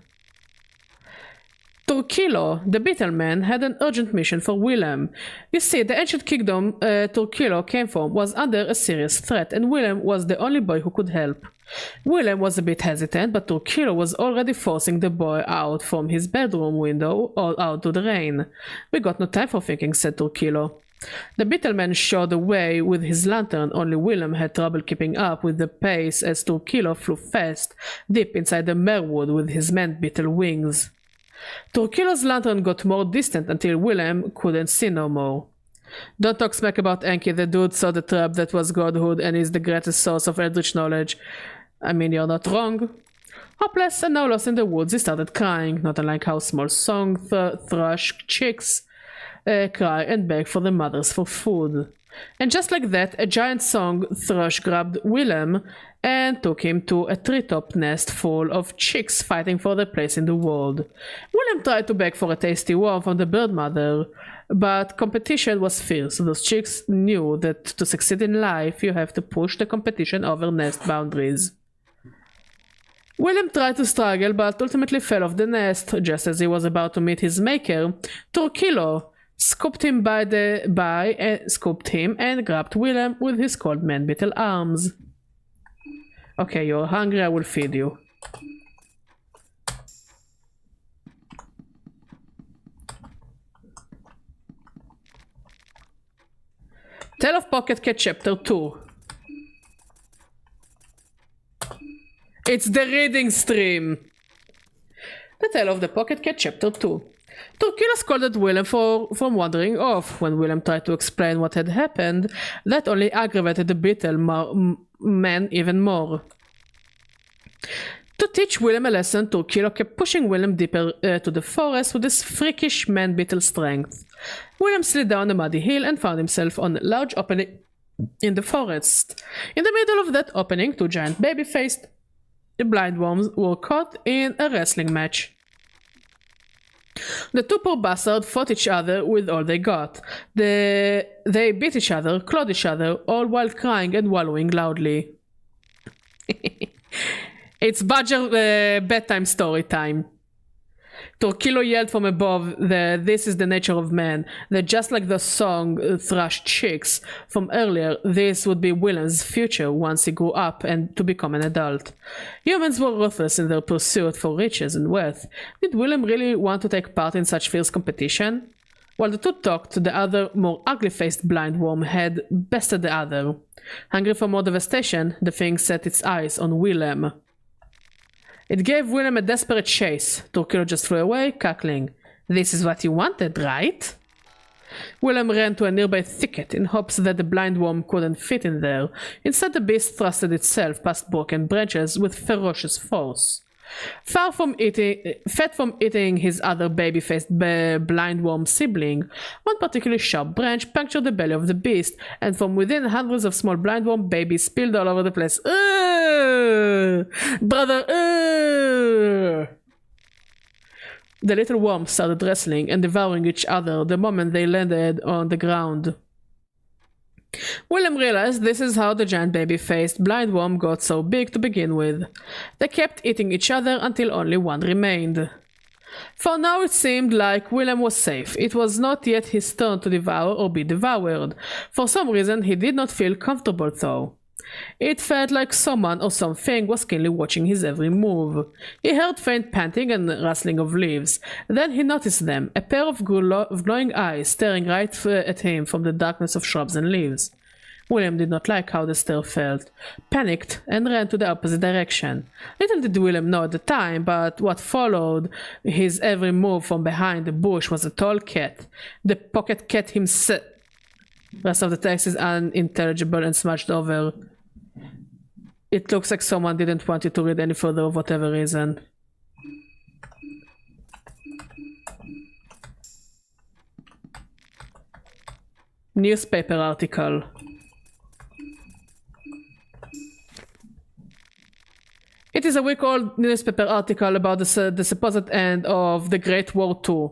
Turkilo, the Beetleman, had an urgent mission for Willem. You see, the ancient kingdom Turkilo came from was under a serious threat, and Willem was the only boy who could help. Willem was a bit hesitant, but Turkilo was already forcing the boy out from his bedroom window or out to the rain. We got no time for thinking, said Turkilo. The Beetleman showed the way with his lantern. Only Willem had trouble keeping up with the pace as Turkilo flew fast, deep inside the Merwood with his man-beetle wings. Turkilo's lantern got more distant until Willem couldn't see no more. Don't talk smack about Enki, the dude saw the trap that was godhood and is the greatest source of eldritch knowledge. I mean, you're not wrong. Hopeless and now lost in the woods, he started crying, not unlike how small song thrush chicks cry and beg for their mothers for food. And just like that, a giant song thrush grabbed Willem and took him to a treetop nest full of chicks fighting for their place in the world. Willem tried to beg for a tasty worm from the bird mother, but competition was fierce. Those chicks knew that to succeed in life, you have to push the competition over nest boundaries. Willem tried to struggle, but ultimately fell off the nest. Just as he was about to meet his maker, Torquillo scooped him and grabbed Willem with his cold man-beetle arms. Okay, you're hungry, I will feed you. Tale of Pocket Cat Chapter 2. It's the reading stream! The Tale of the Pocket Cat Chapter 2. Torquillo scolded Willem from wandering off. When Willem tried to explain what had happened, that only aggravated the beetle man even more. To teach Willem a lesson, Torquillo kept pushing Willem deeper to the forest with his freakish man-beetle strength. Willem slid down a muddy hill and found himself on a large opening in the forest. In the middle of that opening, two giant baby-faced blind worms were caught in a wrestling match. The two poor bastards fought each other with all they got. They beat each other, clawed each other, all while crying and wallowing loudly. It's Badger bedtime story time. Torquillo yelled from above that this is the nature of man, that just like the song Thrush Chicks from earlier, this would be Willem's future once he grew up and to become an adult. Humans were ruthless in their pursuit for riches and wealth. Did Willem really want to take part in such fierce competition? While the two talked, the other, more ugly-faced blind worm had bested the other. Hungry for more devastation, the thing set its eyes on Willem. It gave Willem a desperate chase. Torquillo just flew away, cackling. This is what you wanted, right? Willem ran to a nearby thicket in hopes that the blind worm couldn't fit in there. Instead, the beast thrusted itself past broken branches with ferocious force. Fed from eating his other baby-faced blind worm sibling, one particularly sharp branch punctured the belly of the beast, and from within hundreds of small blind worm babies spilled all over the place. Brother! The little worms started wrestling and devouring each other the moment they landed on the ground. Willem realized this is how the giant baby-faced blind worm got so big to begin with. They kept eating each other until only one remained. For now it seemed like Willem was safe. It was not yet his turn to devour or be devoured. For some reason he did not feel comfortable though. It felt like someone or something was keenly watching his every move. He heard faint panting and rustling of leaves. Then he noticed them, a pair of glowing eyes staring right at him from the darkness of shrubs and leaves. Willem did not like how the stare felt, panicked, and ran to the opposite direction. Little did Willem know at the time, but what followed his every move from behind the bush was a tall cat, the pocket cat himself. Rest of the text is unintelligible and smudged over. It looks like someone didn't want you to read any further for whatever reason. Newspaper article. It is a week-old newspaper article about the supposed end of the Great War II.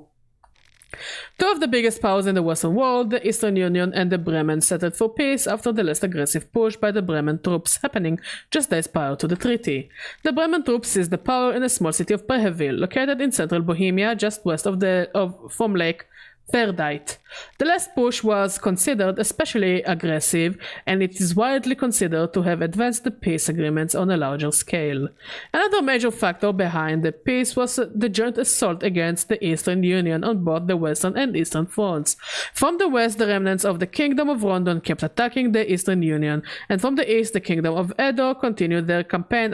Two of the biggest powers in the Western world, the Eastern Union and the Bremen, settled for peace after the less aggressive push by the Bremen troops happening just days prior to the treaty. The Bremen troops seized the power in a small city of Preheville, located in central Bohemia, just west from Lake Verdite. The last push was considered especially aggressive, and it is widely considered to have advanced the peace agreements on a larger scale. Another major factor behind the peace was the joint assault against the Eastern Union on both the Western and Eastern fronts. From the west, the remnants of the Kingdom of Rondon kept attacking the Eastern Union, and from the east, the Kingdom of Edo continued their campaign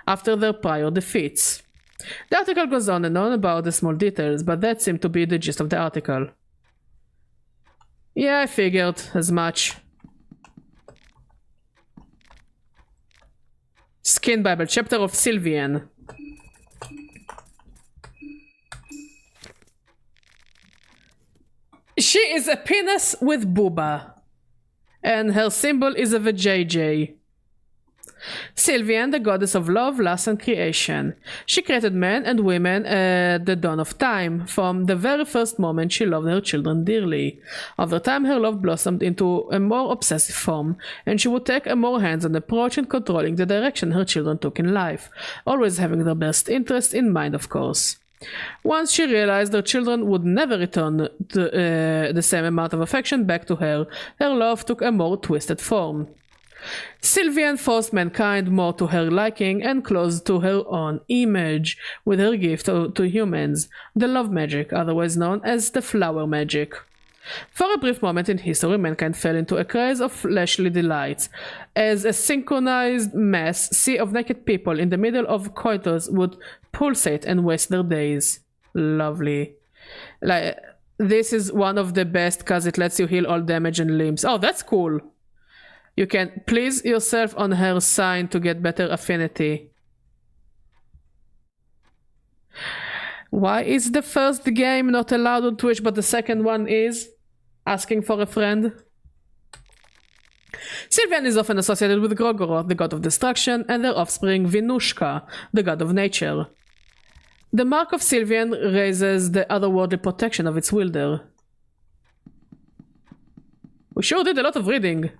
after their prior defeats. The article goes on and on about the small details, but that seemed to be the gist of the article. Yeah, I figured as much. Skin Bible, chapter of Sylvian. She is a penis with booba. And her symbol is a vajayjay. Sylvian, the goddess of love, loss, and creation. She created men and women at the dawn of time. From the very first moment, she loved her children dearly. Over time, her love blossomed into a more obsessive form, and she would take a more hands-on approach in controlling the direction her children took in life, always having their best interest in mind, of course. Once she realized her children would never return the same amount of affection back to her, her love took a more twisted form. Sylvian forced mankind more to her liking and close to her own image with her gift to humans, the love magic, otherwise known as the flower magic. For a brief moment in history, mankind fell into a craze of fleshly delights, as a synchronized mass sea of naked people in the middle of coitus would pulsate and waste their days. Lovely. Like, this is one of the best because it lets you heal all damage and limbs. Oh, that's cool. You can please yourself on her sign to get better affinity. Why is the first game not allowed on Twitch but the second one is? Asking for a friend. Sylvian is often associated with Grogoroth, the god of destruction, and their offspring Vinushka, the god of nature. The mark of Sylvian raises the otherworldly protection of its wielder. We sure did a lot of reading.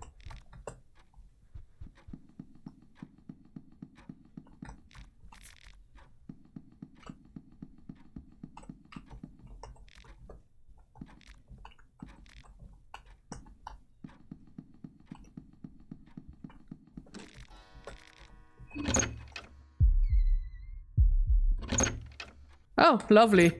Oh, lovely.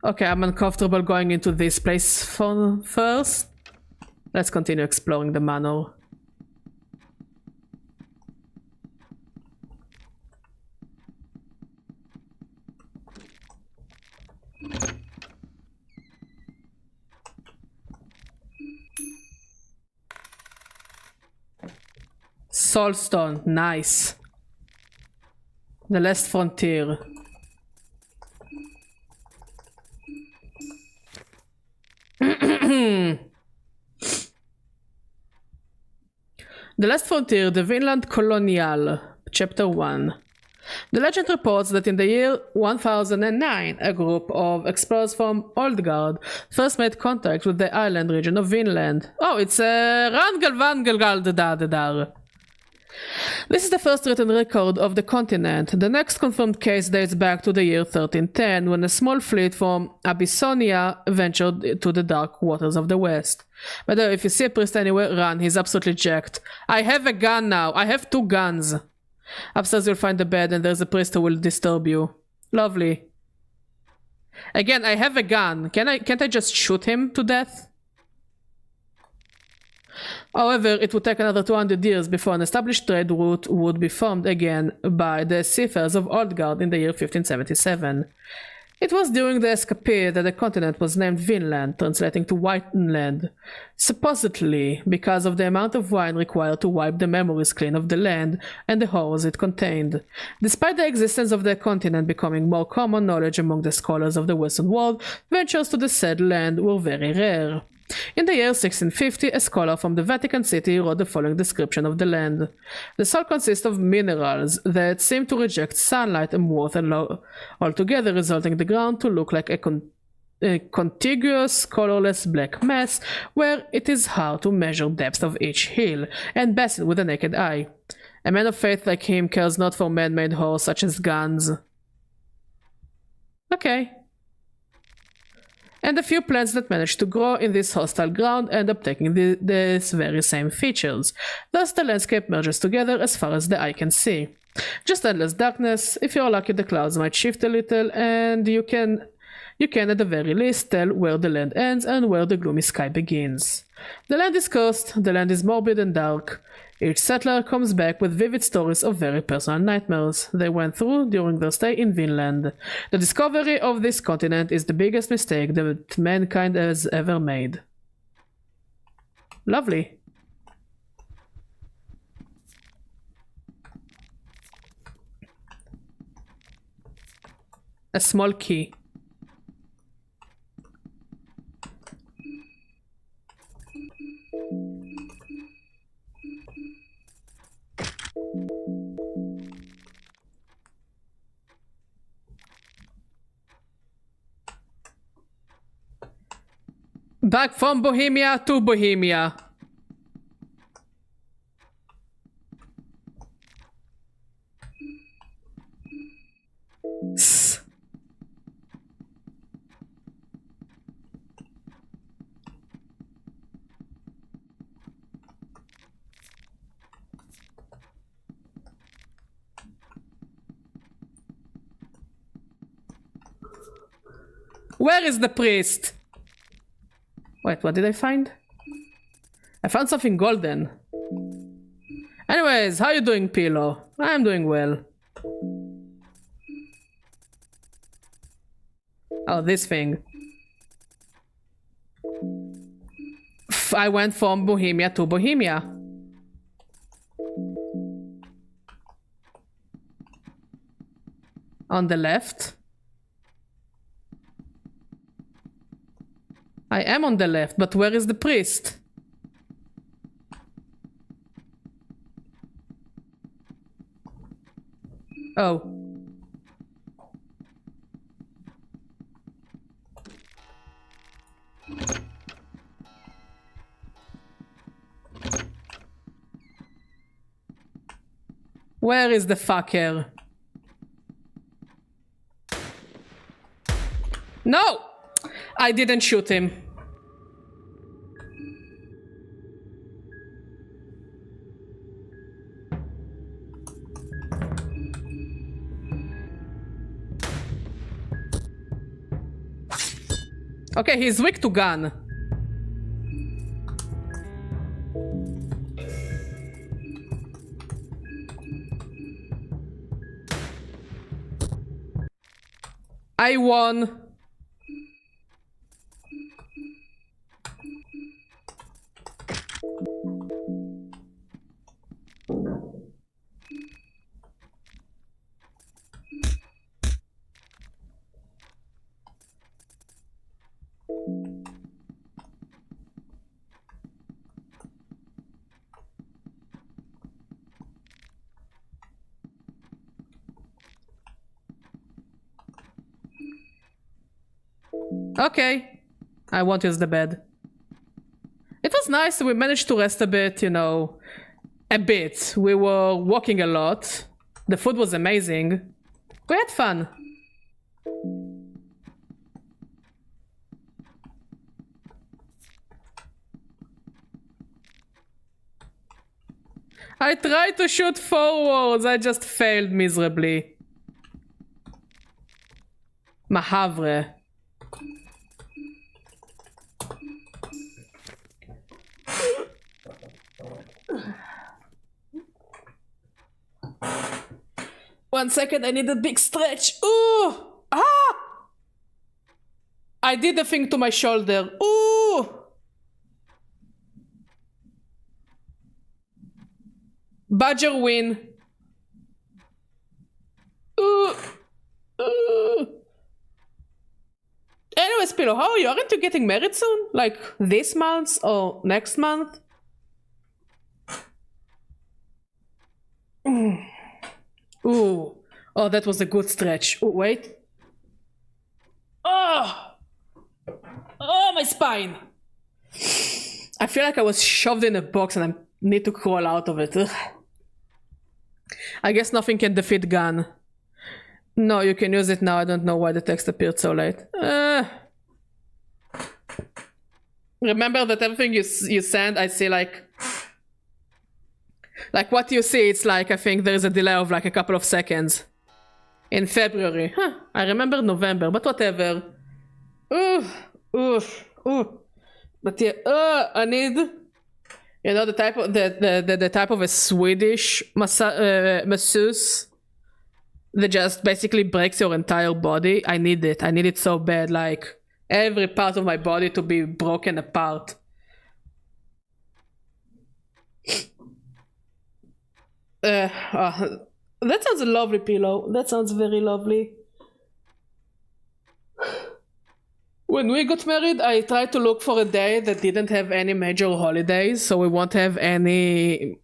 Okay, I'm uncomfortable going into this place first. Let's continue exploring the manor. Soulstone, nice. The Last Frontier. The Last Frontier, the Vinland Colonial, Chapter 1. The legend reports that in the year 1009, a group of explorers from Oldgard first made contact with the island region of Vinland. Oh, it's Rangelvangelgaldadadar. This is the first written record of the continent. The next confirmed case dates back to the year 1310, when a small fleet from Abyssonia ventured to the dark waters of the west. By the way, if you see a priest anywhere, run. He's absolutely jacked. I have a gun now. I have 2 guns. Upstairs you'll find the bed and there's a priest who will disturb you. Lovely. Again, I have a gun. Can't I just shoot him to death? However, it would take another 200 years before an established trade route would be formed again by the seafarers of Oldgard in the year 1577. It was during the escapade that the continent was named Vinland, translating to Whiteland, supposedly because of the amount of wine required to wipe the memories clean of the land and the horrors it contained. Despite the existence of the continent becoming more common knowledge among the scholars of the Western world, ventures to the said land were very rare. In the year 1650, a scholar from the Vatican City wrote the following description of the land. The soil consists of minerals that seem to reject sunlight and water altogether, resulting the ground to look like a contiguous, colorless black mass, where it is hard to measure depth of each hill and basin with the naked eye. A man of faith like him cares not for man-made horrors such as guns. Okay. And the few plants that manage to grow in this hostile ground end up taking these very same features. Thus the landscape merges together as far as the eye can see. Just endless darkness. If you're lucky, the clouds might shift a little, and you can at the very least tell where the land ends and where the gloomy sky begins. The land is cursed, the land is morbid and dark. Each settler comes back with vivid stories of very personal nightmares they went through during their stay in Vinland. The discovery of this continent is the biggest mistake that mankind has ever made. Lovely. A small key. Back from Bohemia to Bohemia. Where is the priest? Wait, what did I find? I found something golden. Anyways, how you doing, Pilo? I'm doing well. Oh, this thing. I went from Bohemia to Bohemia. On the left. I am on the left, but where is the priest? Oh. Where is the fucker? No! I didn't shoot him. Okay, he's weak to gun. I won. Okay, I won't use the bed. It was nice, we managed to rest a bit, you know. A bit. We were walking a lot. The food was amazing. We had fun. I tried to shoot forwards, I just failed miserably. Mahavre. One second, I need a big stretch. Ooh! Ah! I did the thing to my shoulder. Ooh! Badger win. Ooh! Ooh! Anyways, Pillow, how are you? Aren't you getting married soon? Like this month or next month? Ooh. Oh, that was a good stretch. Oh, wait. Oh! Oh, my spine! I feel like I was shoved in a box and I need to crawl out of it. Ugh. I guess nothing can defeat gun. No, you can use it now. I don't know why the text appeared so late. Remember that everything you send, I see like what you see, it's like, I think there is a delay of like a couple of seconds. In February. Huh, I remember November, but whatever. Ooh. But yeah, I need, you know, the type of the type of a Swedish masseuse that just basically breaks your entire body. I need it. I need it so bad, like every part of my body to be broken apart. That sounds lovely, Pillow. That sounds very lovely. When we got married, I tried to look for a day that didn't have any major holidays, so we won't have any,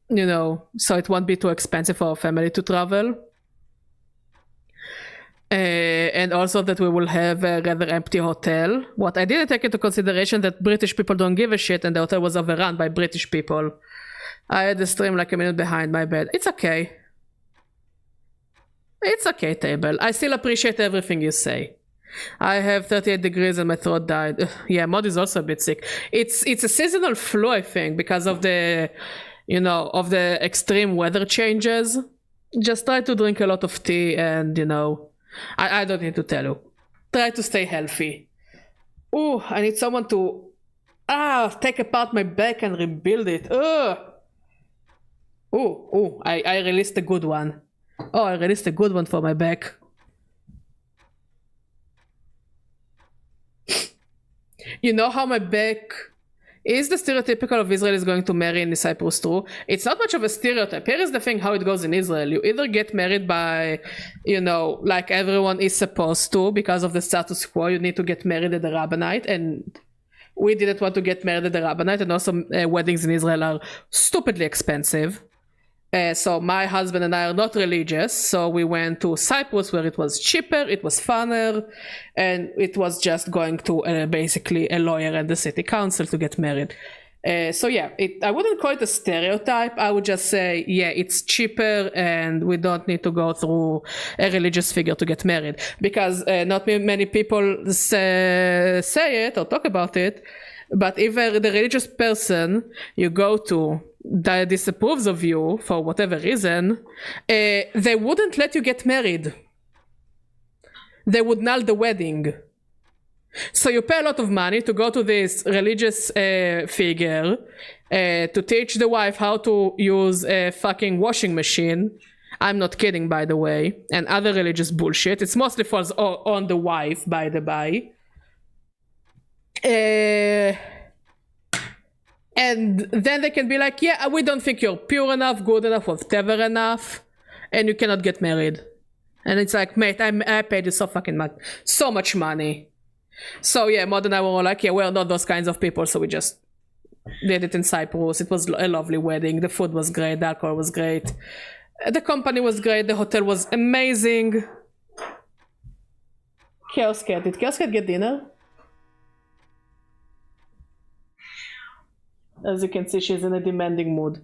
so it won't be too expensive for our family to travel. And also that we will have a rather empty hotel. What I didn't take into consideration that British people don't give a shit and the hotel was overrun by British people. I had the stream like a minute behind my bed. It's okay. It's okay, table. I still appreciate everything you say. I have 38 degrees and my throat died. Yeah, Mod is also a bit sick. It's a seasonal flu, I think, because of the, of the extreme weather changes. Just try to drink a lot of tea and, I don't need to tell you. Try to stay healthy. Oh, I need someone to take apart my back and rebuild it. I released a good one. Oh, I released a good one for my back. You know how my back is the stereotypical of Israel is going to marry in Cyprus true? It's not much of a stereotype. Here is the thing how it goes in Israel. You either get married by, like everyone is supposed to because of the status quo. You need to get married at the rabbinate, and we didn't want to get married at the rabbinate, and also weddings in Israel are stupidly expensive. So my husband and I are not religious, so we went to Cyprus where it was cheaper, it was funner, and it was just going to basically a lawyer and the city council to get married. So yeah, I wouldn't call it a stereotype. I would just say, yeah, it's cheaper and we don't need to go through a religious figure to get married. Because not many people say it or talk about it, but if the religious person you go to that disapproves of you for whatever reason, they wouldn't let you get married. They would null the wedding. So you pay a lot of money to go to this religious figure to teach the wife how to use a fucking washing machine. I'm not kidding, by the way. And other religious bullshit. It mostly falls on the wife, by the by. And then they can be like, yeah, we don't think you're pure enough, good enough, whatever enough, and you cannot get married. And it's like, mate, I paid you so much money. So yeah, Mod and I were all like, yeah, we're not those kinds of people, so we just did it in Cyprus. It was a lovely wedding. The food was great, the alcohol was great, the company was great, the hotel was amazing. Chaos Cat, did Chaos Cat get dinner? As you can see, she's in a demanding mood.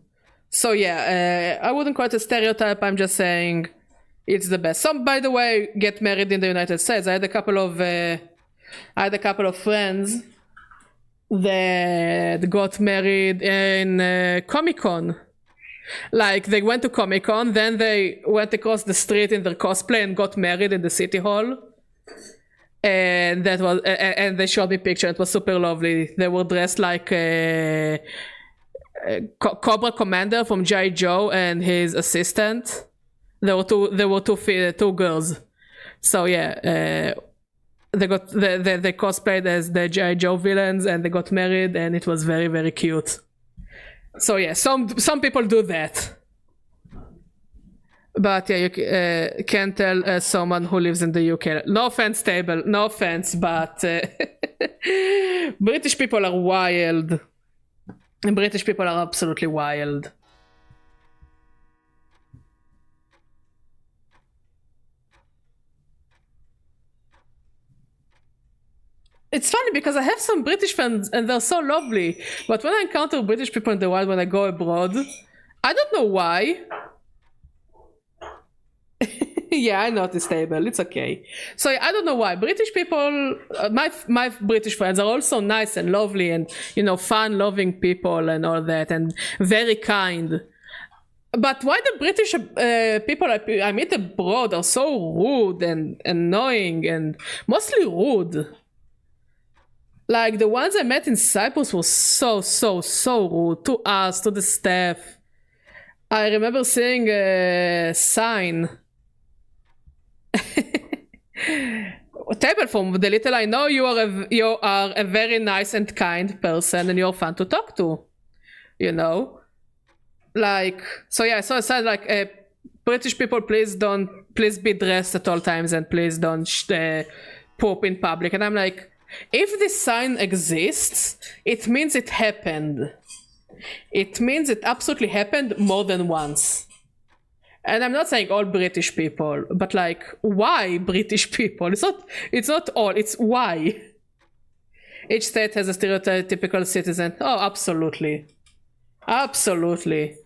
So yeah, I wouldn't call it a stereotype, I'm just saying it's the best. Some, by the way, get married in the United States. I had a couple of friends that got married in Comic-Con. Like, they went to Comic-Con, then they went across the street in their cosplay and got married in the city hall. And that was, and they showed me a picture. It was super lovely. They were dressed like Cobra Commander from G.I. Joe and his assistant. There were two girls. So yeah, they cosplayed as the G.I. Joe villains, and they got married, and it was very, very cute. So yeah, some people do that. But yeah, you can't tell someone who lives in the UK. No offense, Table. No offense, but British people are wild. And British people are absolutely wild. It's funny because I have some British friends and they're so lovely. But when I encounter British people in the wild when I go abroad, I don't know why. Yeah, I noticed, Table. It's okay. So I don't know why British people, my British friends are also nice and lovely and, fun-loving people and all that, and very kind. But why the British people I meet abroad are so rude and annoying and mostly rude? Like, the ones I met in Cyprus were so rude to us, to the staff. I remember seeing a sign. Table, from the little I know, you are a very nice and kind person, and you're fun to talk to. Like, so yeah, so I said, like, British people, please be dressed at all times, and please don't poop in public, and I'm like, if this sign exists, it means it happened. It means it absolutely happened more than once. And I'm not saying all British people, but like, why British people? It's not all, it's why. Each state has a stereotypical citizen. Oh, absolutely. Absolutely.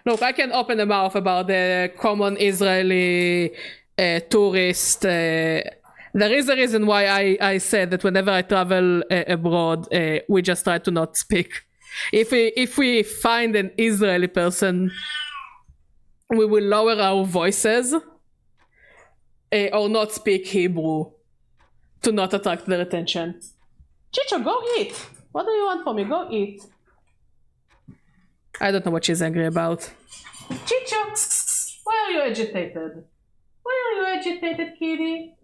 Look, I can open the mouth about the common Israeli tourist. There is a reason why I said that whenever I travel abroad, we just try to not speak. If we find an Israeli person, we will lower our voices or not speak Hebrew to not attract their attention. Chicho, go eat. What do you want from me? Go eat. I don't know what she's angry about. Chicho, why are you agitated? Why are you agitated, kitty?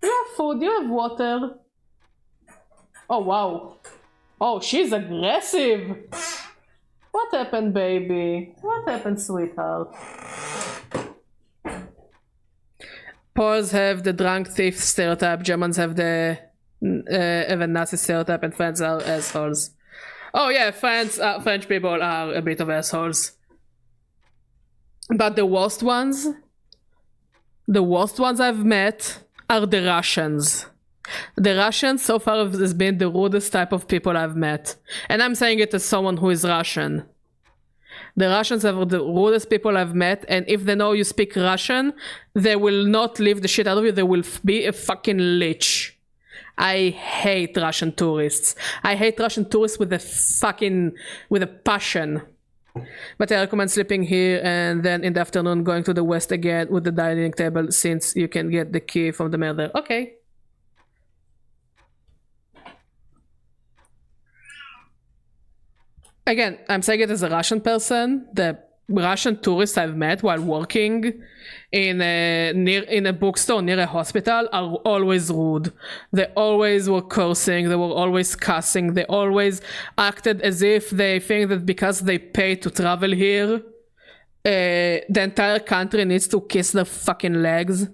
You have food, you have water. Oh, wow. Oh, she's aggressive. What happened, baby? What happened, sweetheart? Poles have the drunk thief stereotype, Germans have the Nazi stereotype, and French are assholes. Oh yeah, French people are a bit of assholes. But the worst ones I've met are the Russians. The Russians so far has been the rudest type of people I've met. And I'm saying it as someone who is Russian. The Russians are the rudest people I've met, and if they know you speak Russian, they will not leave the shit out of you, they will be a fucking leech. I hate Russian tourists. I hate Russian tourists with a passion. But I recommend sleeping here and then in the afternoon going to the west again with the dining table, since you can get the key from the mail there. Okay. Again, I'm saying it as a Russian person. The Russian tourists I've met while working in a bookstore near a hospital are always rude. They always were cursing, they were always cussing, they always acted as if they think that because they pay to travel here, the entire country needs to kiss their fucking legs.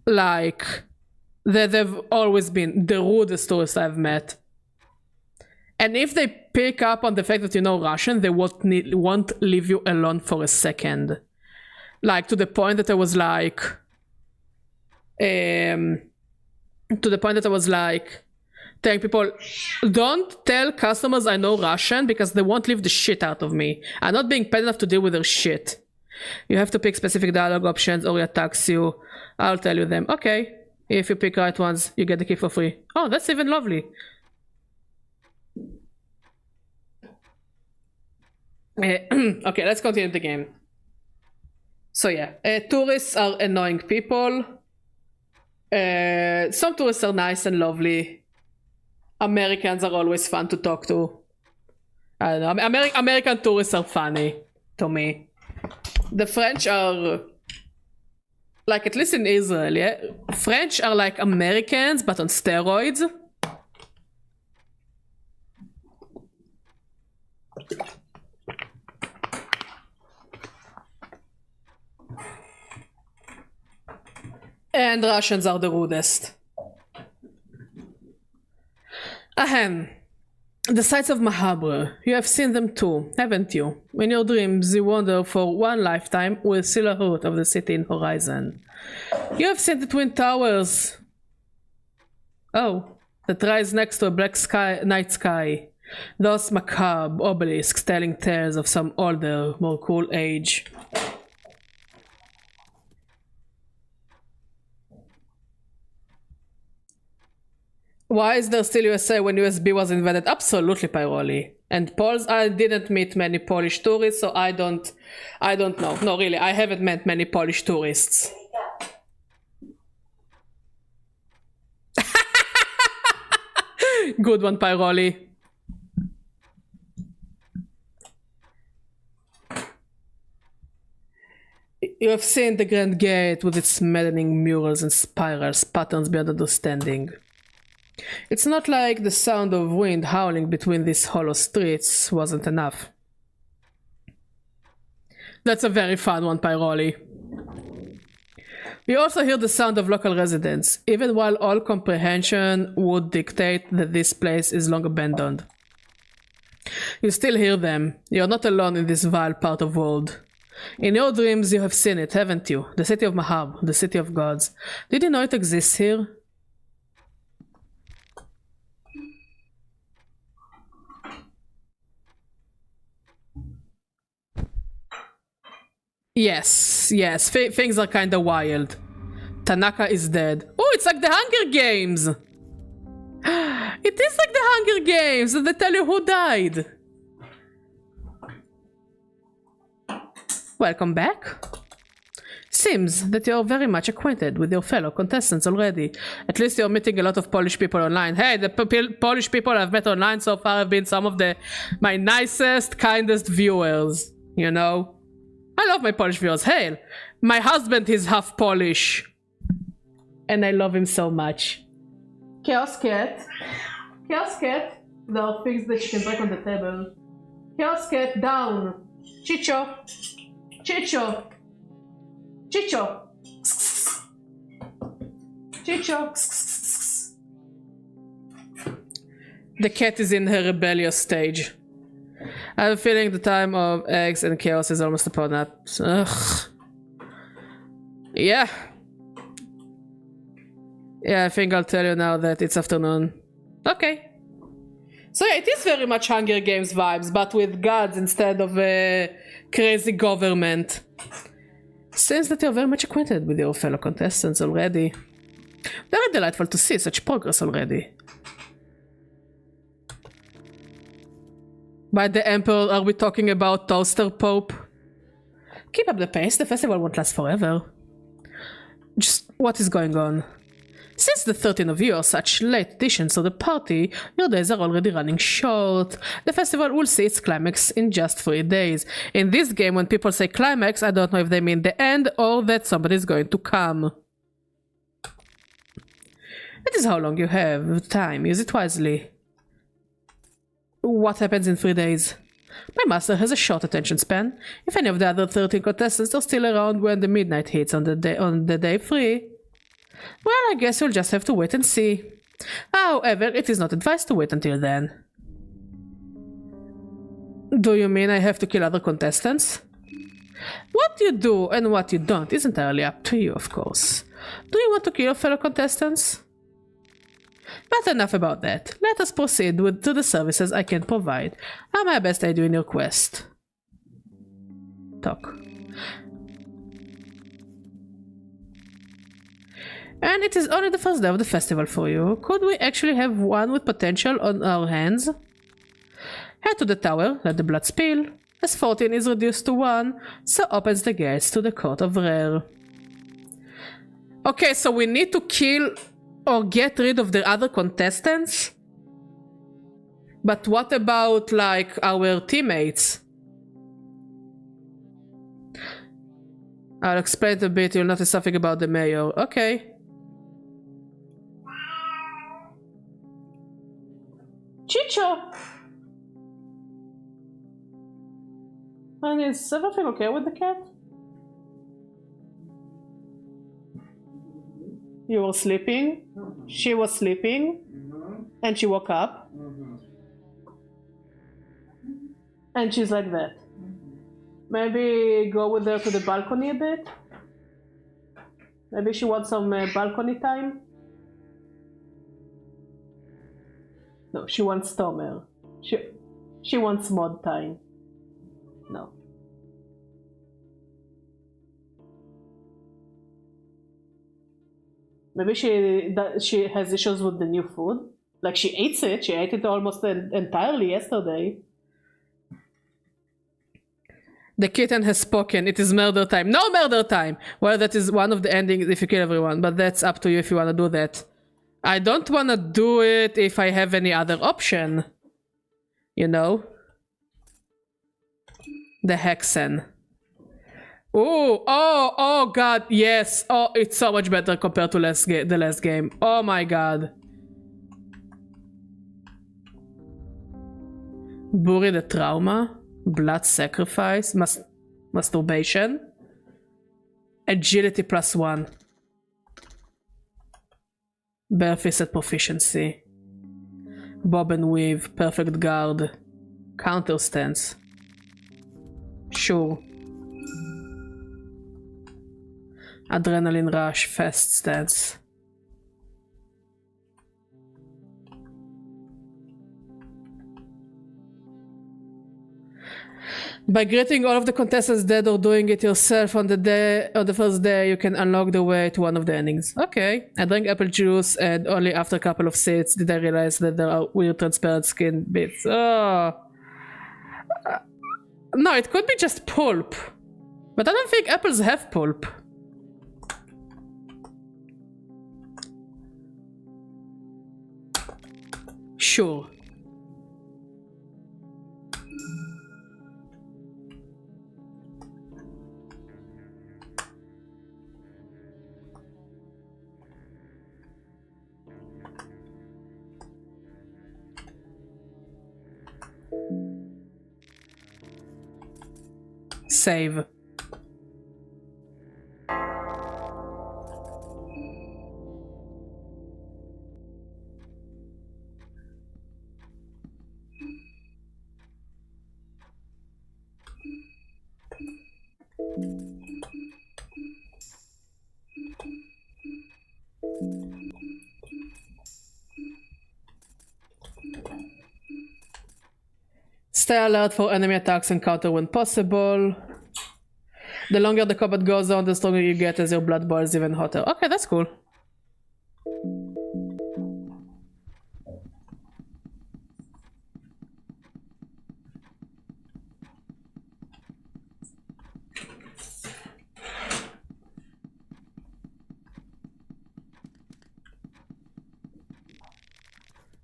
Like, they've always been the rudest tourists I've met. And if they pick up on the fact that you know Russian, they won't leave you alone for a second. Like, to the point that I was like... telling people, don't tell customers I know Russian because they won't leave the shit out of me. I'm not being paid enough to deal with their shit. You have to pick specific dialogue options or it attacks you. I'll tell you them. Okay. If you pick right ones, you get the key for free. Oh, that's even lovely. Okay, let's continue the game. So yeah, tourists are annoying people. Some tourists are nice and lovely. Americans are always fun to talk to. I don't know, American tourists are funny to me. The French are... like, at least in Israel, yeah? French are like Americans, but on steroids. And Russians are the rudest. Ahem. The sights of Mahabra. You have seen them too, haven't you? In your dreams, you wander for one lifetime with silhouette of the city in horizon. You have seen the Twin Towers. Oh, that rise next to a black night sky. Those macabre obelisks telling tales of some older, more cool age. Why is there still USA when USB was invented? Absolutely, Pyroli. And Poles, I didn't meet many Polish tourists, so I don't know. No, really, I haven't met many Polish tourists. Good one, Pyroli. You have seen the Grand Gate with its maddening murals and spirals, patterns beyond understanding. It's not like the sound of wind howling between these hollow streets wasn't enough. That's a very fun one, Pyroli. You also hear the sound of local residents, even while all comprehension would dictate that this place is long abandoned. You still hear them. You're not alone in this vile part of world. In your dreams you have seen it, haven't you? The city of Mahab, the city of gods. Did you know it exists here? Yes, things are kinda wild. Tanaka is dead. Oh, it's like the Hunger Games! It is like the Hunger Games! They tell you who died. Welcome back. Seems that you're very much acquainted with your fellow contestants already. At least you're meeting a lot of Polish people online. Hey, the Polish people I've met online so far have been some of my nicest, kindest viewers. You know? I love my Polish viewers. Hey, my husband is half Polish. And I love him so much. Chaos Cat. Chaos Cat. There are things that you can break on the table. Chaos Cat, down. Chicho. Chicho. Chicho. Chicho. The cat is in her rebellious stage. I have a feeling the time of eggs and chaos is almost upon us. Ugh. Yeah. Yeah, I think I'll tell you now that it's afternoon. Okay. So yeah, it is very much Hunger Games vibes, but with gods instead of a crazy government. Seems that you're very much acquainted with your fellow contestants already. Very delightful to see such progress already. By the Emperor, are we talking about Toaster Pope? Keep up the pace, the festival won't last forever. Just what is going on? Since the 13 of you are such late additions to the party, your days are already running short. The festival will see its climax in just 3 days. In this game, when people say climax, I don't know if they mean the end or that somebody is going to come. That is how long you have time, use it wisely. What happens in 3 days? My master has a short attention span. If any of the other 13 contestants are still around when the midnight hits on the day 3, well, I guess you'll just have to wait and see. However, it is not advised to wait until then. Do you mean I have to kill other contestants? What you do and what you don't is entirely up to you, of course. Do you want to kill your fellow contestants? But enough about that. Let us proceed to the services I can provide. How may I best aid you in your quest? Talk. And it is only the first day of the festival for you. Could we actually have one with potential on our hands? Head to the tower, let the blood spill. As 14 is reduced to 1, so opens the gates to the court of rare. Okay, so we need to kill or get rid of the other contestants? But what about, like, our teammates? I'll explain it a bit, you'll notice something about the mayor. Okay. Chicho! And is everything okay with the cat? You were sleeping? She was sleeping? And she woke up? And she's like that. Maybe go with her to the balcony a bit? Maybe she wants some balcony time? No, she wants Tomer. She wants mod time. No. Maybe she has issues with the new food. Like she eats it. She ate it almost entirely yesterday. The kitten has spoken. It is murder time. No murder time! Well, that is one of the endings if you kill everyone, but that's up to you if you want to do that. I don't want to do it if I have any other option. You know? The Hexen. Ooh, oh god, yes. Oh, it's so much better compared to the last game. Oh my god. Bury the trauma. Blood sacrifice. Masturbation. Agility +1. Bare fist at proficiency. Bob and weave, perfect guard. Counter stance. Sure. Adrenaline rush, fast stance. By greeting all of the contestants dead or doing it yourself on the first day, you can unlock the way to one of the endings. Okay. I drank apple juice and only after a couple of sips did I realize that there are weird transparent skin bits. Oh. No, it could be just pulp. But I don't think apples have pulp. Sure. Save. Stay alert for enemy attacks and counter when possible. The longer the combat goes on, the stronger you get as your blood boils even hotter. Okay, that's cool.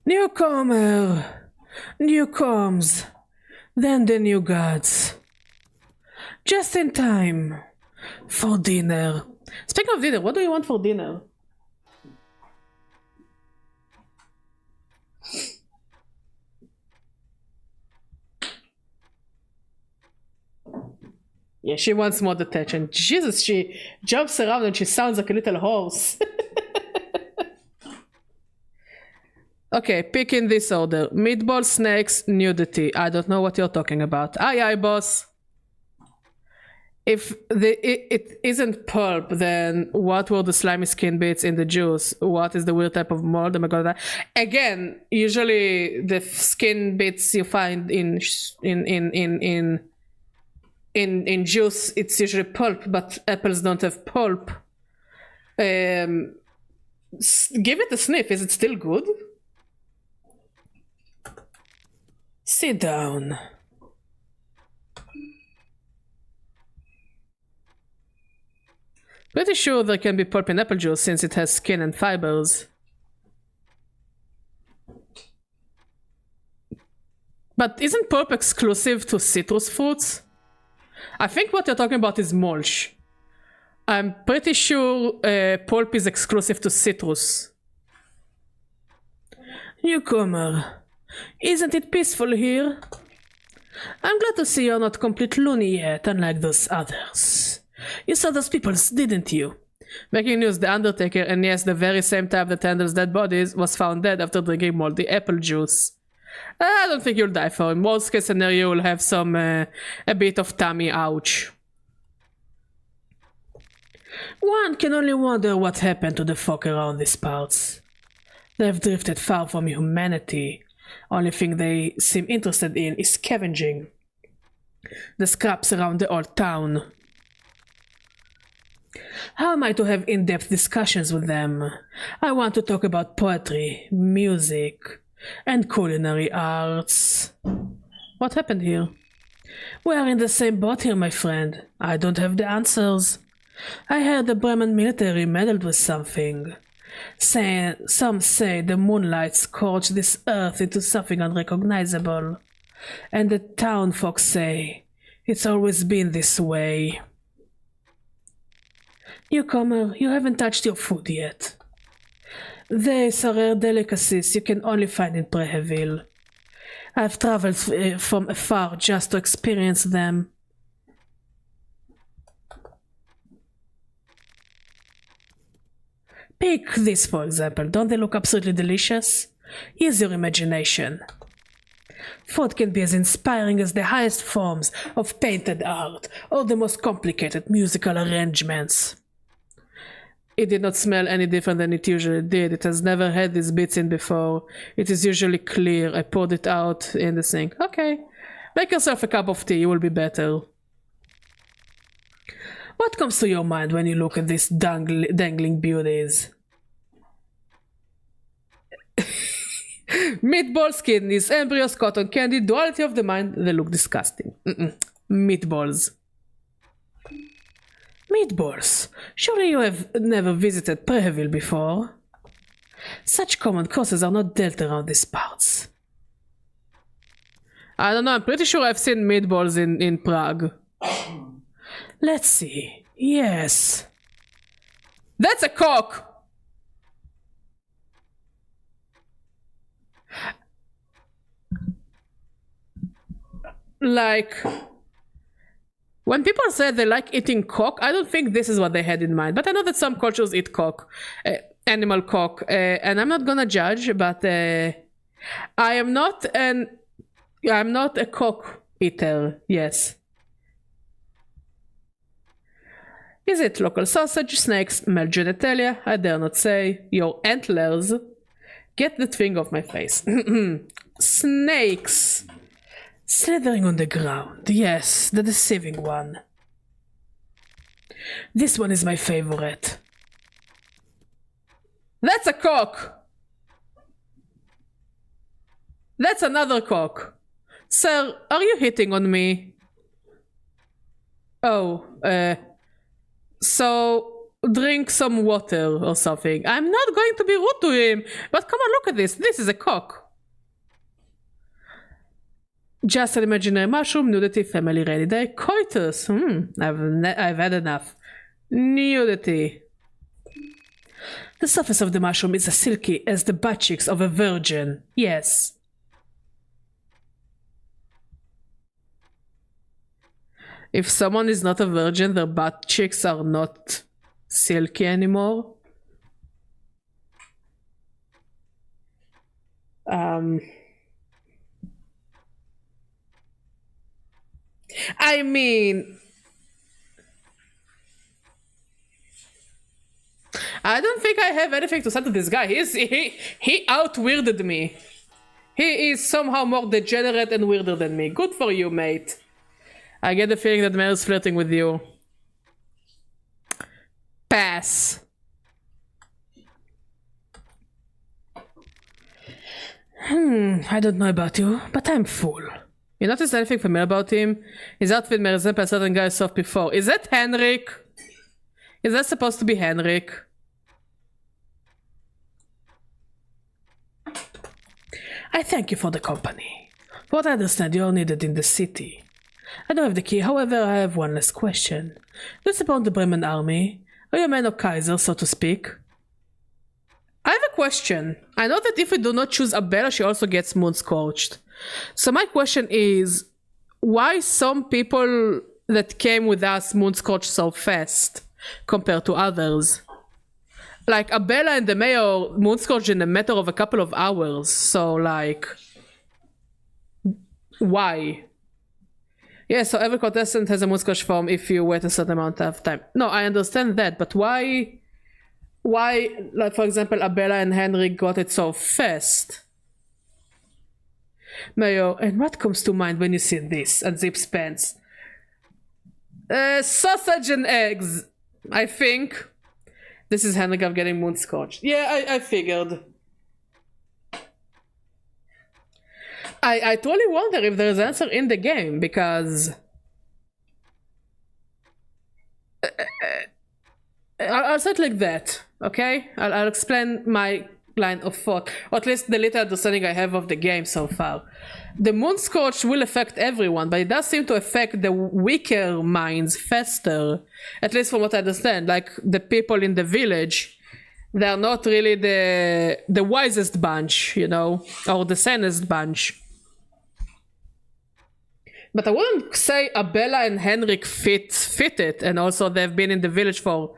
Newcomer! Newcomes! Then the new gods. Just in time. For dinner. Speaking of dinner, what do you want for dinner? Yeah, she wants more attention. Jesus, she jumps around and she sounds like a little horse. Okay, pick in this order. Meatball, snakes, nudity. I don't know what you're talking about. Aye, aye, boss. If it isn't pulp, then what were the slimy skin bits in the juice? What is the weird type of mold? Oh my god. Again, usually the skin bits you find in juice, it's usually pulp, but apples don't have pulp. Give it a sniff. Is it still good? Sit down. Pretty sure there can be pulp in apple juice since it has skin and fibers. But isn't pulp exclusive to citrus fruits? I think what you're talking about is mulch. I'm pretty sure pulp is exclusive to citrus. Newcomer, isn't it peaceful here? I'm glad to see you're not complete loony yet, unlike those others. You saw those people, didn't you? Breaking news, the Undertaker, and yes, the very same type that handles dead bodies, was found dead after drinking moldy apple juice. I don't think you'll die for him. Worst case scenario, you'll have some, a bit of tummy ouch. One can only wonder what happened to the folk around these parts. They've drifted far from humanity. Only thing they seem interested in is scavenging. The scraps around the old town. How am I to have in-depth discussions with them? I want to talk about poetry, music, and culinary arts. What happened here? We are in the same boat here, my friend. I don't have the answers. I heard the Bremen military meddled with something. Some say the moonlight scorched this earth into something unrecognizable. And the town folks say it's always been this way. Newcomer, you haven't touched your food yet. These are rare delicacies you can only find in Breheville. I've traveled from afar just to experience them. Pick this, for example. Don't they look absolutely delicious? Use your imagination. Food can be as inspiring as the highest forms of painted art or the most complicated musical arrangements. It did not smell any different than it usually did. It has never had these bits in before. It is usually clear. I poured it out in the sink. Okay. Make yourself a cup of tea. You will be better. What comes to your mind when you look at these dangling beauties? Meatballs, kidneys, embryos, cotton candy, duality of the mind. They look disgusting. Meatballs. Meatballs. Surely you have never visited Preheville before. Such common courses are not dealt around these parts. I don't know, I'm pretty sure I've seen meatballs in Prague. Let's see. Yes. That's a cock! Like, when people say they like eating cock, I don't think this is what they had in mind. But I know that some cultures eat cock, animal cock, and I'm not gonna judge. But I'm not a cock eater. Yes. Is it local sausage, snakes, male genitalia? I dare not say. Your antlers. Get that thing off my face. Snakes. Slithering on the ground. Yes, the deceiving one. This one is my favorite. That's a cock! That's another cock. Sir, are you hitting on me? Oh, so drink some water or something. I'm not going to be rude to him, but come on, look at this. This is a cock. Just an imaginary mushroom, nudity, family rainy day, coitus. I've had enough. Nudity. The surface of the mushroom is as silky as the butt cheeks of a virgin. Yes. If someone is not a virgin, their butt cheeks are not silky anymore. I mean, I don't think I have anything to say to this guy. He out-weirded me. He is somehow more degenerate and weirder than me. Good for you, mate. I get the feeling that Mary's flirting with you. Pass. I don't know about you, but I'm full. You noticed anything familiar about him? His outfit may resemble a certain guy I saw before. Is that Henrik? Is that supposed to be Henrik? I thank you for the company. For what I understand, you are needed in the city. I don't have the key, however, I have one last question. Do you support the Bremen army? Are you a man of Kaiser, so to speak? I have a question. I know that if we do not choose Abella, she also gets moon-scorched. So my question is, why some people that came with us moon-scorched so fast compared to others? Like, Abella and the mayor moon-scorched in a matter of a couple of hours, so like, why? Yeah, so every contestant has a moon-scorched form if you wait a certain amount of time. No, I understand that, but why, like, for example, Abella and Henry got it so fast? Mayo, and what comes to mind when you see this? Unzips pants. Sausage and eggs, I think. This is Henrik of getting moon-scorched. Yeah, I figured. I totally wonder if there's an answer in the game, because... I'll say it like that, okay? I'll explain my line of thought, or at least the little understanding I have of the game so far. The moon-scorch will affect everyone, but it does seem to affect the weaker minds faster, at least from what I understand. Like, the people in the village, they're not really the wisest bunch, you know, or the sanest bunch. But I wouldn't say Abella and Henrik fit it, and also they've been in the village for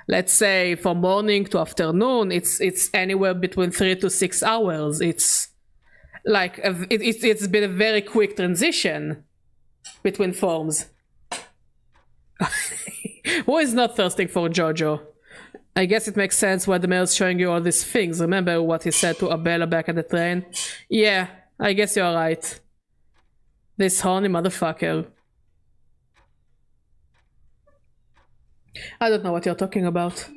let's say from morning to afternoon, it's anywhere between 3 to 6 hours. It's like it's been a very quick transition between forms. Who is not thirsting for JoJo? I guess it makes sense why the mayor's showing you all these things. Remember what he said to Abella back at the train? Yeah, I guess you're right. This horny motherfucker. I don't know what you're talking about.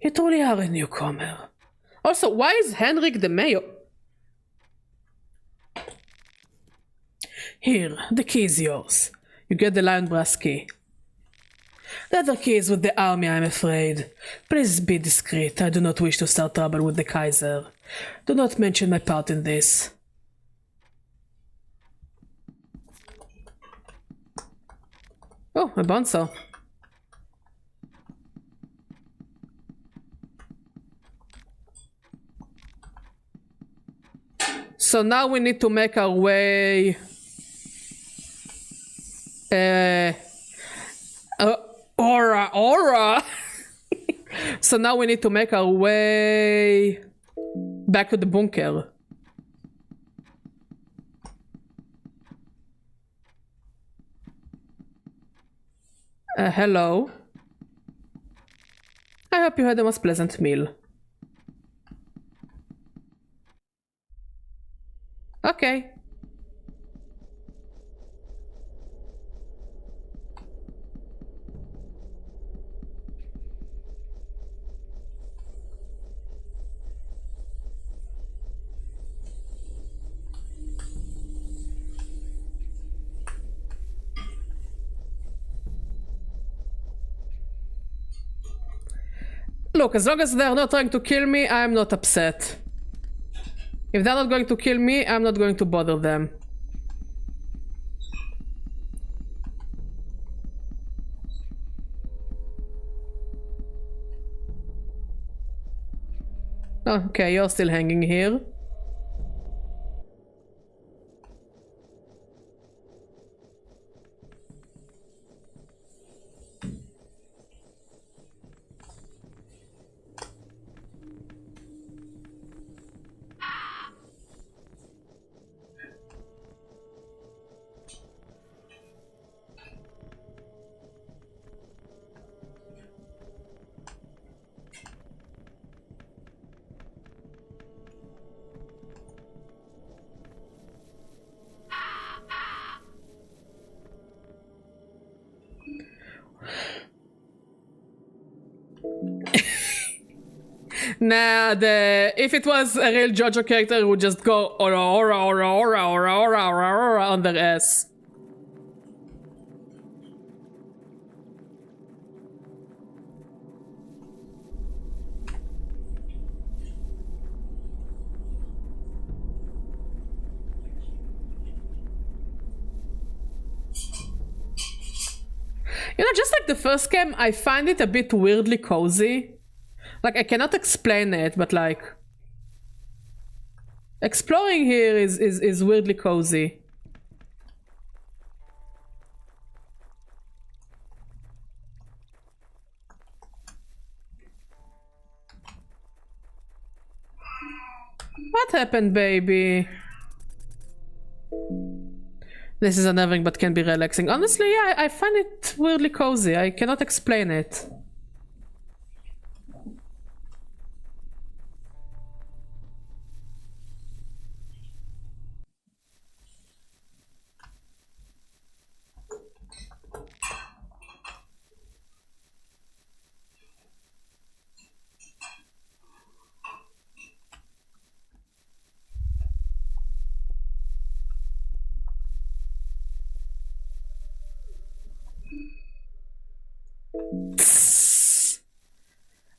You truly are a newcomer. Also, why is Henrik the mayor? Here, the key is yours. You get the lion brass key. The other key is with the army, I'm afraid. Please be discreet. I do not wish to start trouble with the Kaiser. Do not mention my part in this. Oh, a bonzo. So now we need to make our way... Aura! So now we need to make our way back to the bunker. Hello. I hope you had a most pleasant meal. Okay. Look, as long as they're not trying to kill me, I'm not upset. If they're not going to kill me, I'm not going to bother them. Oh, okay, you're still hanging here. Nah, if it was a real JoJo character, it would just go aura on their ass. You know, just like the first game, I find it a bit weirdly cozy. Like, I cannot explain it, but like... exploring here is weirdly cozy. What happened, baby? This is unnerving but can be relaxing. Honestly, yeah, I find it weirdly cozy. I cannot explain it.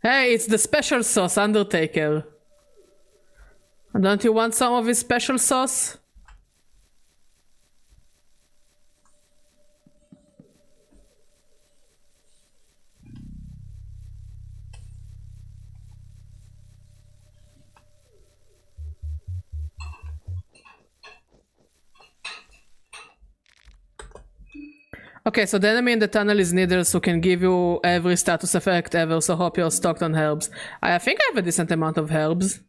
Hey, it's the special sauce, Undertaker. Don't you want some of his special sauce? Okay, so the enemy in the tunnel is Needles, who can give you every status effect ever, so hope you're stocked on herbs. I think I have a decent amount of herbs.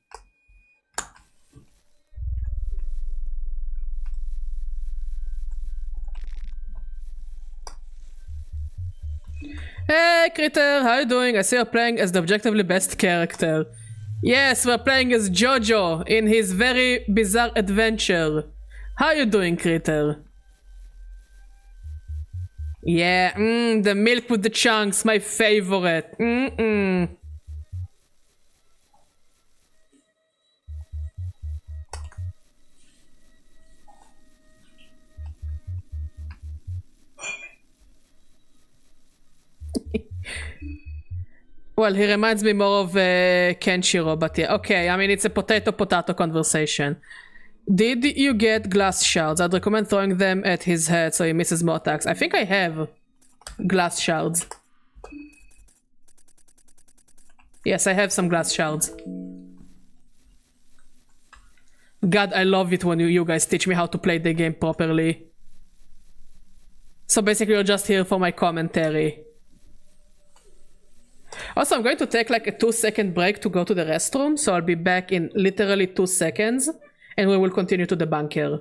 Hey, Critter, how you doing? I see you're playing as the objectively best character. Yes, we're playing as Jojo in his very bizarre adventure. How you doing, Critter? Yeah, the milk with the chunks, my favorite. Well, he reminds me more of Kenshiro, but yeah, okay, I mean, it's a potato-potato conversation. Did you get glass shards? I'd recommend throwing them at his head so he misses more attacks. I think I have glass shards. Yes, I have some glass shards. God, I love it when you guys teach me how to play the game properly. So basically you're just here for my commentary. Also, I'm going to take like a 2-second break to go to the restroom, so I'll be back in literally 2 seconds, and we will continue to the bunker.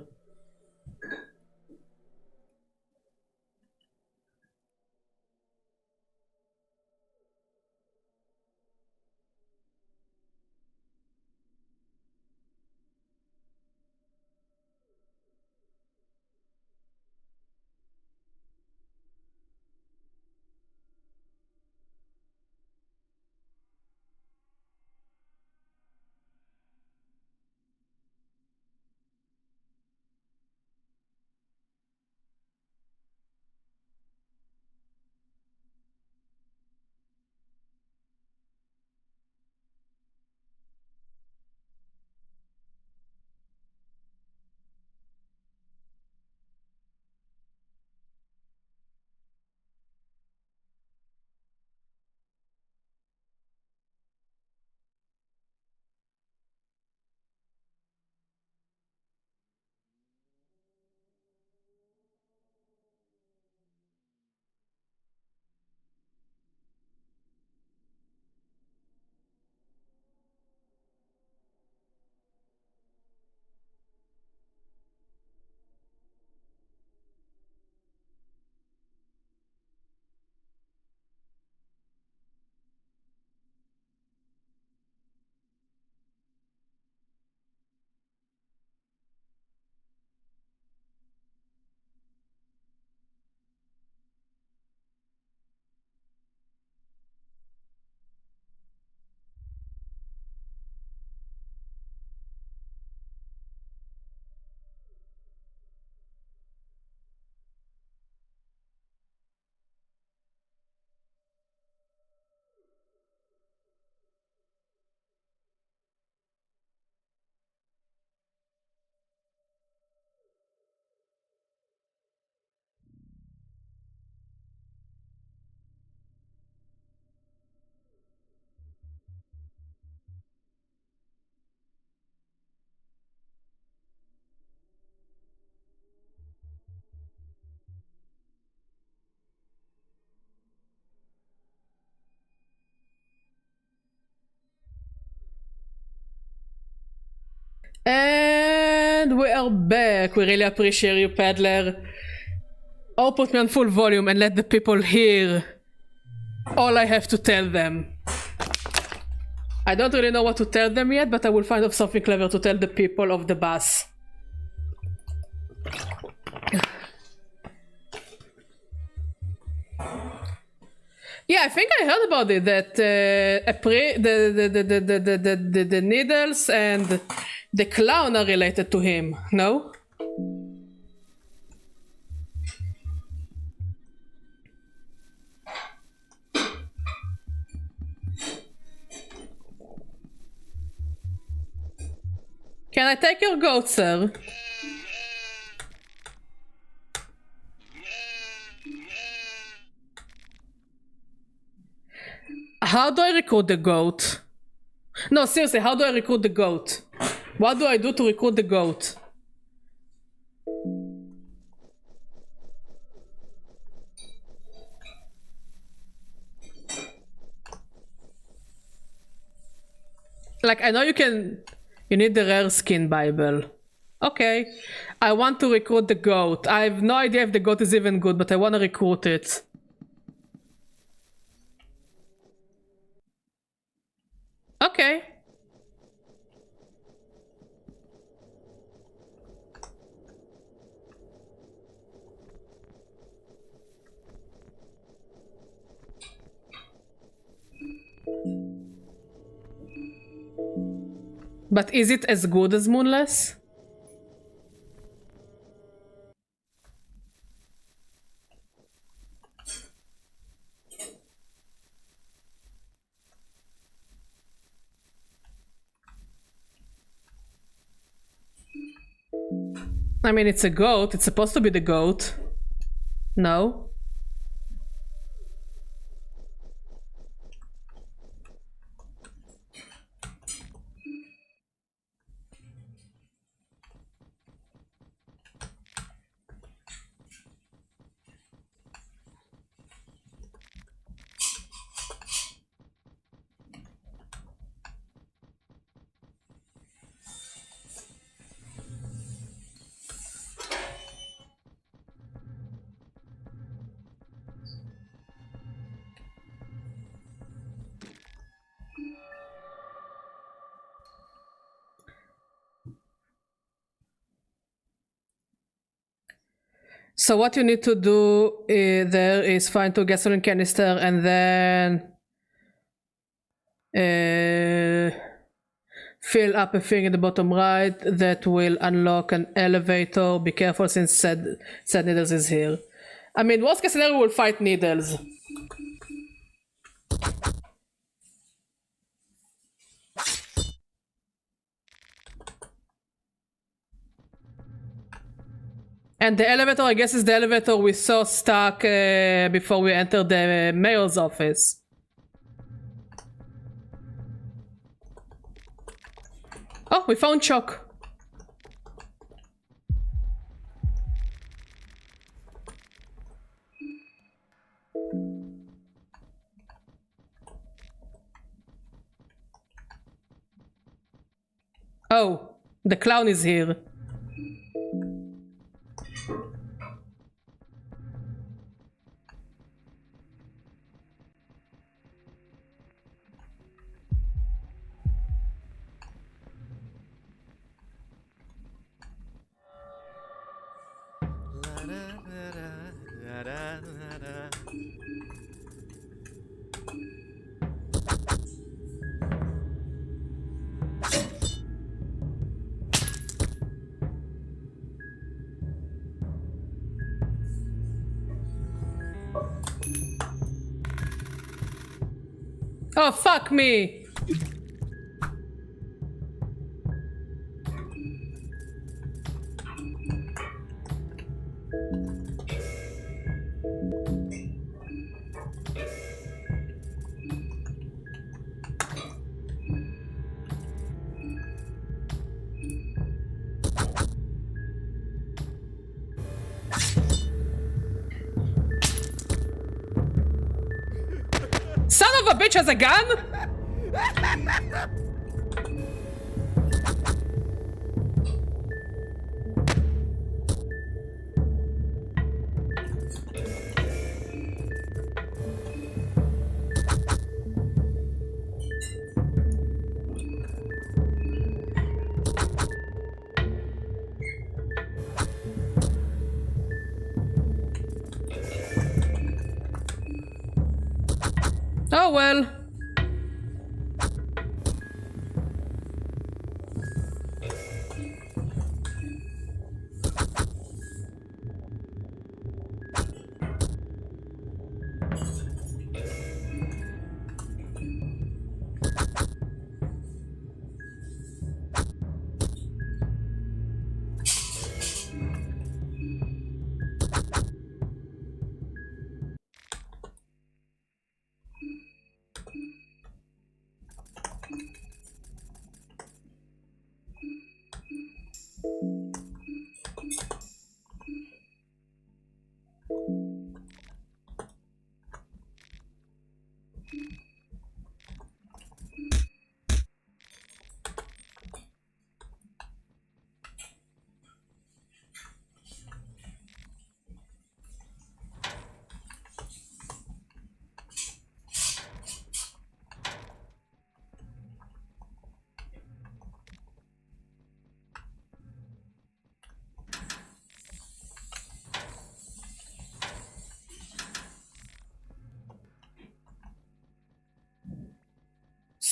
And we are back. We really appreciate you, Paddler. Oh, put me on full volume and let the people hear all I have to tell them. I don't really know what to tell them yet, but I will find out something clever to tell the people of the bus. Yeah, I think I heard about it, that the needles and the clown are related to him, no? Can I take your goat, sir? How do I recruit the goat? No, seriously, how do I recruit the goat? What do I do to recruit the goat? Like, I know you can... You need the rare skin Bible. Okay. I want to recruit the goat. I have no idea if the goat is even good, but I want to recruit it. Okay. But is it as good as Moonless? I mean, it's a goat. It's supposed to be the goat. No? So what you need to do there is find 2 gasoline canister and then fill up a thing in the bottom right that will unlock an elevator. Be careful since said Needles is here. I mean, worst case scenario, we'll fight Needles. And the elevator, I guess, is the elevator we saw stuck before we entered the mayor's office. Oh, we found Choc. Oh, the clown is here. Oh, fuck me! Son of a bitch has a gun? Oh well.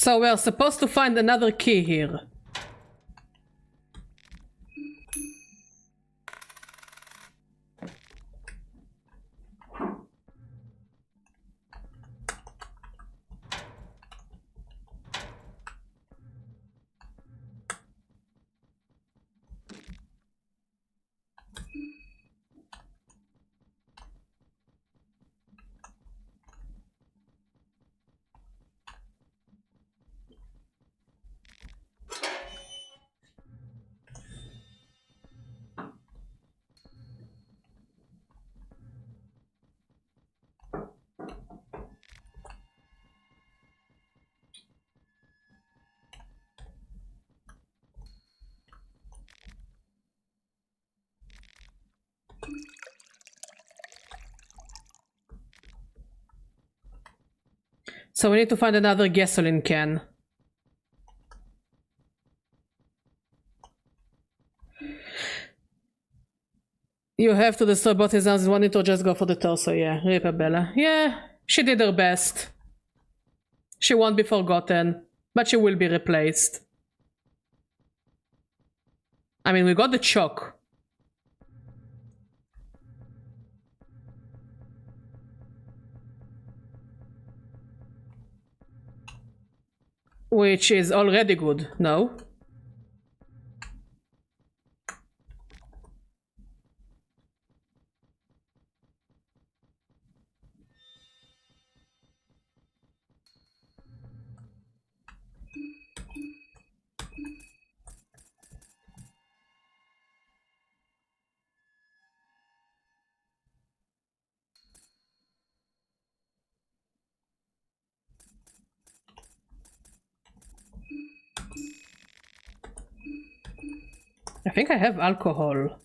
So we're supposed to find another key here. So we need to find another gasoline can. You have to destroy both his arms in one hit or just go for the torso, yeah. Rip Bella. Yeah, she did her best. She won't be forgotten, but she will be replaced. I mean, we got the choke. Which is already good, no? I think I have alcohol.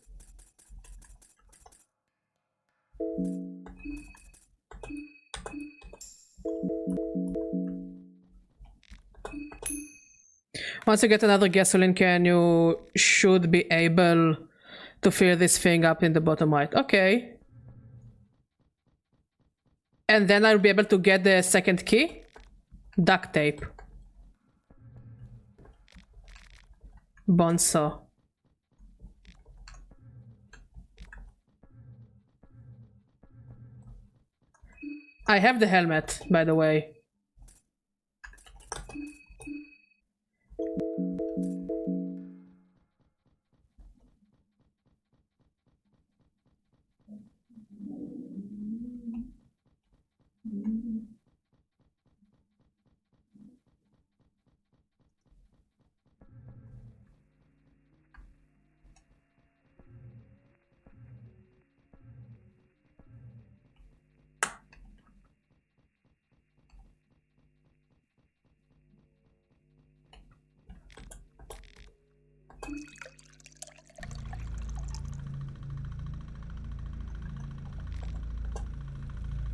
Once you get another gasoline can, you should be able to fill this thing up in the bottom right. Okay. And then I'll be able to get the second key. Duct tape. Bonzo. I have the helmet, by the way.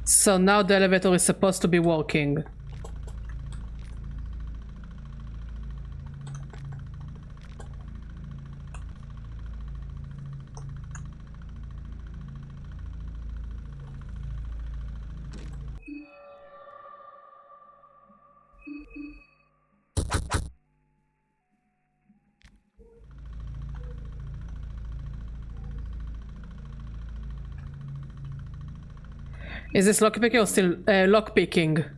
So now the elevator is supposed to be working. Is this lockpicking or still lockpicking?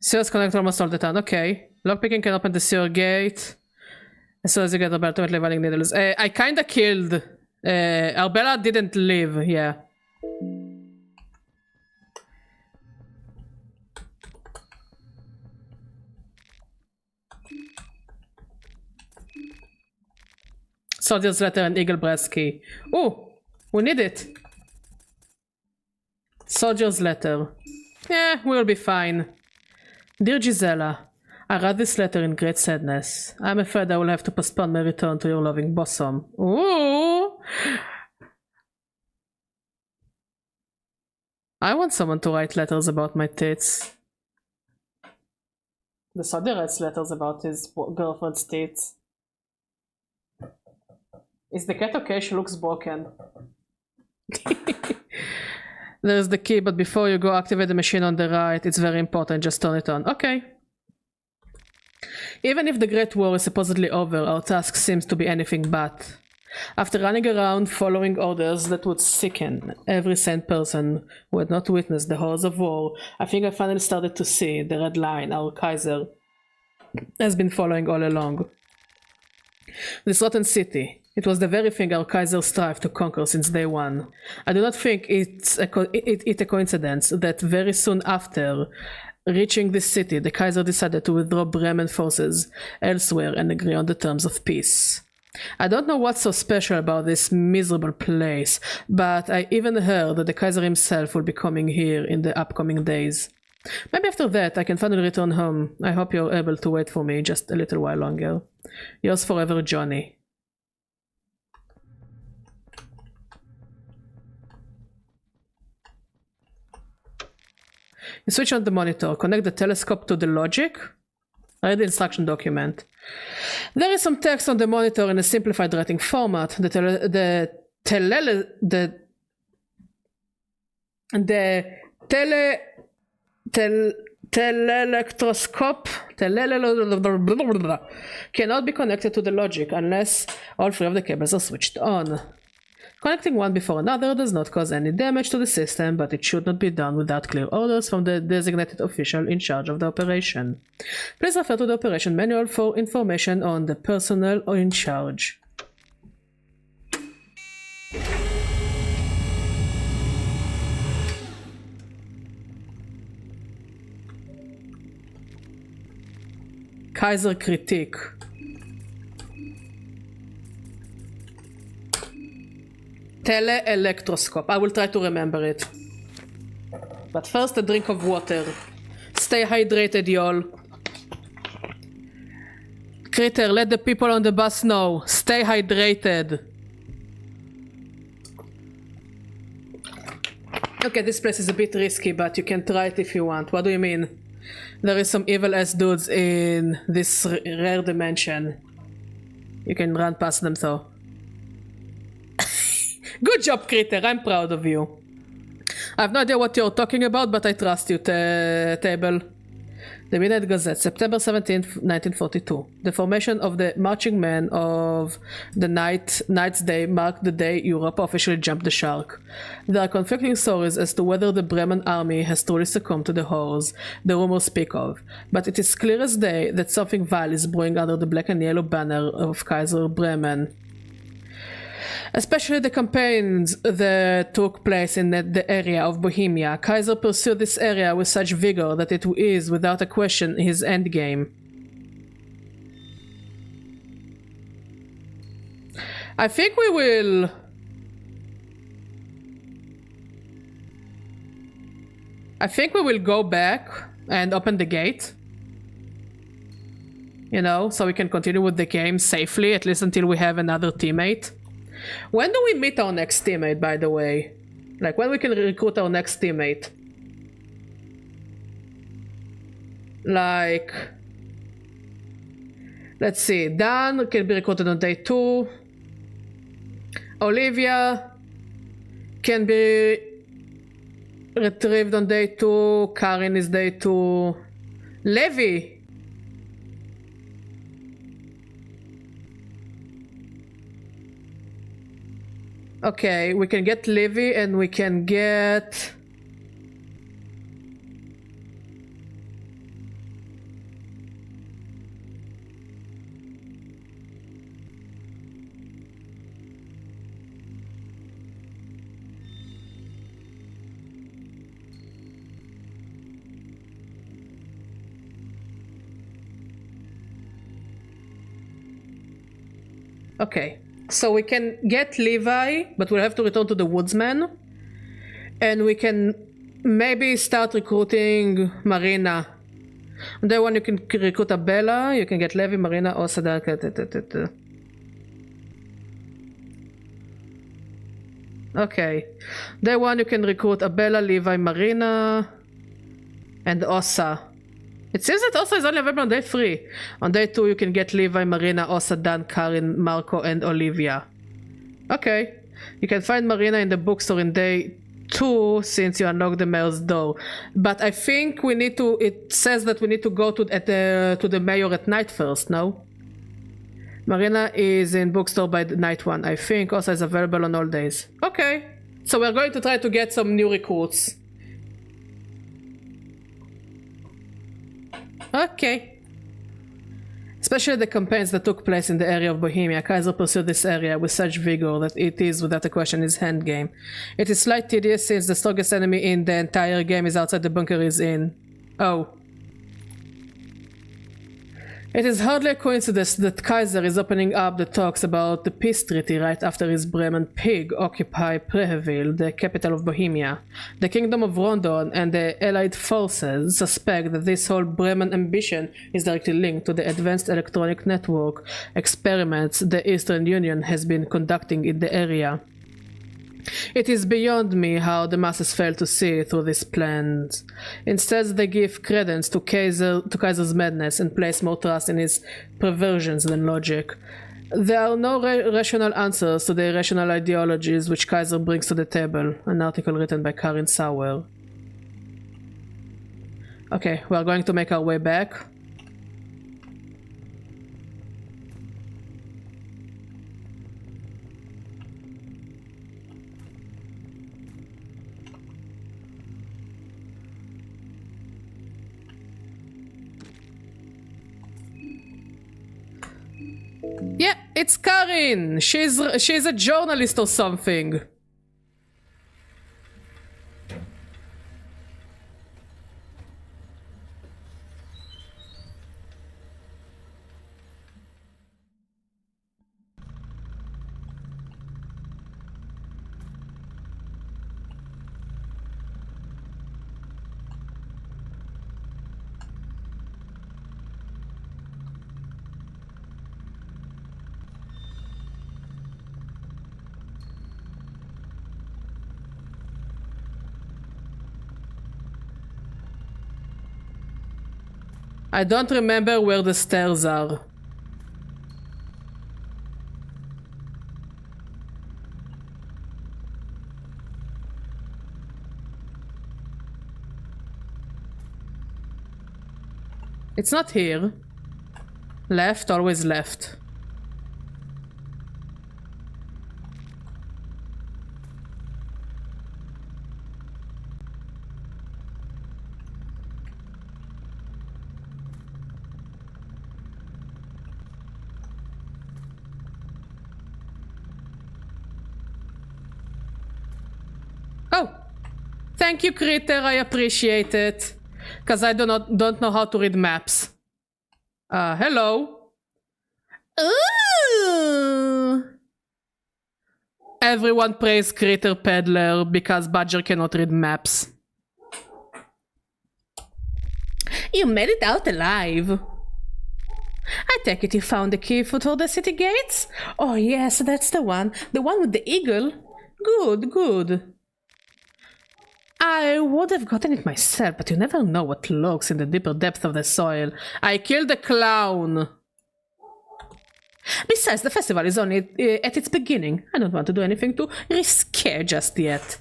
Sewers connect almost all the time. Okay. Lockpicking can open the sewer gate as soon as you get the belt, ultimately running needles. I kinda killed. Arbella didn't live, yeah. Soldier's letter and eagle brass key. Ooh! We need it. Soldier's letter. Yeah, we'll be fine. Dear Gisela, I read this letter in great sadness. I'm afraid I will have to postpone my return to your loving bosom. Ooh! I want someone to write letters about my tits. The soldier writes letters about his girlfriend's tits. Is the cat okay? She looks broken. There's the key, but before you go activate the machine on the right. It's very important, just turn it on. Okay. Even if the Great War is supposedly over, our task seems to be anything but. After running around following orders that would sicken every sane person who had not witnessed the horrors of war, I think I finally started to see the red line our Kaiser has been following all along. This rotten city. It was the very thing our Kaiser strived to conquer since day one. I do not think it's a coincidence that very soon after reaching this city, the Kaiser decided to withdraw Bremen forces elsewhere and agree on the terms of peace. I don't know what's so special about this miserable place, but I even heard that the Kaiser himself will be coming here in the upcoming days. Maybe after that I can finally return home. I hope you're able to wait for me just a little while longer. Yours forever, Johnny. You switch on the monitor, connect the telescope to the logic. Read the instruction document. There is some text on the monitor in a simplified writing format. The telelectroscope cannot be connected to the logic unless all three of the cables are switched on. Connecting one before another does not cause any damage to the system, but it should not be done without clear orders from the designated official in charge of the operation. Please refer to the operation manual for information on the personnel in charge. Kaiser Critique. Tele-electroscope. I will try to remember it. But first a drink of water. Stay hydrated, y'all. Critter, let the people on the bus know. Stay hydrated. Okay, this place is a bit risky, but you can try it if you want. What do you mean? There is some evil-ass dudes in this rare dimension. You can run past them though. Good job, Critter. I'm proud of you. I have no idea what you're talking about, but I trust you, Table. The Midnight Gazette, September 17th, 1942. The formation of the marching men of the Knight's Day marked the day Europe officially jumped the shark. There are conflicting stories as to whether the Bremen army has truly succumbed to the horrors the rumors speak of, but it is clear as day that something vile is brewing under the black and yellow banner of Kaiser Bremen. Especially the campaigns that took place in the area of Bohemia. Kaiser pursued this area with such vigor that it is, without a question, his endgame. I think we will... go back and open the gate. You know, so we can continue with the game safely, at least until we have another teammate. When do we meet our next teammate, by the way? Like, when we can recruit our next teammate? Like... Let's see. Dan can be recruited on day 2. Olivia can be retrieved on day 2. Karin is day 2. Levi! Okay, we can get Levi and we can get... Okay, So we can get Levi, but we'll have to return to the woodsman. And we can maybe start recruiting Marina. Day one you can recruit Abella, you can get Levi, Marina, Osada. Okay. Day one you can recruit Abella, Levi, Marina, and Osa. It seems that Osa is only available on day 3. On day 2 you can get Levi, Marina, Osa, Dan, Karin, Marco, and Olivia. Okay. You can find Marina in the bookstore in day 2 since you unlock the mayor's door. But I think we need to... It says that we need to go to the mayor at night first, no? Marina is in bookstore by night 1. I think Osa is available on all days. Okay. So we're going to try to get some new recruits. Okay. Especially the campaigns that took place in the area of Bohemia. Kaiser pursued this area with such vigor that it is, without a question, his handgame. It is slightly tedious since the strongest enemy in the entire game is outside the bunker is in. Oh. It is hardly a coincidence that Kaiser is opening up the talks about the peace treaty right after his Bremen pig occupy Preheville, the capital of Bohemia. The kingdom of Rondon and the allied forces suspect that this whole Bremen ambition is directly linked to the advanced electronic network experiments the Eastern Union has been conducting in the area. It is beyond me how the masses fail to see through these plans. Instead, they give credence to Kaiser's madness and place more trust in his perversions than logic. There are no rational answers to the irrational ideologies which Kaiser brings to the table. An article written by Karin Sauer. Okay, we are going to make our way back. Yeah, it's Karin! She's a journalist or something. I don't remember where the stairs are. It's not here. Left, always left. Thank you, Critter, I appreciate it. Cause I don't know how to read maps. Hello. Ooh. Everyone praise Critter Peddler because Badger cannot read maps. You made it out alive. I take it you found the key for the city gates? Oh yes, that's the one. The one with the eagle. Good, good. I would have gotten it myself, but you never know what lurks in the deeper depths of the soil. I killed a clown! Besides, the festival is only at its beginning. I don't want to do anything too risque just yet.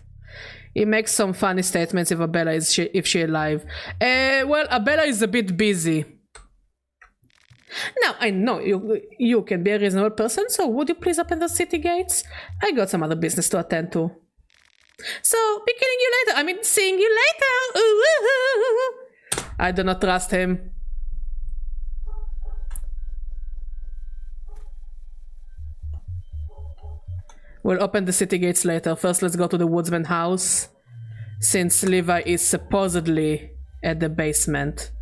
He makes some funny statements if Abella is if she alive. Well, Abella is a bit busy. Now, I know you can be a reasonable person, so would you please open the city gates? I got some other business to attend to. So, be killing you later. I mean, seeing you later. Ooh. I do not trust him. We'll open the city gates later. First, let's go to the woodsman house, since Levi is supposedly at the basement.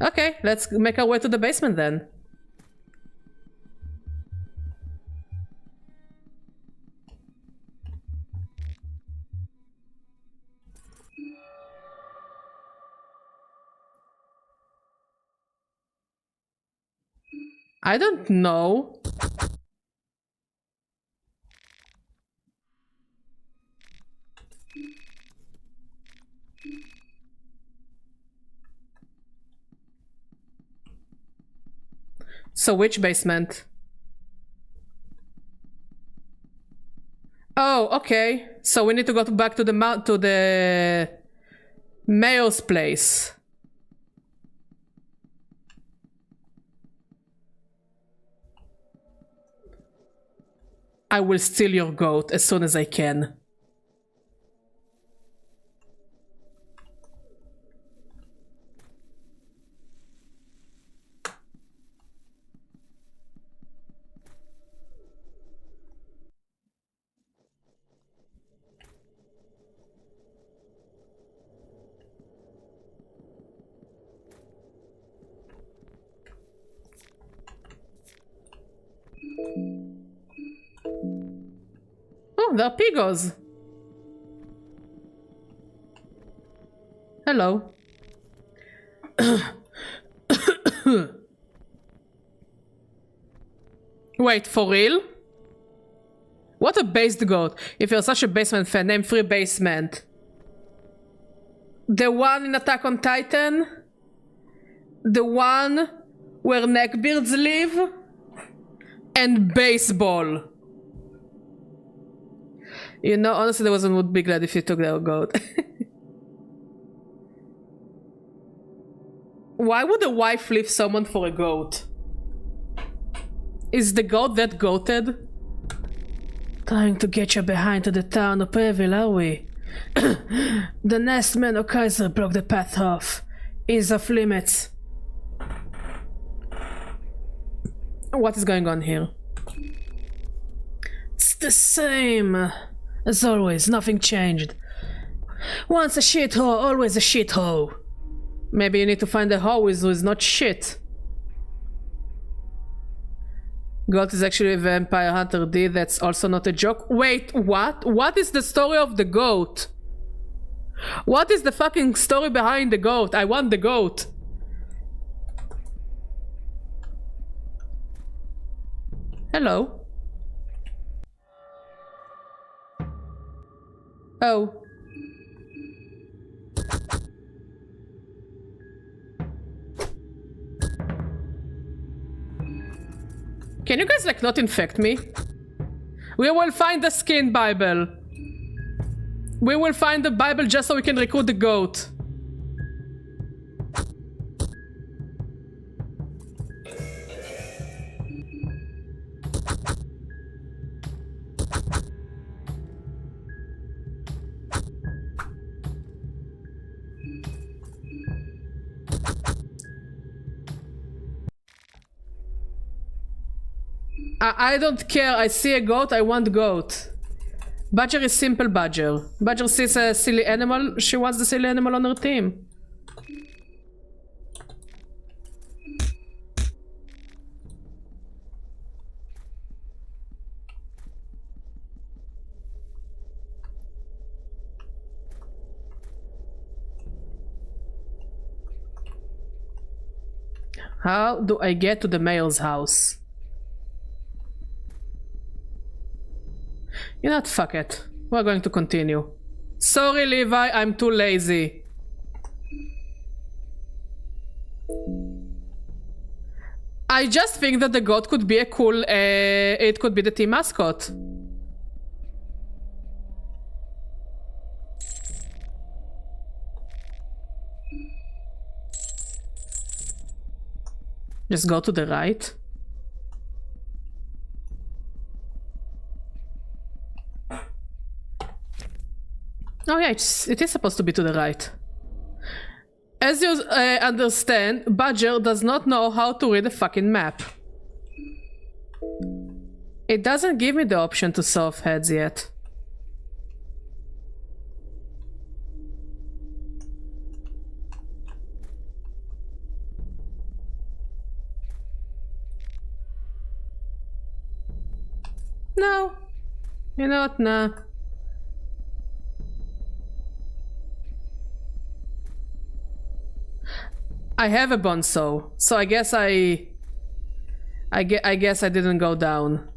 Okay, let's make our way to the basement then. I don't know. So which basement? Oh, okay. So we need to go back to the mayor's place. I will steal your goat as soon as I can. Oh, there are pigos. Hello. Wait, for real? What a based goat. If you're such a basement fan, name 3 basement. The one in Attack on Titan? The one where neckbeards live? And baseball. You know, honestly, I would be glad if you took their goat. Why would a wife leave someone for a goat? Is the goat that goated? Trying to get you behind to the town of Evil, are we? The next man or Kaiser broke the path off. Is off limits. What is going on here? It's the same. As always, nothing changed. Once a shithole, always a shithole. Maybe you need to find a hoe who is not shit. Goat is actually a vampire hunter D. That's also not a joke. Wait, what? What is the story of the goat? What is the fucking story behind the goat? I want the goat. Hello. Oh. Can you guys like not infect me? We will find the skin Bible. We will find the Bible just so we can recruit the goat. I don't care. I see a goat. I want goat. Badger is simple Badger. Badger sees a silly animal. She wants the silly animal on her team. How do I get to the mayor's house? You know what? Fuck it. We're going to continue. Sorry, Levi, I'm too lazy. I just think that the goat could be a cool... it could be the team mascot. Just go to the right. Oh yeah, it is supposed to be to the right. As you understand, Badger does not know how to read a fucking map. It doesn't give me the option to solve heads yet. No. You know what? Nah. I have a bonzo, so I guess I guess I didn't go down.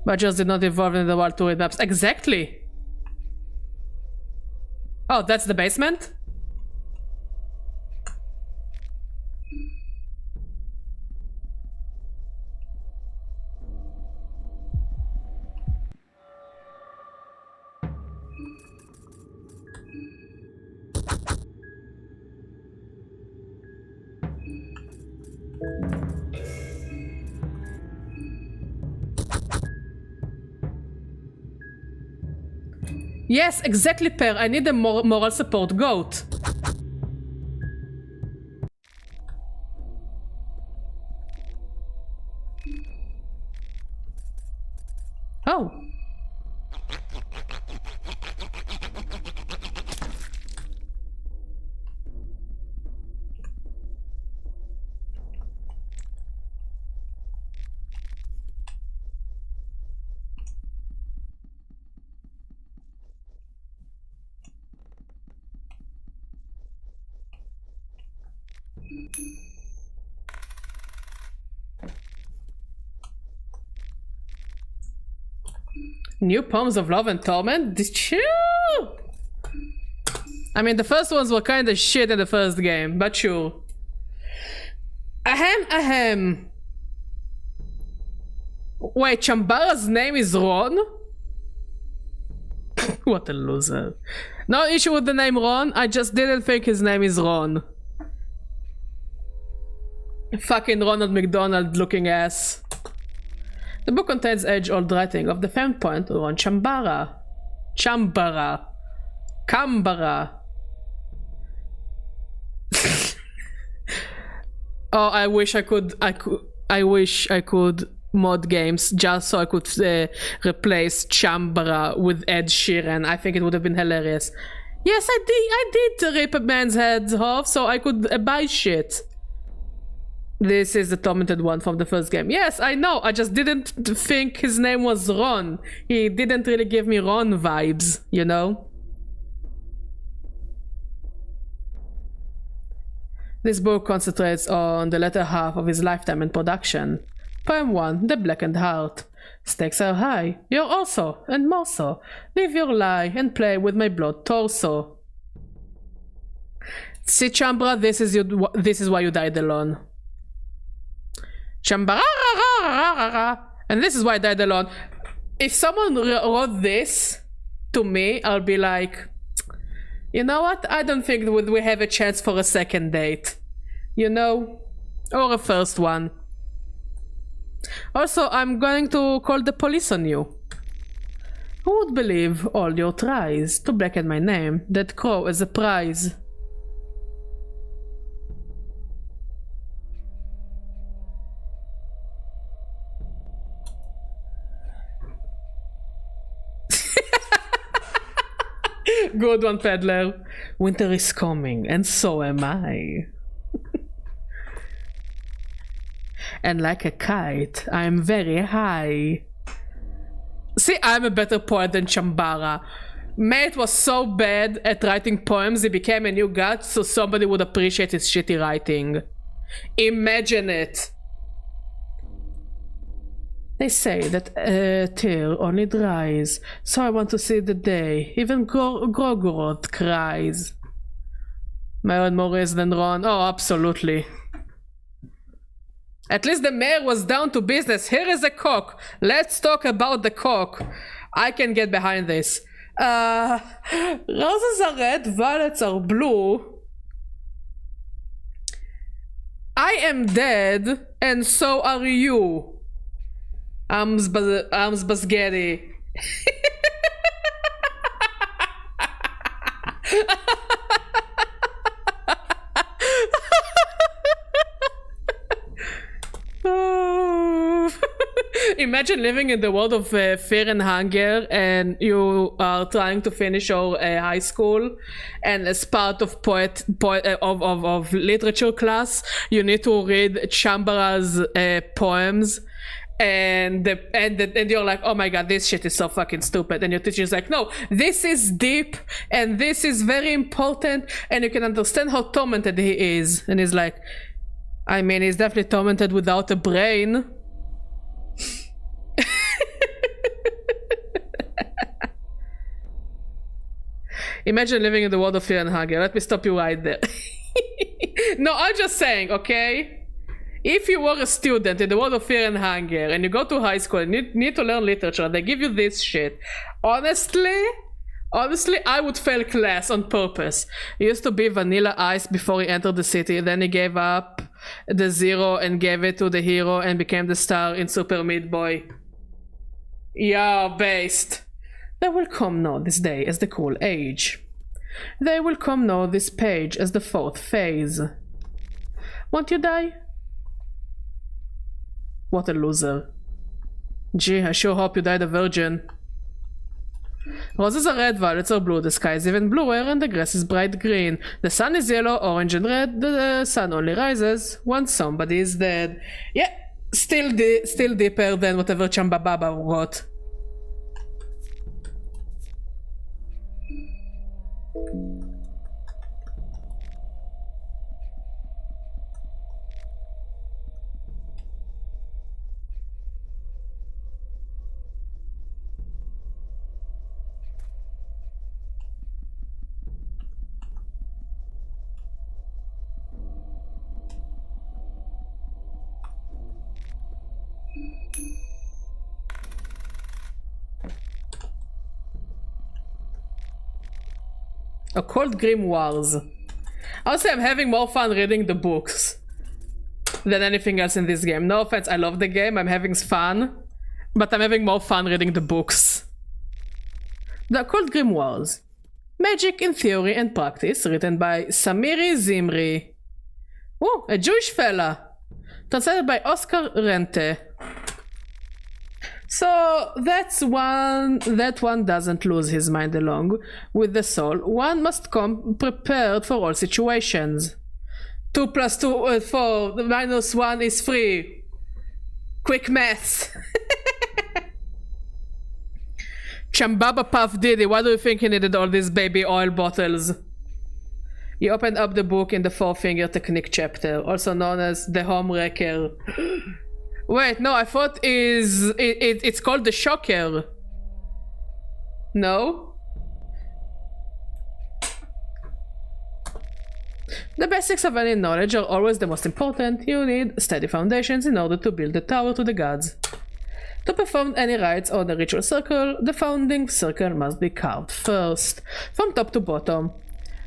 But just did not evolve in the wild to read maps. Exactly! Oh, that's the basement? Yes, exactly, Per. I need a moral support goat. Oh. New poems of love and torment? Did you? I mean, the first ones were kind of shit in the first game, but sure. Ahem. Wait, Chambara's name is Ron? What a loser. No issue with the name Ron, I just didn't think his name is Ron. Fucking Ronald McDonald looking ass. The book contains age-old writing of the famed poet Ron Chambara. Chambara. Oh, I wish I could mod games just so I could replace Chambara with Ed Sheeran. I think it would have been hilarious. Yes, I did rip a man's head off so I could buy shit. This is the tormented one from the first game. Yes, I know. I just didn't think his name was Ron. He didn't really give me Ron vibes, you know? This book concentrates on the latter half of his lifetime in production. Poem 1, The Blackened Heart. Stakes are high. You're also, and more so. Live your lie and play with my blood torso. See, Chambra, this is why you died alone. Chambara, and this is why I died alone. If someone wrote this to me, I'll be like, you know what? I don't think we have a chance for a second date. You know? Or a first one. Also, I'm going to call the police on you. Who would believe all your tries to blacken my name, that crow as a prize? Good one, peddler. Winter is coming, and so am I. And like a kite, I am very high. See, I'm a better poet than Chambara. Mate was so bad at writing poems, he became a new god so somebody would appreciate his shitty writing. Imagine it. They say that a tear only dries, so I want to see the day. Even Grogoroth cries. My own Maurice than Ron. Oh, absolutely. At least the mayor was down to business. Here is a cock. Let's talk about the cock. I can get behind this. Roses are red, violets are blue. I am dead, and so are you. Arms Basgetti. Imagine living in the world of fear and hunger, and you are trying to finish your high school, and as part of of literature class, you need to read Chambara's poems. And you're like, oh my god, this shit is so fucking stupid, and your teacher's like, no, this is deep and this is very important, and you can understand how tormented he is. And he's like, I mean, he's definitely tormented without a brain. Imagine living in the world of fear and hunger. Let me stop you right there. No, I'm just saying, okay? If you were a student in the world of fear and hunger, and you go to high school and you need to learn literature, they give you this shit. Honestly, I would fail class on purpose. He used to be Vanilla Ice before he entered the city, then he gave up the zero and gave it to the hero and became the star in Super Meat Boy. Yeah, based. They will come know this day as the cool age. They will come know this page as the fourth phase. Won't you die? What a loser. Gee, I sure hope you died a virgin. Roses are red, violets are blue, the sky is even bluer, and the grass is bright green. The sun is yellow, orange and red, the sun only rises once somebody is dead. Yeah, still deeper than whatever Chambababa wrote. Occult Grimoires. I'll say I'm having more fun reading the books than anything else in this game. No offense, I love the game, I'm having fun, but I'm having more fun reading the books. The Occult Grimoires. Magic in Theory and Practice, written by Samiri Zimri. Oh, a Jewish fella. Translated by Oscar Rente. So that one doesn't lose his mind along with the soul. One must come prepared for all situations. 2 + 2 4 -1 is 3. Quick maths. Chambaba Puff Diddy, why do you think he needed all these baby oil bottles? He opened up the book in the 4-finger technique chapter, also known as the Home Wrecker. Wait, no, I thought it's called the Shocker. No? The basics of any knowledge are always the most important. You need steady foundations in order to build the tower to the gods. To perform any rites or the ritual circle, the founding circle must be carved first, from top to bottom.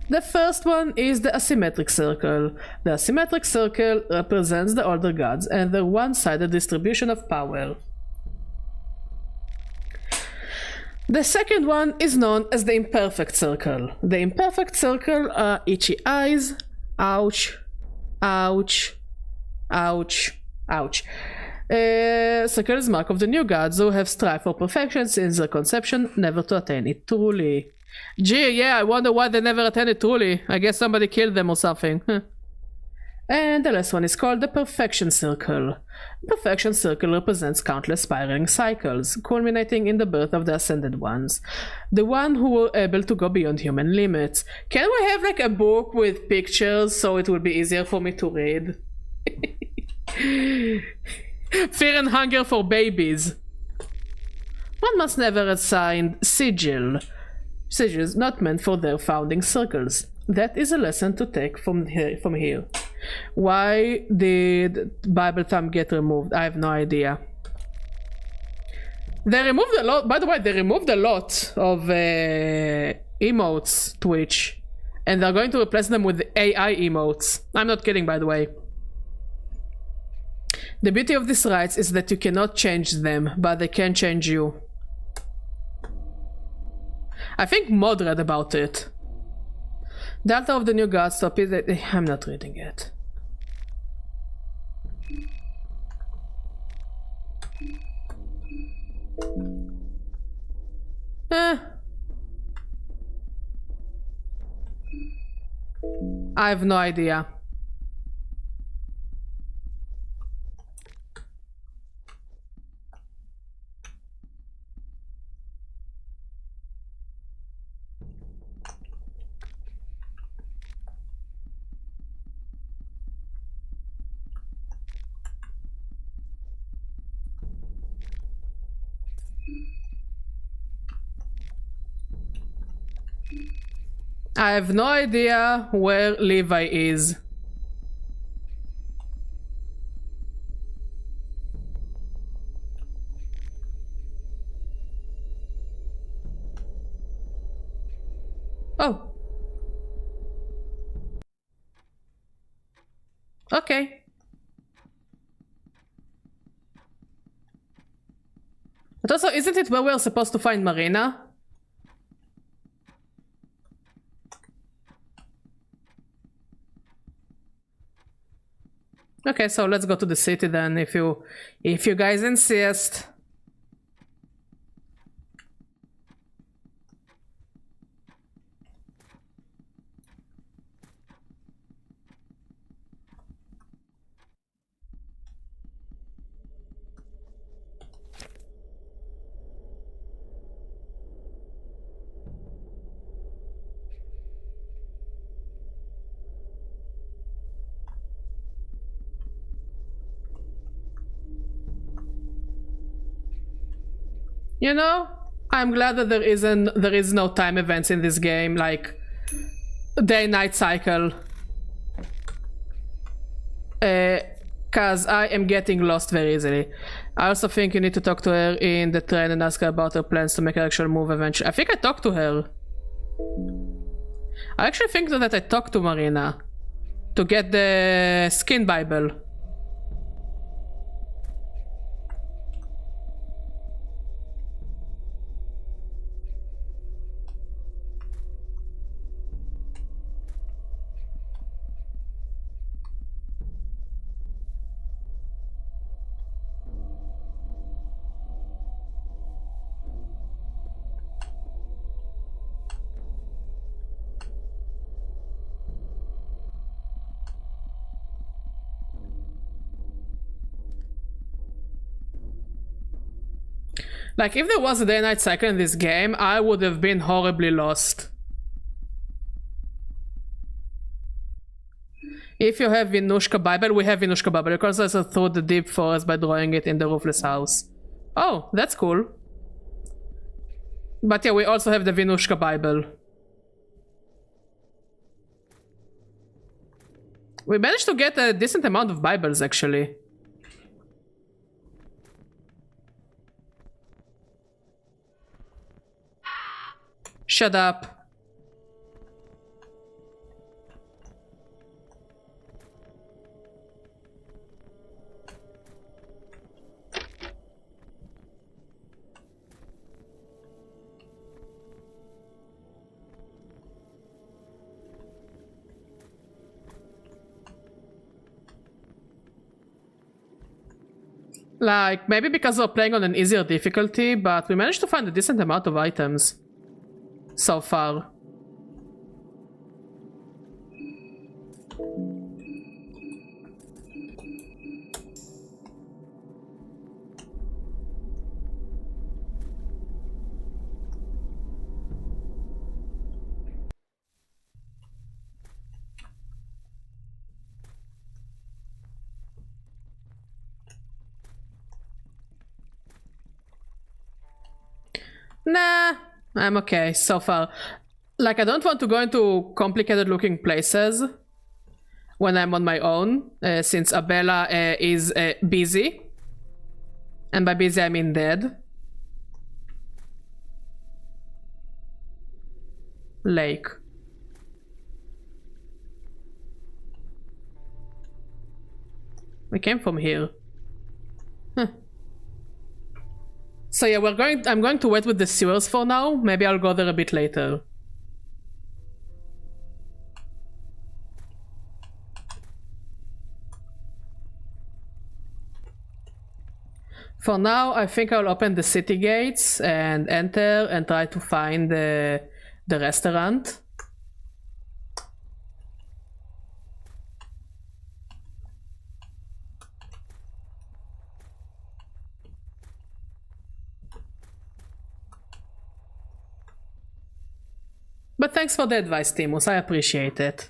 The first one is the asymmetric circle. The asymmetric circle represents the older gods and their one-sided distribution of power. The second one is known as the imperfect circle. The imperfect circle are itchy eyes, ouch, ouch, ouch, ouch. Circle is mark of the new gods who have strived for perfection since their conception, never to attain it truly. Gee, yeah, I wonder why they never attained it truly. I guess somebody killed them or something. And the last one is called the Perfection Circle. The Perfection Circle represents countless spiraling cycles, culminating in the birth of the Ascended Ones, the one who were able to go beyond human limits. Can we have like a book with pictures so it will be easier for me to read? Fear and Hunger for Babies. One must never assign sigils not meant for their founding circles. That is a lesson to take from here. Why did Bible Thumb get removed? I have no idea. They removed a lot, by the way, they removed a lot of emotes, Twitch. And they're going to replace them with AI emotes. I'm not kidding, by the way. The beauty of these rights is that you cannot change them, but they can change you. I think Mod read about it. The altar of the new gods stop it. I'm not reading it. I have no idea. I have no idea where Levi is. Oh. Okay. But also, isn't it where we're supposed to find Marina? Okay, so let's go to the city then, if you guys insist. You know, I'm glad that there is no time events in this game, like day-night cycle. Cause I am getting lost very easily. I also think you need to talk to her in the train and ask her about her plans to make her actual move eventually. I think I talked to her. I actually think that I talked to Marina to get the skin Bible. Like, if there was a day-night cycle in this game, I would have been horribly lost. If you have Vinushka Bible, we have Vinushka Bible. You can also through the deep forest by drawing it in the roofless house. Oh, that's cool. But yeah, we also have the Vinushka Bible. We managed to get a decent amount of Bibles, actually. Shut up. Like, maybe because we're playing on an easier difficulty, but we managed to find a decent amount of items so far. Nah, I'm okay so far. Like, I don't want to go into complicated looking places when I'm on my own, since Abella is busy. And by busy, I mean dead. Lake. We came from here. Huh. So yeah, I'm going to wait with the sewers for now. Maybe I'll go there a bit later. For now, I think I'll open the city gates and enter and try to find the restaurant. But thanks for the advice, Timus. I appreciate it.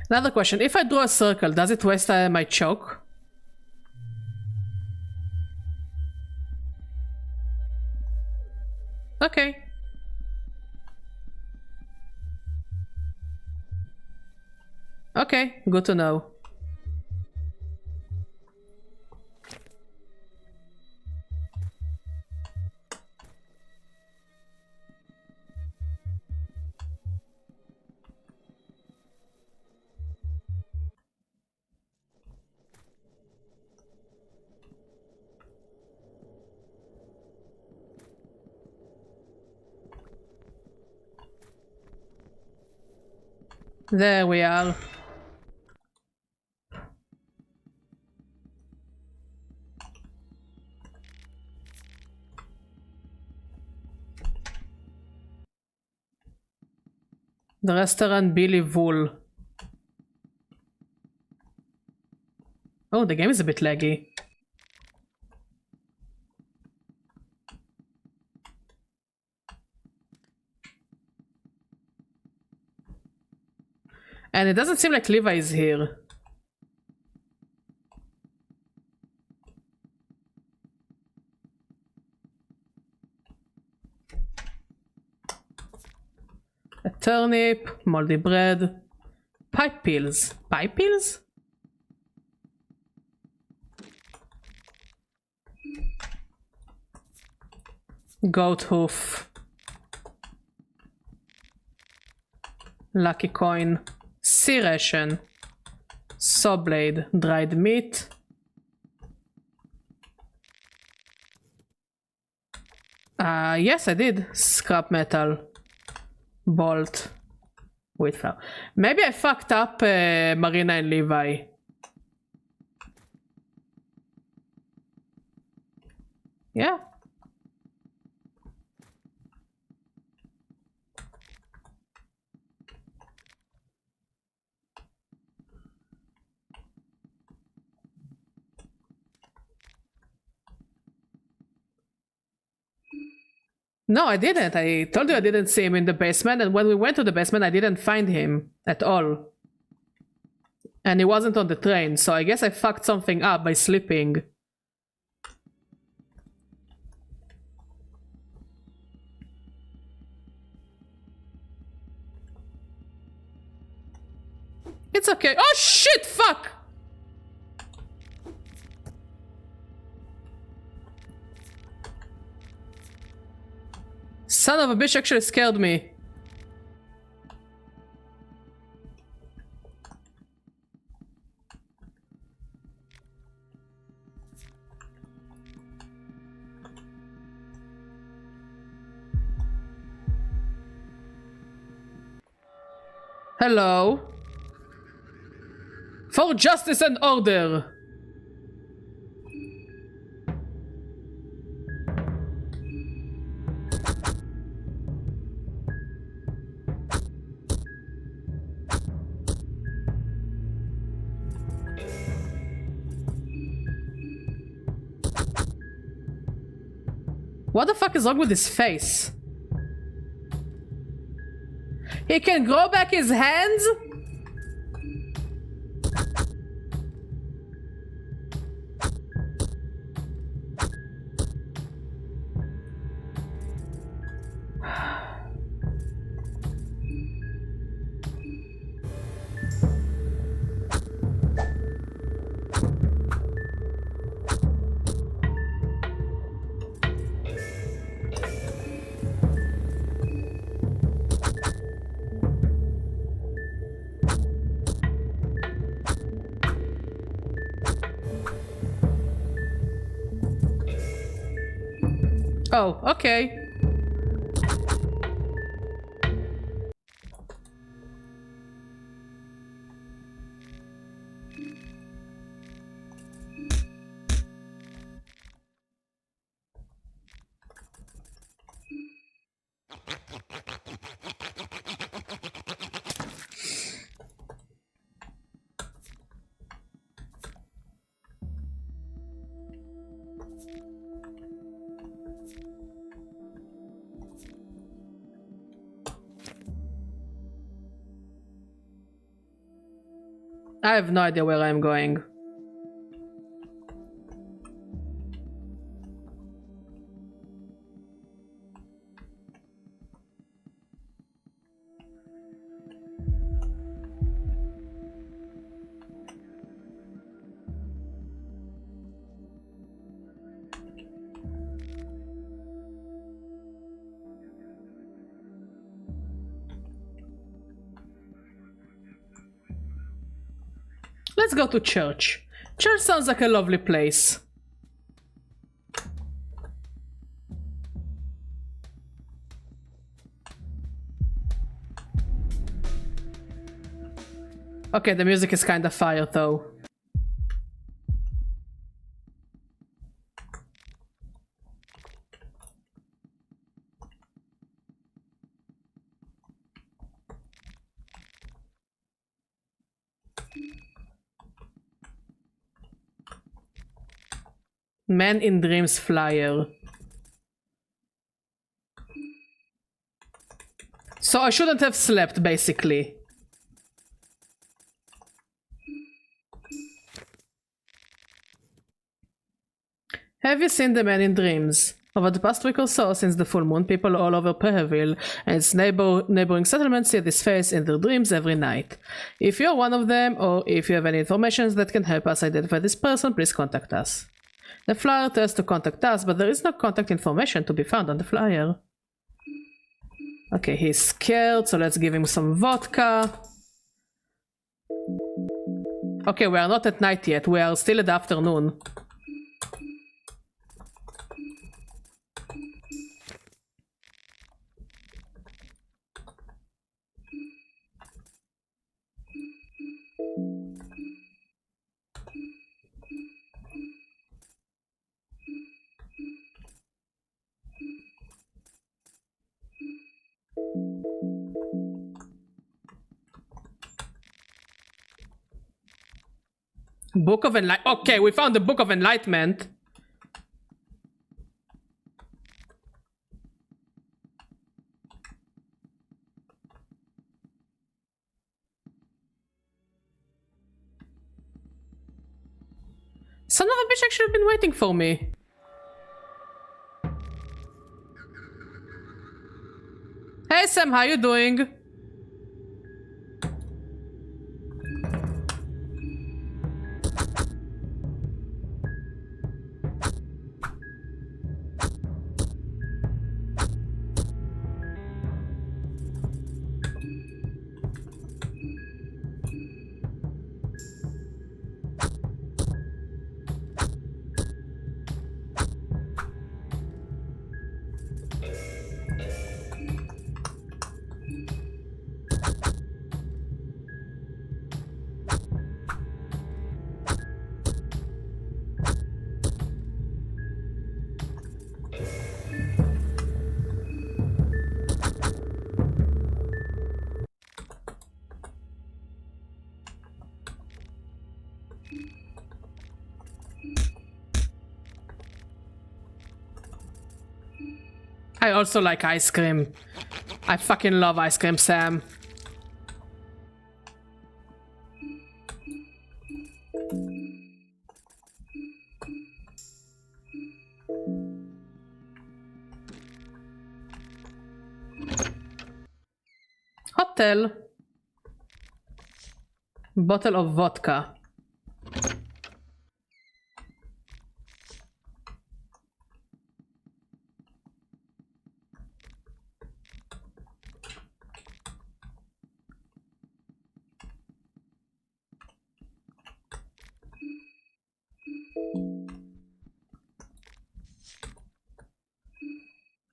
Another question, if I draw a circle, does it waste my choke? Okay. Okay, good to know. There we are. The restaurant Billy Wool. Oh, the game is a bit laggy. And it doesn't seem like Levi is here. A turnip, moldy bread, pipe pills. Pipe pills? Goat hoof. Lucky coin. Sea ration. Saw blade. Dried meat. Yes, I did. Scrap metal. Bolt. Wheat flour. Maybe I fucked up Marina and Levi. Yeah. No, I didn't. I told you I didn't see him in the basement, and when we went to the basement, I didn't find him at all. And he wasn't on the train, so I guess I fucked something up by sleeping. It's okay. Oh shit, fuck! Son of a bitch actually scared me. Hello. For justice and order. What the fuck is wrong with his face? He can grow back his hands? Oh, okay. I have no idea where I'm going. Let's go to church. Church sounds like a lovely place. Okay, the music is kinda fire though. Man in Dreams flyer. So I shouldn't have slept, basically. Have you seen the Man in Dreams? Over the past week or so, since the full moon, people all over Perville and its neighboring settlements see this face in their dreams every night. If you're one of them, or if you have any information that can help us identify this person, please contact us. The flyer tells to contact us, but there is no contact information to be found on the flyer. Okay, he's scared, so let's give him some vodka. Okay, we are not at night yet, we are still at the afternoon. Book of Enlightenment. Okay, we found the Book of Enlightenment. Son of a bitch actually been waiting for me. Hey Sam, how you doing? I also like ice cream. I fucking love ice cream, Sam. Hotel. Bottle of vodka.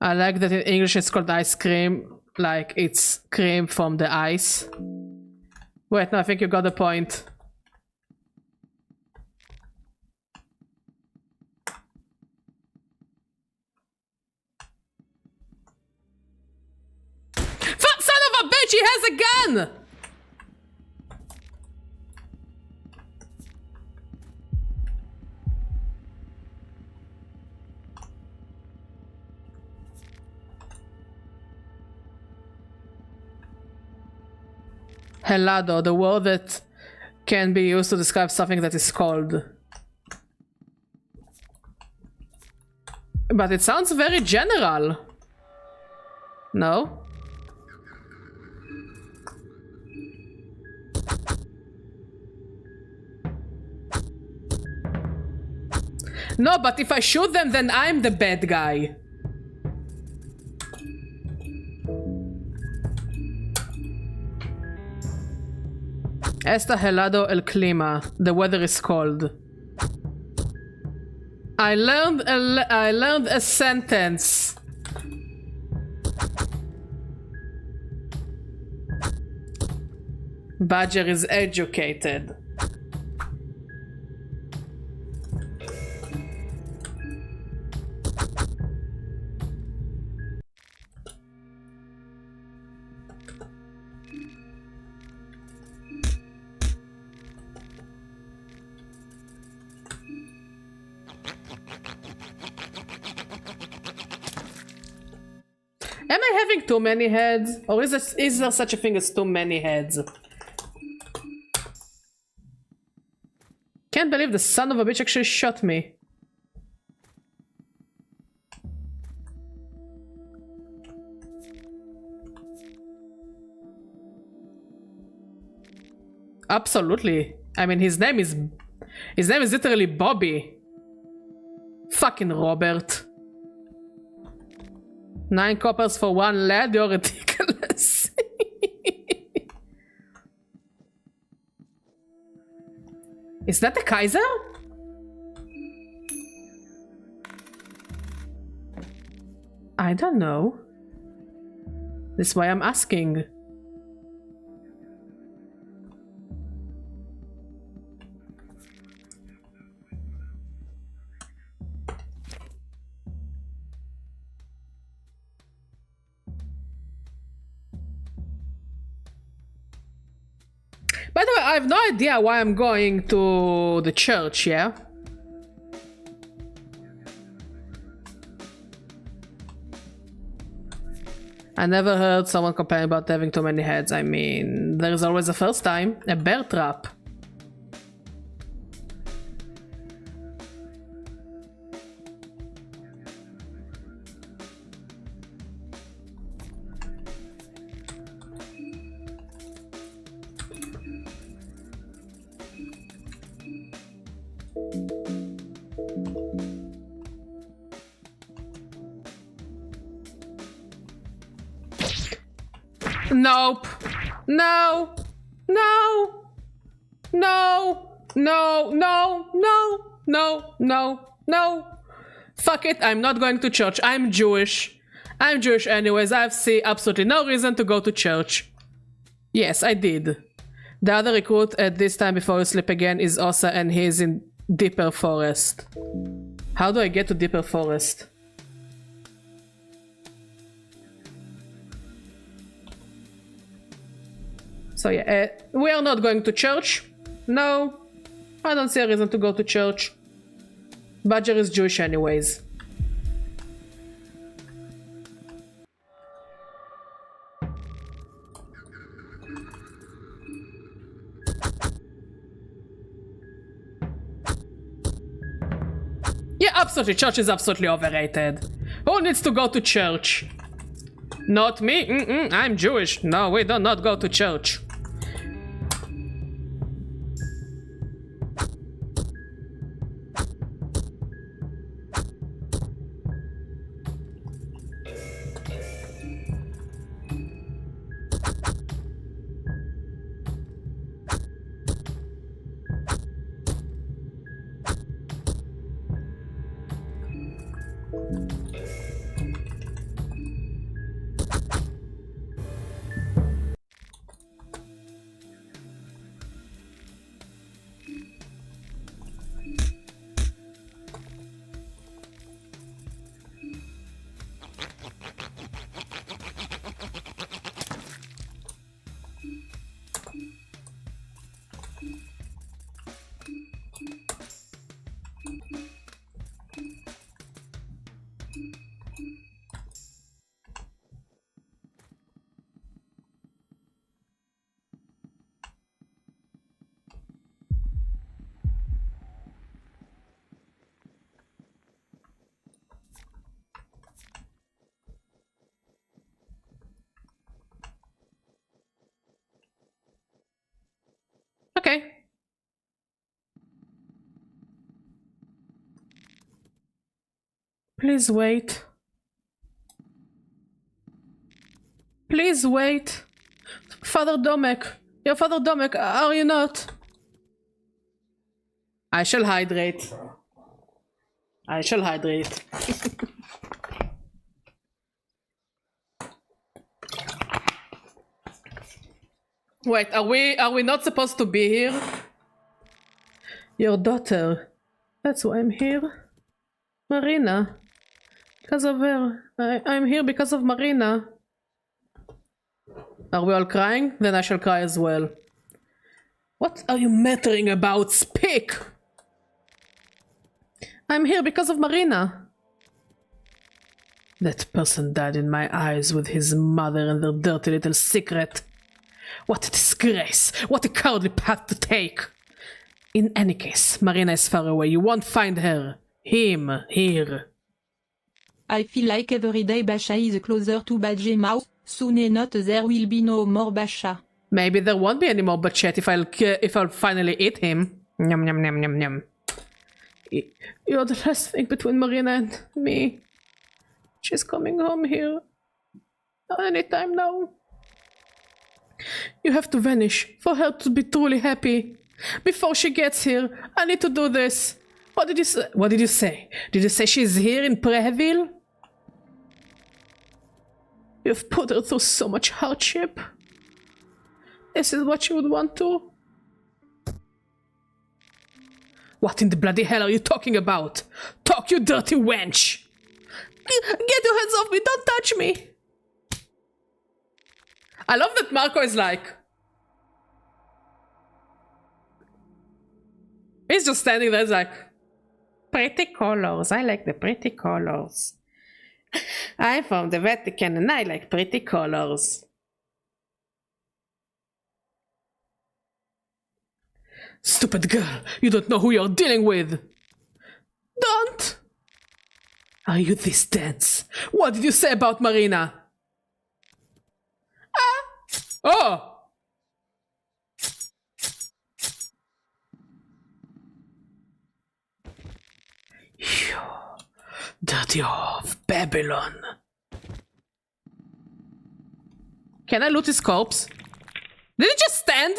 I like that in English it's called ice cream, like it's cream from the ice. Wait, no, I think you got the point. Son of a bitch, he has a gun! Helado, the word that can be used to describe something that is cold. But it sounds very general. No? No, but if I shoot them, then I'm the bad guy. Esta helado el clima. The weather is cold. I learned a sentence. Badger is educated. Am I having too many heads? Or is there such a thing as too many heads? Can't believe the son of a bitch actually shot me. Absolutely. I mean, his name is literally Bobby. Fucking Robert. 9 coppers for 1 lead, you're ridiculous. Is that the Kaiser? I don't know. That's why I'm asking. By the way, I have no idea why I'm going to the church, yeah? I never heard someone complain about having too many heads. I mean, there is always a first time. A bear trap. Nope. No. No. No. No. No. No. No. No. No. Fuck it. I'm not going to church. I'm Jewish. I'm Jewish anyways. I see absolutely no reason to go to church. Yes, I did. The other recruit at this time before you sleep again is Osa and he's in Deeper Forest. How do I get to Deeper Forest? So yeah, we are not going to church. No, I don't see a reason to go to church. Badger is Jewish anyways. Yeah, absolutely. Church is absolutely overrated. Who needs to go to church? Not me. I'm Jewish. No, we do not go to church. Okay. Please wait. Please wait. Father Domek. Your Father Domek, are you not? I shall hydrate. I shall hydrate. Wait, are we not supposed to be here? Your daughter. That's why I'm here. Marina. Because of her. I'm here because of Marina. Are we all crying? Then I shall cry as well. What are you muttering about? Speak! I'm here because of Marina. That person died in my eyes with his mother and their dirty little secret. What a disgrace! What a cowardly path to take! In any case, Marina is far away. You won't find her. Him here. I feel like every day Basha is closer to Bajemau. Soon enough there will be no more Basha. Maybe there won't be any more Bachet if I'll finally eat him. Yum yum yum yum yum. You're the last thing between Marina and me. She's coming home here. Anytime now. You have to vanish for her to be truly happy. Before she gets here, I need to do this. What did you say? What did you say? Did you say she's here in Preheville? You've put her through so much hardship. This is what you would want to? What in the bloody hell are you talking about? Talk, you dirty wench! Get your hands off me, don't touch me! I love that Marco is like... He's just standing there, he's like... Pretty colors, I like the pretty colors. I'm from the Vatican and I like pretty colors. Stupid girl, you don't know who you're dealing with! Don't! Are you this dense? What did you say about Marina? Ah! Oh! Phew. Dirty of Babylon. Can I loot his corpse? Did it just stand?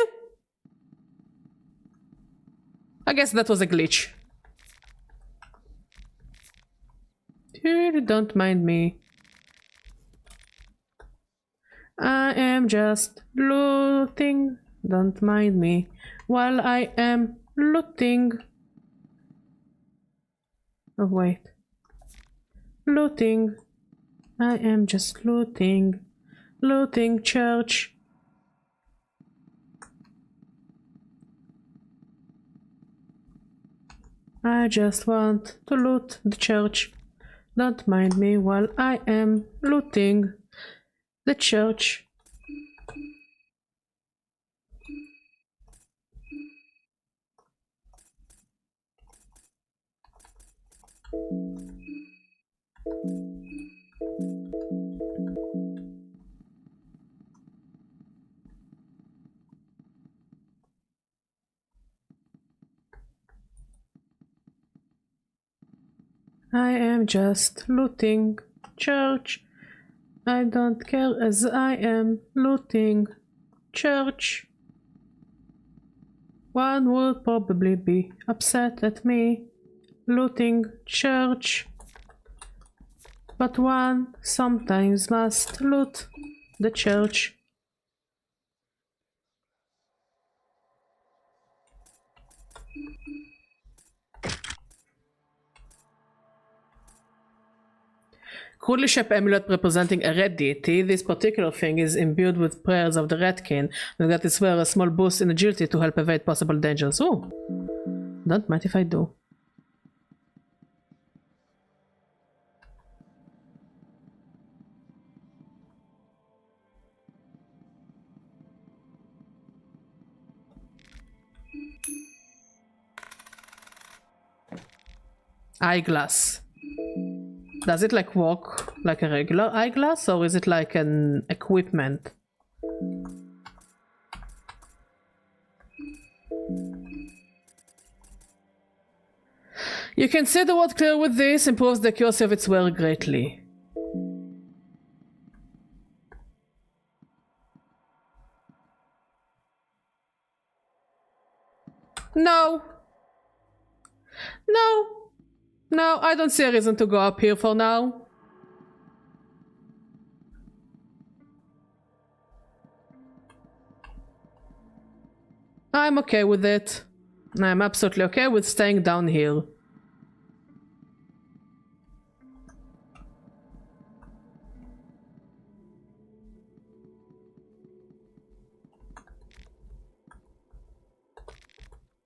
I guess that was a glitch. Dude, don't mind me. I am just looting. Don't mind me while I am looting. Oh, wait. Looting. I am just looting. Looting church. I just want to loot the church. Don't mind me while I am looting the church. I am just looting church. I don't care as I am looting church. One would probably be upset at me looting church, but one sometimes must loot the church. Crudely shaped amulet representing a red deity. This particular thing is imbued with prayers of the Redkin, and that is where a small boost in agility to help evade possible dangers. Ooh. Don't mind if I do. Eyeglass. Does it like work like a regular eyeglass, or is it like an equipment? You can see the world clear with this, improves the accuracy of its wear greatly. No. No. No, I don't see a reason to go up here for now. I'm okay with it. I'm absolutely okay with staying down here.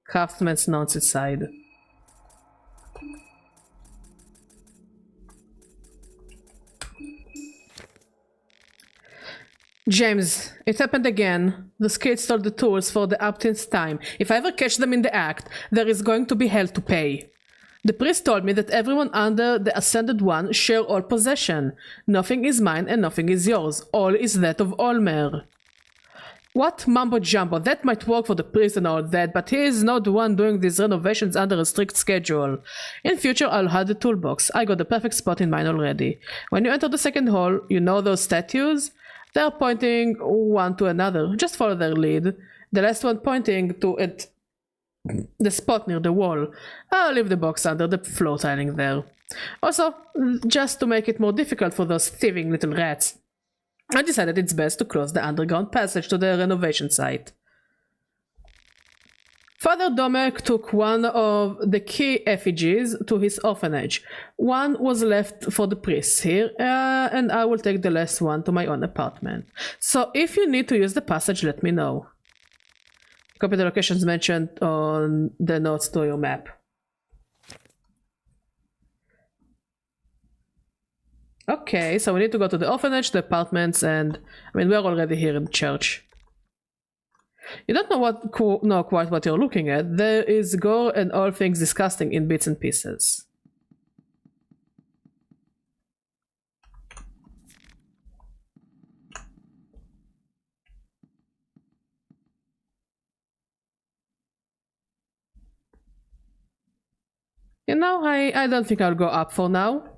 Craftsman's notes inside. James, it happened again. The skid stole the tools for the umpteenth time. If I ever catch them in the act, there is going to be hell to pay. The priest told me that everyone under the Ascended One share all possession. Nothing is mine and nothing is yours. All is that of Olmer. What mumbo jumbo? That might work for the priest and all that, but he is not the one doing these renovations under a strict schedule. In future, I'll have the toolbox. I got the perfect spot in mine already. When you enter the second hall, you know those statues? They're pointing one to another. Just follow their lead. The last one pointing to it, the spot near the wall. I'll leave the box under the floor tiling there. Also, just to make it more difficult for those thieving little rats, I decided it's best to close the underground passage to the renovation site. Father Domek took one of the key effigies to his orphanage. One was left for the priests here, and I will take the last one to my own apartment. So if you need to use the passage, let me know. Copy the locations mentioned on the notes to your map. Okay, so we need to go to the orphanage, the apartments, and I mean, we're already here in the church. You don't know quite what you're looking at. There is gore and all things disgusting in bits and pieces. You know, I don't think I'll go up for now.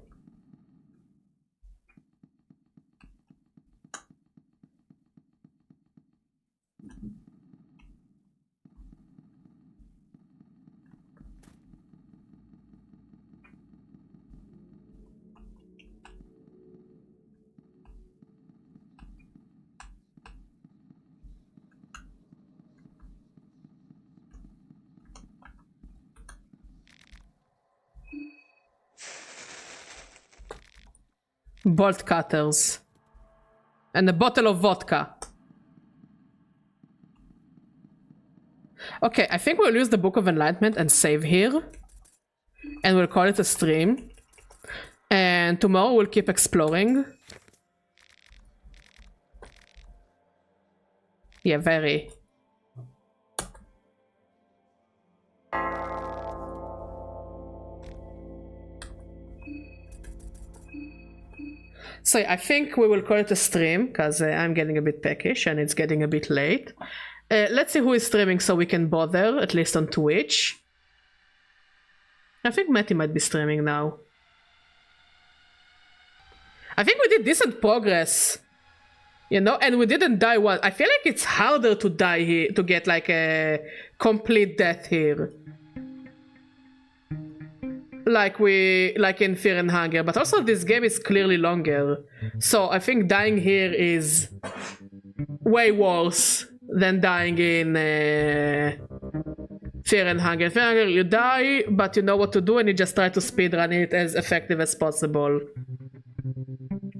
Bolt cutters. And a bottle of vodka. Okay, I think we'll use the Book of Enlightenment and save here. And we'll call it a stream. And tomorrow we'll keep exploring. Yeah, very. So I think we will call it a stream, because I'm getting a bit peckish and it's getting a bit late. Let's see who is streaming so we can bother, at least on Twitch. I think Matty might be streaming now. I think we did decent progress. You know, and we didn't die once. I feel like it's harder to die here, to get like a complete death here. Like in Fear and Hunger, but also this game is clearly longer. So I think dying here is way worse than dying in Fear and Hunger. In Fear and Hunger, you die, but you know what to do, and you just try to speedrun it as effective as possible.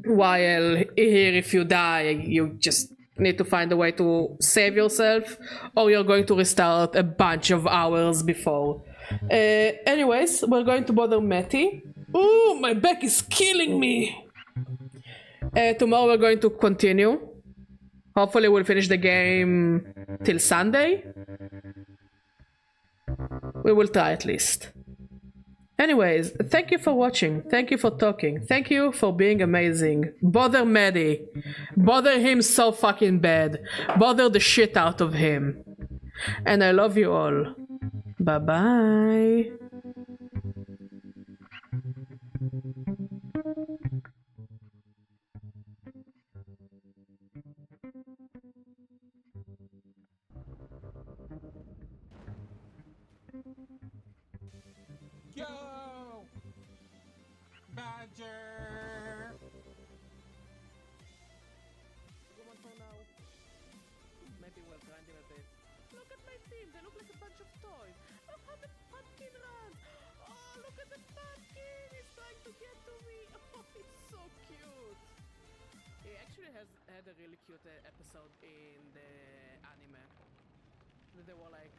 While here, if you die, you just need to find a way to save yourself, or you're going to restart a bunch of hours before. Anyways, we're going to bother Matty. Ooh, my back is killing me! Tomorrow we're going to continue. Hopefully we'll finish the game till Sunday. We will try at least. Anyways, thank you for watching. Thank you for talking. Thank you for being amazing. Bother Maddie. Bother him so fucking bad. Bother the shit out of him. And I love you all. Bye-bye. Yo! Badger! Maybe we'll grind him a bit. Look at my team, they look like a bunch of toys. Look how the pumpkin runs. Oh, look at the pumpkin, he's trying to get to me. Oh, he's so cute. He actually had a really cute episode in the anime. They were like